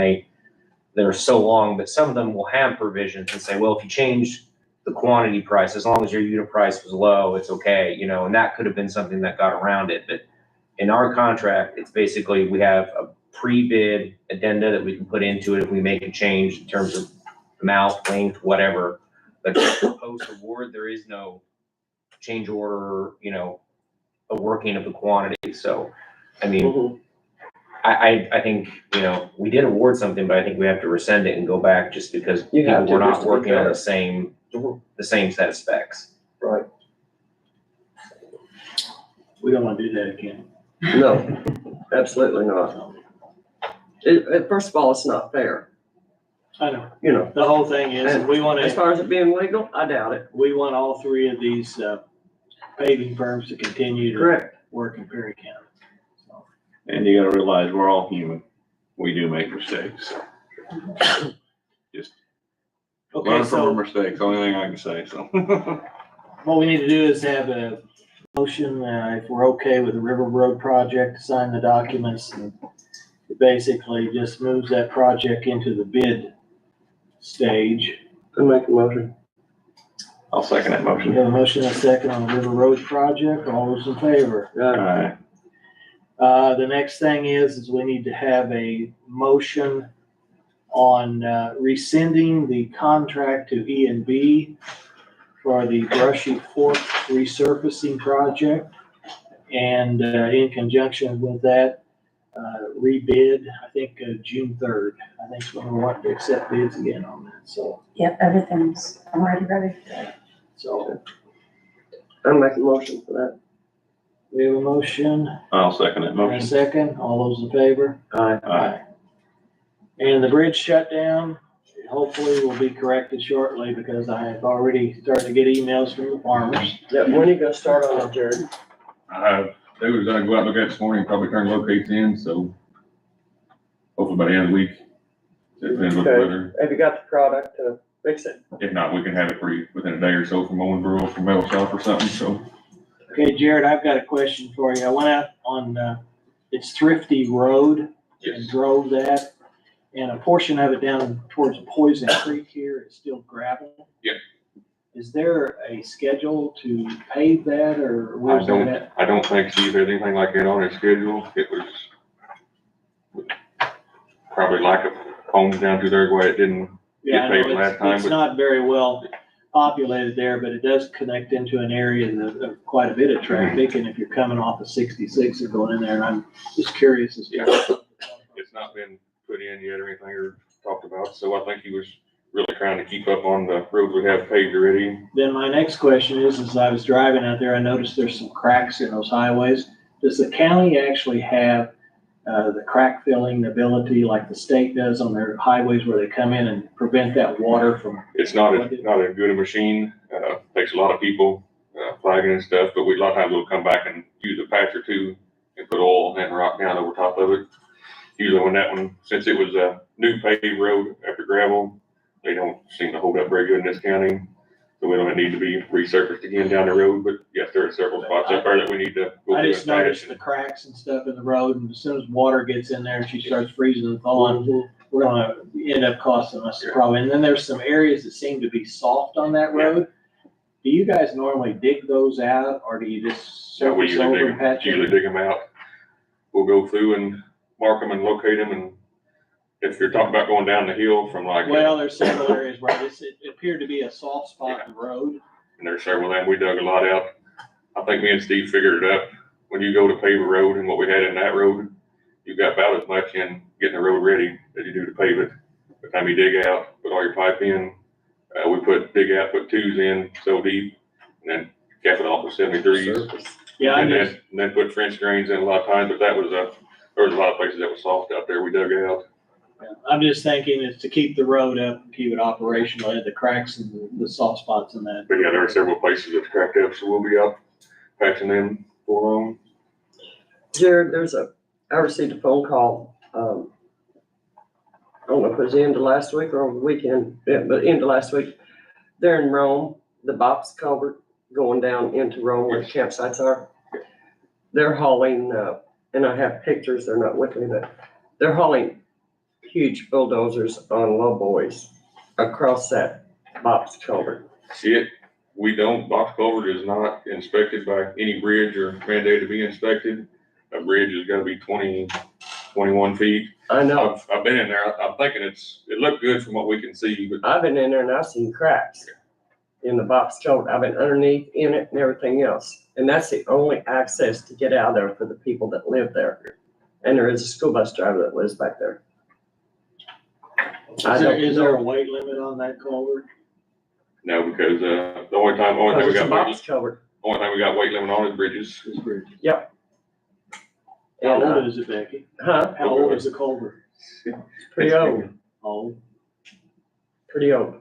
they're so long, but some of them will have provisions and say, well, if you change the quantity price, as long as your unit price was low, it's okay, you know, and that could have been something that got around it, but in our contract, it's basically, we have a pre-bid addenda that we can put into it if we make a change in terms of amount, length, whatever. But post-award, there is no change order, you know, a working of the quantity, so, I mean, I think, you know, we did award something, but I think we have to rescind it and go back just because You have people were to, just not to be working on fair. the same set of specs. Right. We don't wanna do that again. No, absolutely not. First of all, it's not fair, I know. you know. The whole thing is, we As wanna, far as it being legal, I doubt it. we want all three of these, paving firms to continue to Correct. work in Perry County. So, And you gotta realize we're all human. We do make mistakes. Just Okay, learn from our so mistakes, only thing I can say, so. what we need to do is have a motion, if we're okay with the River Road project, to sign the documents. And it basically just moves that project into the bid stage. I make a motion. I'll second that We motion. have a motion and a second on the River Road project. All those in favor? Alright, The next thing is we need to have a motion on rescinding the contract to E&B for the Brushy Fork resurfacing project. And in conjunction with that, rebid, I think June 3rd. I think is when we want to accept bids again on that, so. Yep, everything's already ready. So I make a motion for that. we have a motion I'll second that and a motion. second. All those in favor? Aye. Aye. And the bridge shutdown, hopefully will be corrected shortly because I have already started to get emails from the farmers. Yeah, when are you gonna start on that, Jared? They was gonna go out and look at it this morning, probably turn locates in, so hopefully by the end of the week. It depends what the Okay. weather, Have you got the product to fix it? if not, we can have it for you within a day or so from Owensboro, from Metal Shop or something, so. Okay, Jared, I've got a question for you. I went out on, it's Thrifty Road and Yes, drove that. And a portion of it down towards Poison Creek here is still gravel. Yep. Is there a schedule to pave that or I where's that don't, at? I don't think Steve had anything like that on his schedule. It was probably like a homes down through there where it didn't Yeah, I get paved know last time, it's but not very well populated there, but it does connect into an area of quite a bit of traffic. And if you're coming off of 66 and going in there, and I'm just curious as to. Yeah. it's not been put in yet or anything or talked about. So I think he was really trying to keep up on the roads we have paved already. Then my next question is, as I was driving out there, I noticed there's some cracks in those highways. Does the county actually have the crack filling ability like the state does on their highways where they come in and prevent that water from? It's not as good a machine. Takes a lot of people, flagging and stuff, but a lot of times we'll come back and use a patch or two and put oil and rock down over top of it. Usually when that one, since it was a new paved road after gravel, they don't seem to hold up very good in this county. So we don't need to be resurfaced again down the road, but yes, there are several spots up there that we need to go I through just and patch. noticed the cracks and stuff in the road, and as soon as water gets in there and she starts freezing and thawing, we're gonna end up costing us probably. And then there's some areas that seem to be soft on that road. Do you guys normally dig those out, or do you just So we surface over and patch usually it? dig them out. We'll go through and mark them and locate them, and if you're talking about going down the hill from like. Well, there's several areas where it appeared to be a soft spot in the road. And there's several of them, we dug a lot out. I think me and Steve figured it out. When you go to pave a road and what we had in that road, you've got about as much in getting the road ready as you do to pave it. By the time you dig out, put all your pipe in, we put twos in so deep, and then cap it off with 73s. Yeah, And then put French drains in a lot of times, but there was a lot of places that was soft out there we dug out. I'm just thinking is to keep the road up, and keep it operational, the cracks and the soft spots in that. But yeah, there are several places that's cracked up, so we'll be out patching them for them. Jared, I received a phone call, I don't know if it was the end of last week or over the weekend, yeah, but end of last week. They're in Rome, the box culvert going down into Rome where the campsites are. They're hauling, and I have pictures, they're not with me, but they're hauling huge bulldozers on low boys across that box culvert. See it, we don't, box culvert is not inspected by any bridge or mandated to be inspected. A bridge is gonna be 21 feet. I know. I've been in there, I'm thinking it looked good from what we can see, but I've been in there and I've seen cracks in the box culvert. I've been underneath, in it, and everything else. And that's the only access to get out there for the people that live there. And there is a school bus driver that lives back there. Is there a weight limit on that culvert? no, because, the only thing we It's a got, box culvert. only thing we got weight limit on is bridges. It's bridge. Yep. How And, old is it, Becky? huh? How old is the culvert? Pretty old. Old. Pretty old.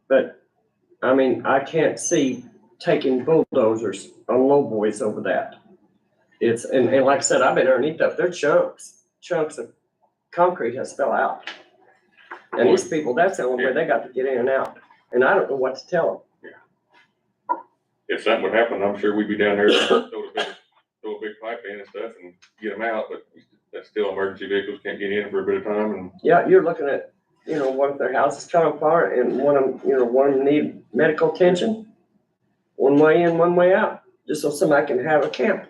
But, I mean, I can't see taking bulldozers on low boys over that. It's, and like I said, I've been underneath that, they're chunks of concrete has fell out. And these people, that's the only way they got to get in and out, and I don't know what to tell them. If something would happen, I'm sure we'd be down there, throw a big pipe in and stuff and get them out, but that's still emergency vehicles can't get in for a bit of time and. Yeah, you're looking at, what if their house is coming apart and one of them need medical attention? One way in, one way out, just so somebody can have a camp.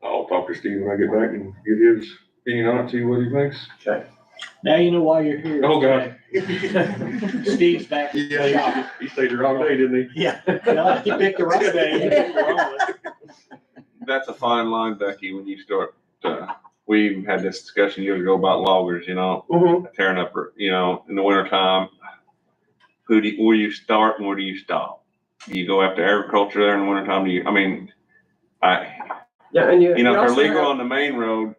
I'll talk to Steve when I get back and get his opinion on it, see what he thinks. Okay. Now you know why you're here. Oh, God. Steve's back. Yeah, he stayed here all day, didn't he? Yeah, no, he picked the right day. He picked the wrong one. That's a fine line, Becky, when you start, we had this discussion years ago about loggers, Mm-hmm. tearing up, in the winter time. Where do you start and where do you stop? Do you go after agriculture there in the winter time? Yeah, and if they're also legal have- on the main road,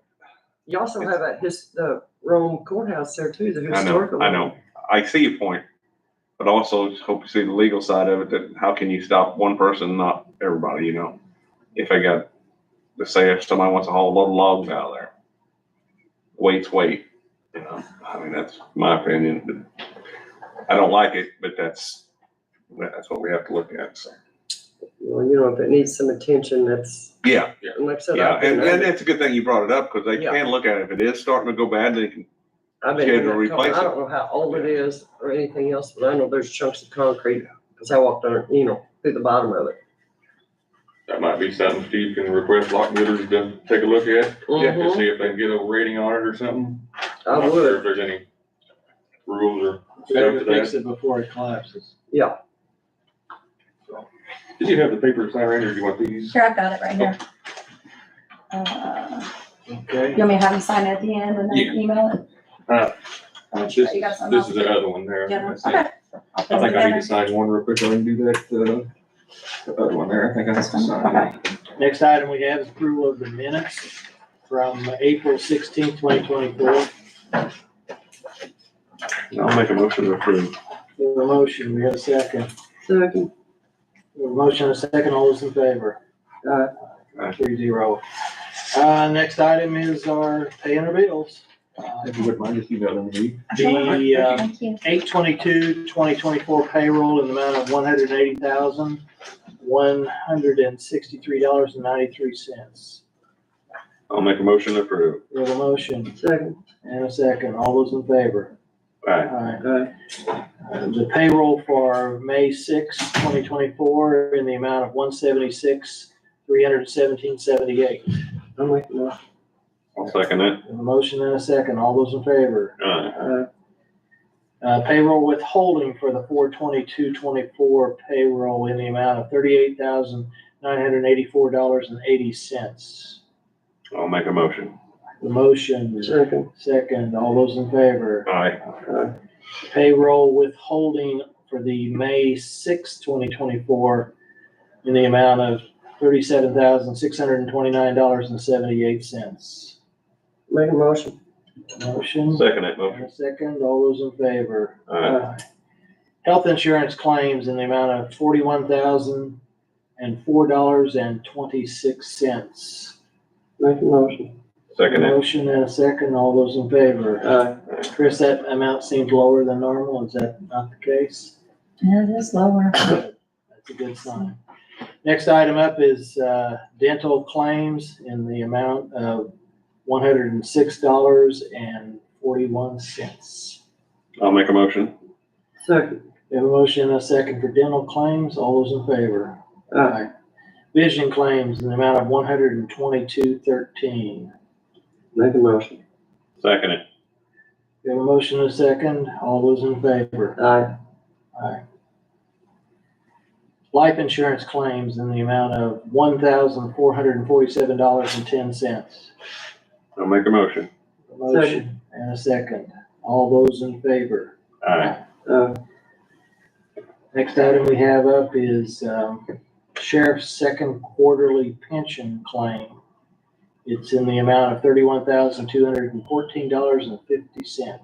You also have the Rome courthouse there too, the I historical. know. I see your point, but also hope you see the legal side of it, that how can you stop one person, not everybody, If I got, let's say if somebody wants to haul a load of logs out of there, weight's weight, I mean, that's my opinion. I don't like it, but that's what we have to look at, so. Well, if it needs some attention, that's, Yeah, and like I said, yeah, I've been and in it's a good thing you brought it up, because they Yeah. can look at it. If it is starting to go bad, they can, that schedule culvert. replace I it. don't know how old it is or anything else, but I know there's chunks of concrete, because I walked under, through the bottom of it. That might be something Steve can request lock bidders to take a look at, to Mhm. see if they can get a rating on it or something. I I'm not sure would, if there's any rules or Better stuff to to fix that. it before it collapses. yeah. Did you have the paper to sign, Randy, or do you want these? Here, I've got it right here. Okay. You want me to have you sign it at the end and then Yeah. email it? This You got something this else? is the other one there. Yeah, I think. okay. I'll put I it think I need together. to sign one real quick, so I can do that, the other one there, I think I have to sign. Next item we have is approval of the minutes from April 16th, 2024. I'll make a motion to approve. We have a motion, we have a second. Second. We have a motion and a second, all those in favor? Aye. 3-0. Next item is our paying our bills. If you wouldn't mind, just email them to me. The Thank you. 8/22/2024 payroll in the amount of $180,163.93. I'll make a motion to approve. We have a motion Second. and a second. All those in favor? Aye. Aye. The payroll for May 6, 2024 in the amount of $176,317.78. I'm with you. I'll second it. We have a motion and a second. All those in favor? Aye. Payroll withholding for the 4/22/24 payroll in the amount of $38,984.80. I'll make a motion. The motion, Second. second, all those in favor? Aye. Payroll withholding for the May 6, 2024 in the amount of $37,629.78. Make a motion. Motion. Second it, And motion. a second, all those in favor? Aye. Health insurance claims in the amount of $41,004.26. Make a motion. Second it. Motion and a second, all those in favor? Aye. Chris, that amount seems lower than normal, is that not the case? Yeah, it is lower. Good. That's a good sign. Next item up is dental claims in the amount of $106.41. I'll make a motion. Second. We have a motion and a second for dental claims. All those in favor? Aye. Vision claims in the amount of $122.13. Make a motion. Second it. We have a motion and a second. All those in favor? Aye. Aye. Life insurance claims in the amount of $1,447.10. I'll make a motion. A motion and a second. All those in favor? Aye. Next item we have up is Sheriff's second quarterly pension claim. It's in the amount of $31,214.50.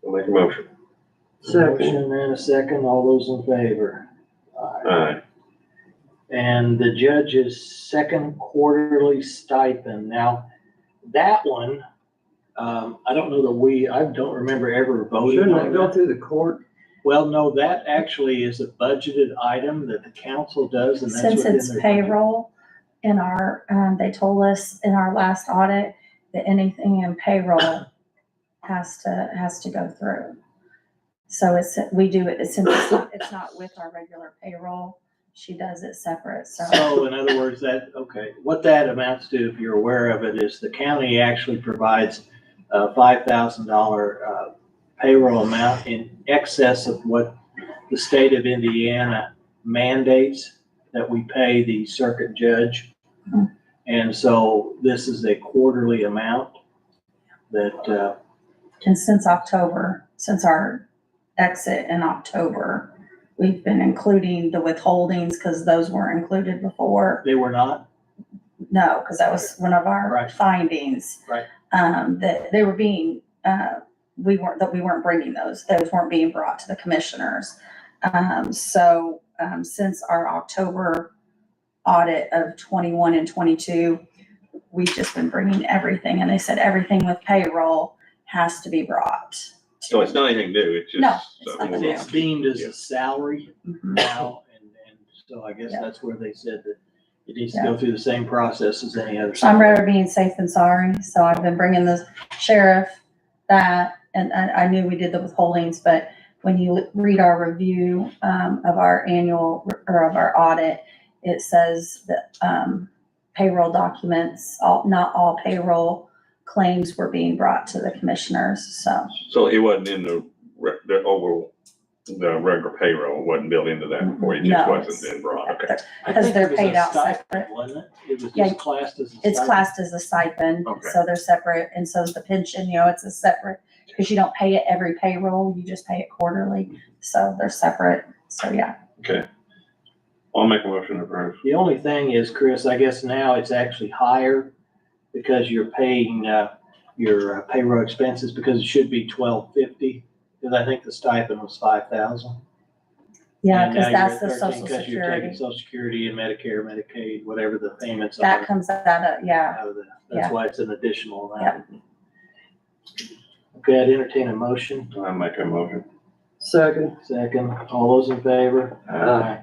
I'll make a motion. Second. Motion and a second. All those in favor? Aye. And the judge's second quarterly stipend. Now, that one, I don't know that I don't remember ever voting Shouldn't on that go that. through the court? Well, no, that actually is a budgeted item that the council does, and that's Since within it's their budget. payroll in our, they told us in our last audit that anything in payroll has to go through. So we do it, since it's not with our regular payroll, she does it separate, so. So in other words, what that amounts to, if you're aware of it, is the county actually provides a $5,000 payroll amount in excess of what the state of Indiana mandates that we pay the circuit judge. And so this is a quarterly amount that, And since October, since our exit in October, we've been including the withholdings, because those weren't included before. they were not. No, because that was one of our Right. findings. Right. That they were being, we weren't bringing those weren't being brought to the commissioners. Since our October audit of 21 and 22, we've just been bringing everything, and they said everything with payroll has to be brought. So it's not anything new, it's just. No, it's nothing new. It's deemed as a salary Mhm. now, and so I guess Yeah. that's where they said that it needs to go through the same process as any other. So I'm salary. rather being safe than sorry, so I've been bringing the sheriff that, and I knew we did the withholdings, but when you read our review, of our annual, or of our audit, it says that, payroll documents, not all payroll claims were being brought to the commissioners, so. So it wasn't in the regular payroll, it wasn't built into that before, it just No, wasn't it's- then brought, okay. I Because think they're it was paid a out stipend, separate. Wasn't it? It was Yeah, just classed as a It's stipend. classed as a stipend, Okay. so they're separate, and so is the pension, it's a separate, because you don't pay it every payroll, you just pay it quarterly, so they're separate, so yeah. Okay. I'll make a motion to approve. The only thing is, Chris, I guess now it's actually higher because you're paying, your payroll expenses, because it should be $1,250, because I think the stipend was $5,000. Yeah, And because now that's you're the at 13 social 'cause you're taking security, Social Security and Medicare, Medicaid, whatever the payments that are comes out of, yeah, out of that. yeah. That's why it's an additional amount. Okay, I'd entertain a motion. I'll make a motion. Second. Second, all those in favor? Aye.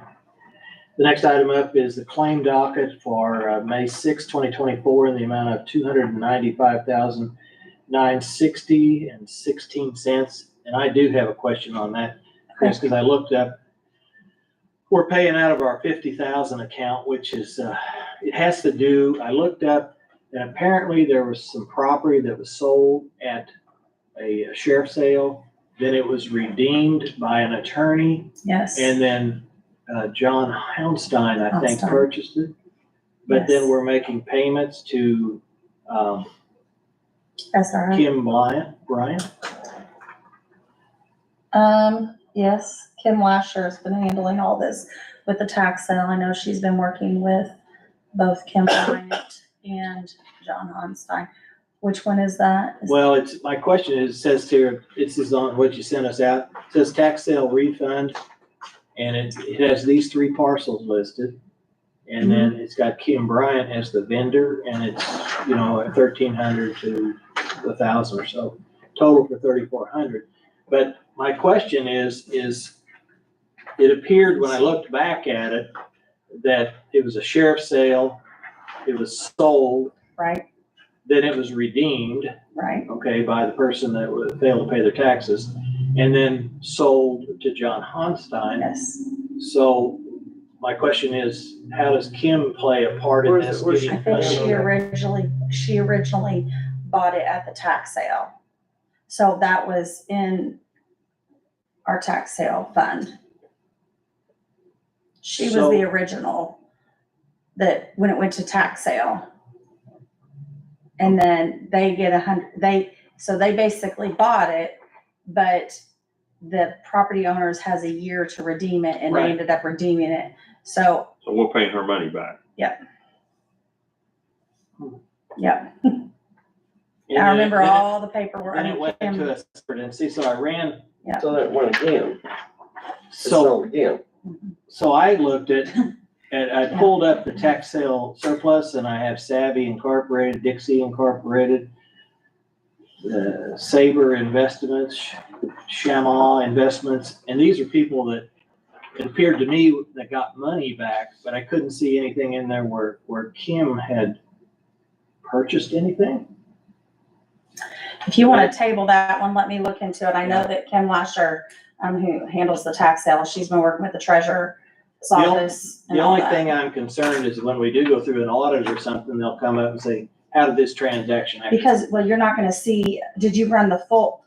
The next item up is the claim docket for May 6, 2024, in the amount of $295,960.16. And I do have a question on that, Chris, because I looked up, we're paying out of our 50,000 account, which is, it has to do, I looked up, and apparently there was some property that was sold at a sheriff's sale. Then it was redeemed by an attorney, Yes. and then John Houndstein, I think, Houndstein. purchased it. But then Yes. we're making payments to SRO. Kim Bryant. Yes, Kim Lasher has been handling all this with the tax sale. I know she's been working with both Kim Bryant and John Onstein. Which one is that? Well, my question is, it says here, this is on what you sent us out. It says tax sale refund, and it has these three parcels listed. And then it's got Kim Bryant as the vendor, and it's, $1,300 to $1,000 or so, total for $3,400. But my question is it appeared when I looked back at it that it was a sheriff's sale, it was sold, Right, then it was redeemed, right. okay, by the person that failed to pay their taxes. and then sold to John Honstein. Yes. So my question is, how does Kim play a part in this? Where's she- I think she originally bought it at the tax sale. So that was in our tax sale fund. She was So- the original that, when it went to tax sale. And then they get so they basically bought it, but the property owners has a year to redeem it, and they Right. ended up redeeming it. So, So we're paying her money back. yeah. And I remember then it- all the paperwork. Then I it mean, went Kim- to a separate entity, so I ran, So that went again. so, So again, so I looked at, and I pulled up the tax sale surplus, and I have Savvy Incorporated, Dixie Incorporated, Sabre Investments, Shama Investments, and these are people that it appeared to me that got money back, but I couldn't see anything in there where Kim had purchased anything. If you want to table that one, let me look into it. I know that Kim Lasher, who handles the tax sale, she's been working with the treasurer's office and The all only that. thing I'm concerned is when we do go through an audit or something, they'll come up and say, how did this transaction actually? Because, well, you're not gonna see, did you run the full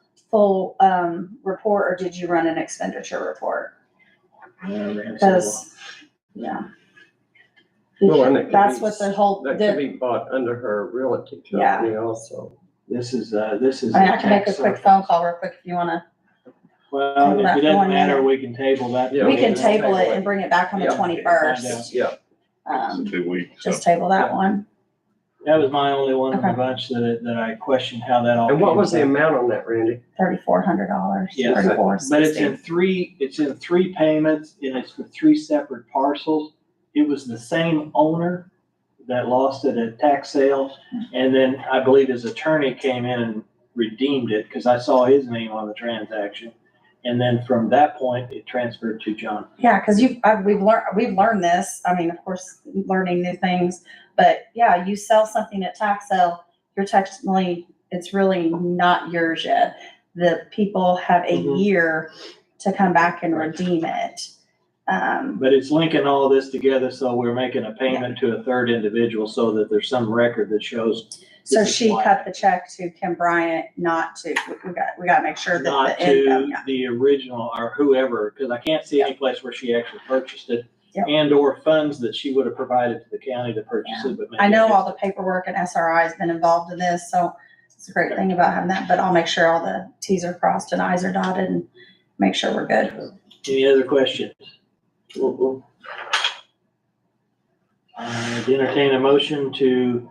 report, or did you run an expenditure report? Because, yeah. well, and it could That's be- what the whole, that could be bought under her realty Yeah. company also. This is. I can make a quick phone call real quick if you wanna. Well, table if that it doesn't one matter, in. we can table that. Yeah, We can table it and bring it back on the Yeah. 21st. Yeah. Um, 2 weeks. so. just table that one. That was my only one of the Okay. bunch that I questioned how that all. And what came was the about. amount on that, Randy? $3,400, Yes, but it's in three payments, and it's for three separate parcels. It was the same owner that lost it at tax sale, and then I believe his attorney came in and redeemed it, because I saw his name on the transaction. And then from that point, it transferred to John. Yeah, because we've learned this. I mean, of course, learning new things. But yeah, you sell something at tax sale, you're technically, it's really not yours yet. The people have a Mhm. year to come back and redeem it. But it's linking all this together, so we're making a payment to a third individual so that there's some record that shows. So this is she why. cut the check to Kim Bryant, not to, we got to make sure that Not the income, to yeah. the original or whoever, because I can't see any place where she actually purchased it. Yep. And or funds that she would have provided to the county to purchase Yeah. it, but. I know all the paperwork and SRI has been involved in this, so it's a great thing about having that, but I'll make sure all the Ts are crossed and Is are dotted and make sure we're good. Any other questions? I'd entertain a motion to,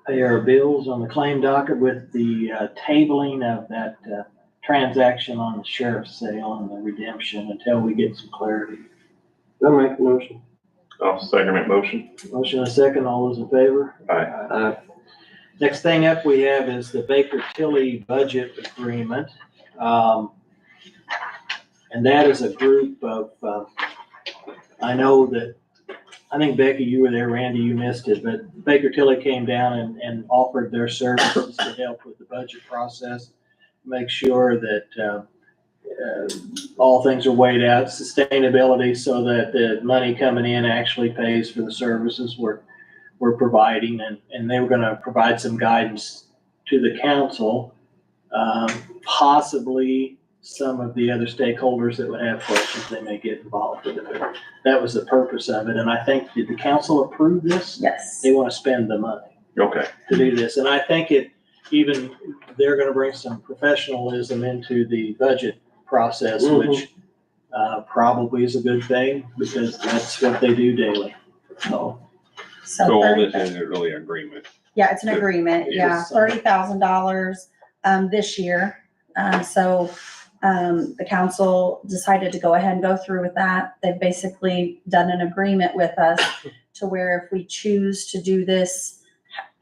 pay our bills on the claim docket with the, tabling of that, transaction on the sheriff's sale and the redemption until we get some clarity. I'll make a motion. I'll second that motion. Motion and a second, all those in favor? Aye. Next thing up we have is the Baker Tilly budget agreement. And that is a group of, I know that, I think Becky, you were there, Randy, you missed it, but Baker Tilly came down and offered their services to help with the budget process. Make sure that, all things are weighed out, sustainability, so that the money coming in actually pays for the services we're providing, and they were gonna provide some guidance to the council, possibly some of the other stakeholders that would have questions, they may get involved with it. That was the purpose of it, and I think, did the council approve this? Yes. They wanna spend the money Okay. to do this, and I think they're gonna bring some professionalism into the budget process, which, probably is a good thing, because that's what they do daily, so. So all this is really agreement. Yeah, it's an agreement, yeah, Yes. $30,000, this year. The council decided to go ahead and go through with that. They've basically done an agreement with us to where if we choose to do this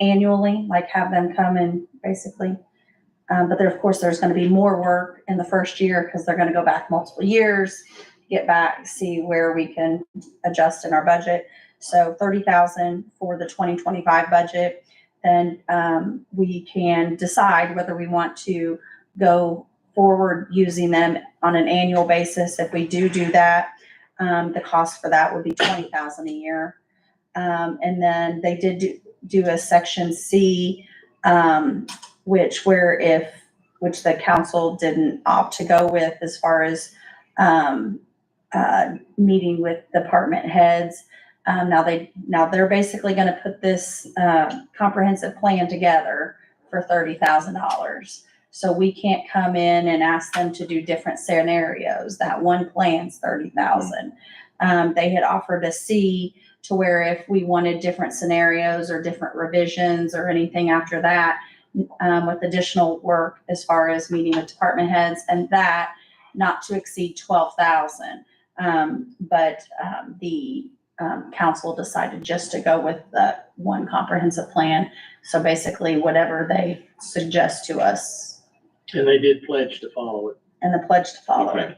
annually, like have them come and basically, but there, of course, there's gonna be more work in the first year, because they're gonna go back multiple years, get back, see where we can adjust in our budget. So 30,000 for the 2025 budget. Then we can decide whether we want to go forward using them on an annual basis. If we do that, the cost for that would be $20,000 a year. And then they did do a section C, which the council didn't opt to go with as far as, meeting with department heads. Now they're basically gonna put this, comprehensive plan together for $30,000. So we can't come in and ask them to do different scenarios. That one plan's $30,000. They had offered a C to where if we wanted different scenarios or different revisions or anything after that, with additional work as far as meeting with department heads, and that not to exceed 12,000. But the council decided just to go with the one comprehensive plan. So basically whatever they suggest to us. And they did pledge to follow it. And the pledge to follow it.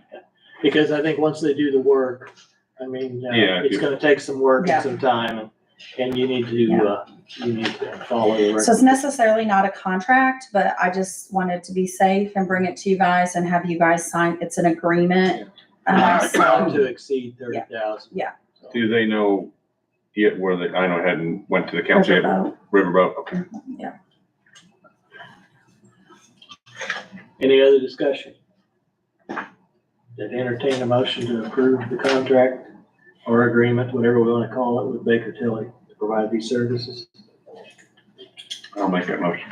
Because I think once they do the work, I mean, it's gonna take some work Yeah. and some time, and you need to follow the. So it's necessarily not a contract, but I just wanted to be safe and bring it to you guys and have you guys sign. It's an agreement. Not So, to exceed 30,000. Yeah. Do they know yet where they, I know it hadn't went to the council yet. Riverboat. Riverboat, okay. Yeah. Any other discussion? That entertain a motion to approve the contract or agreement, whatever we wanna call it, with Baker Tilly to provide these services. I'll make that motion.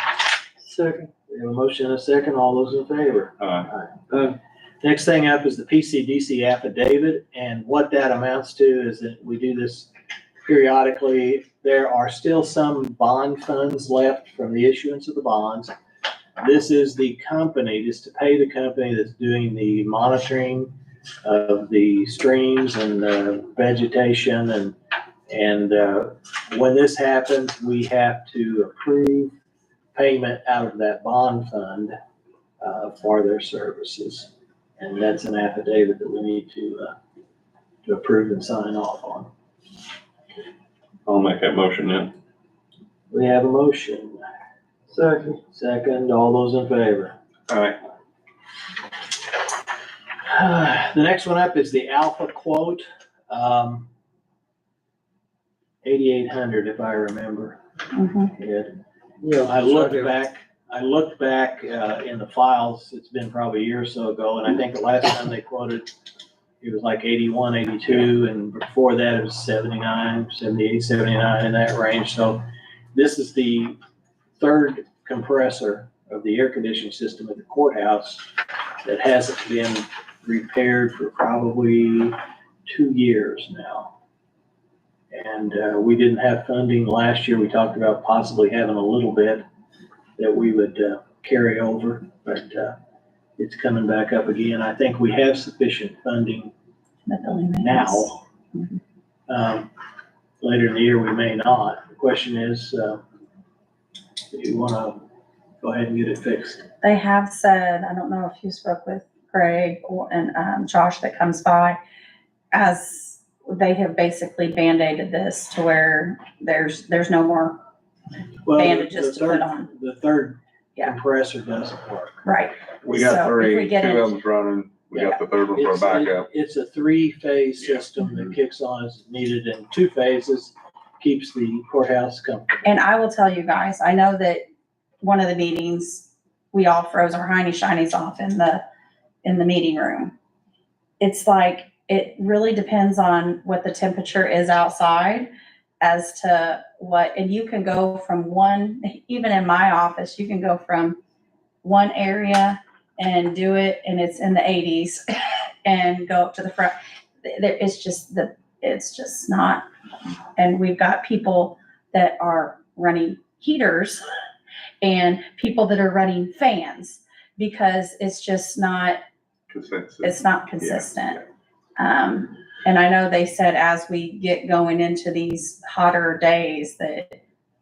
Second. We have a motion and a second. All those in favor? Next thing up is the PCDC affidavit, and what that amounts to is that we do this periodically. There are still some bond funds left from the issuance of the bonds. This is the company, just to pay the company that's doing the monitoring of the streams and vegetation, and when this happens, we have to approve payment out of that bond fund for their services. And that's an affidavit that we need to approve and sign off on. I'll make that motion then. We have a motion. Second, all those in favor? All right. The next one up is the Alpha quote, 8,800 if I remember. Mhm. I looked back in the files, it's been probably a year or so ago, and I think the last time they quoted, it was like 81, 82, and before that it was 79, 78, 79, in that range. So this is the third compressor of the air conditioning system at the courthouse that hasn't been repaired for probably 2 years now. And we didn't have funding last year. We talked about possibly having a little bit that we would carry over, but it's coming back up again. I think we have sufficient funding now. Later in the year, we may not. The question is, do you want to go ahead and get it fixed? They have said, I don't know if you spoke with Craig and Josh that comes by, as they have basically band-aided this to where there's no more Well, bandages the to put third- on. The third Yeah. compressor doesn't work. Right. We So got if we three, get two in- of them's running. We got the third one for a backup. It's a three-phase system that kicks on as needed, and 2 phases keeps the courthouse comfortable. And I will tell you guys, I know that one of the meetings, we all froze our hiney shinies off in the meeting room. It's like, it really depends on what the temperature is outside as to what, and you can go from one, even in my office, you can go from one area and do it and it's in the 80s and go up to the front. It's just not. And we've got people that are running heaters and people that are running fans because it's just not, it's not consistent. And I know they said as we get going into these hotter days that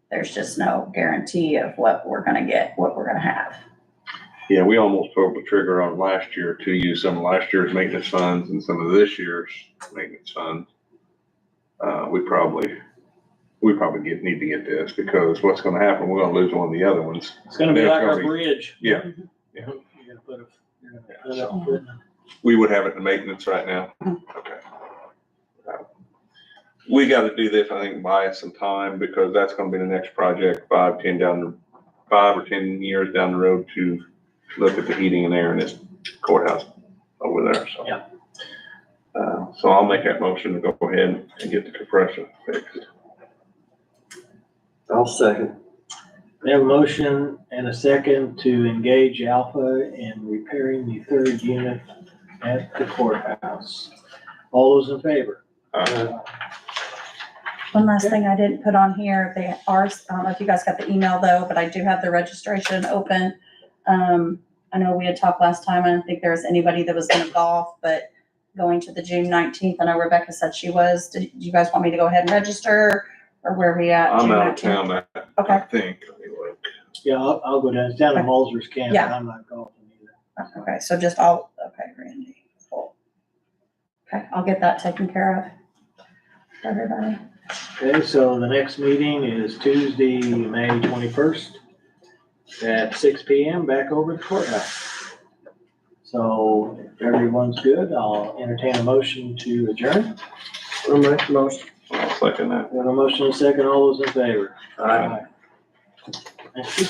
there's just no guarantee of what we're gonna get, what we're gonna have. Yeah, we almost pulled the trigger on last year to use some of last year's maintenance funds and some of this year's maintenance funds. We probably need to get this, because what's gonna happen, we're gonna lose one of the other ones. It's gonna be Then it's like gonna our be- bridge. Yeah. You're gonna put a put up with. We would have it in maintenance right now. Okay. We gotta do this, I think, buy us some time because that's gonna be the next project, 5 or 10 years down the road to look at the heating and air in this courthouse over there, so. Yeah. So I'll make that motion to go ahead and get the compressor fixed. I'll second. We have a motion and a second to engage Alpha in repairing the third unit at the courthouse. All those in favor? One last thing I didn't put on here, they are, I don't know if you guys got the email though, but I do have the registration open. I know we had talked last time, I don't think there was anybody that was gonna golf, but going to the June 19th, I know Rebecca said she was. Do you guys want me to go ahead and register, or where are we at? I'm June out of 19th? town that, I Okay. think. Let me look. Yeah, I'll go down. It's down in Mulzer's camp. Yeah. I'm not golfing either. Okay, so just all, okay, Randy. Cool. Okay, I'll get that taken care of. Everybody. Okay, so the next meeting is Tuesday, May 21st at 6 PM back over at the courthouse. So if everyone's good, I'll entertain a motion to adjourn. I'll make the motion. I'll second that. We have a motion and a second. All those in favor? Aye. Thank you.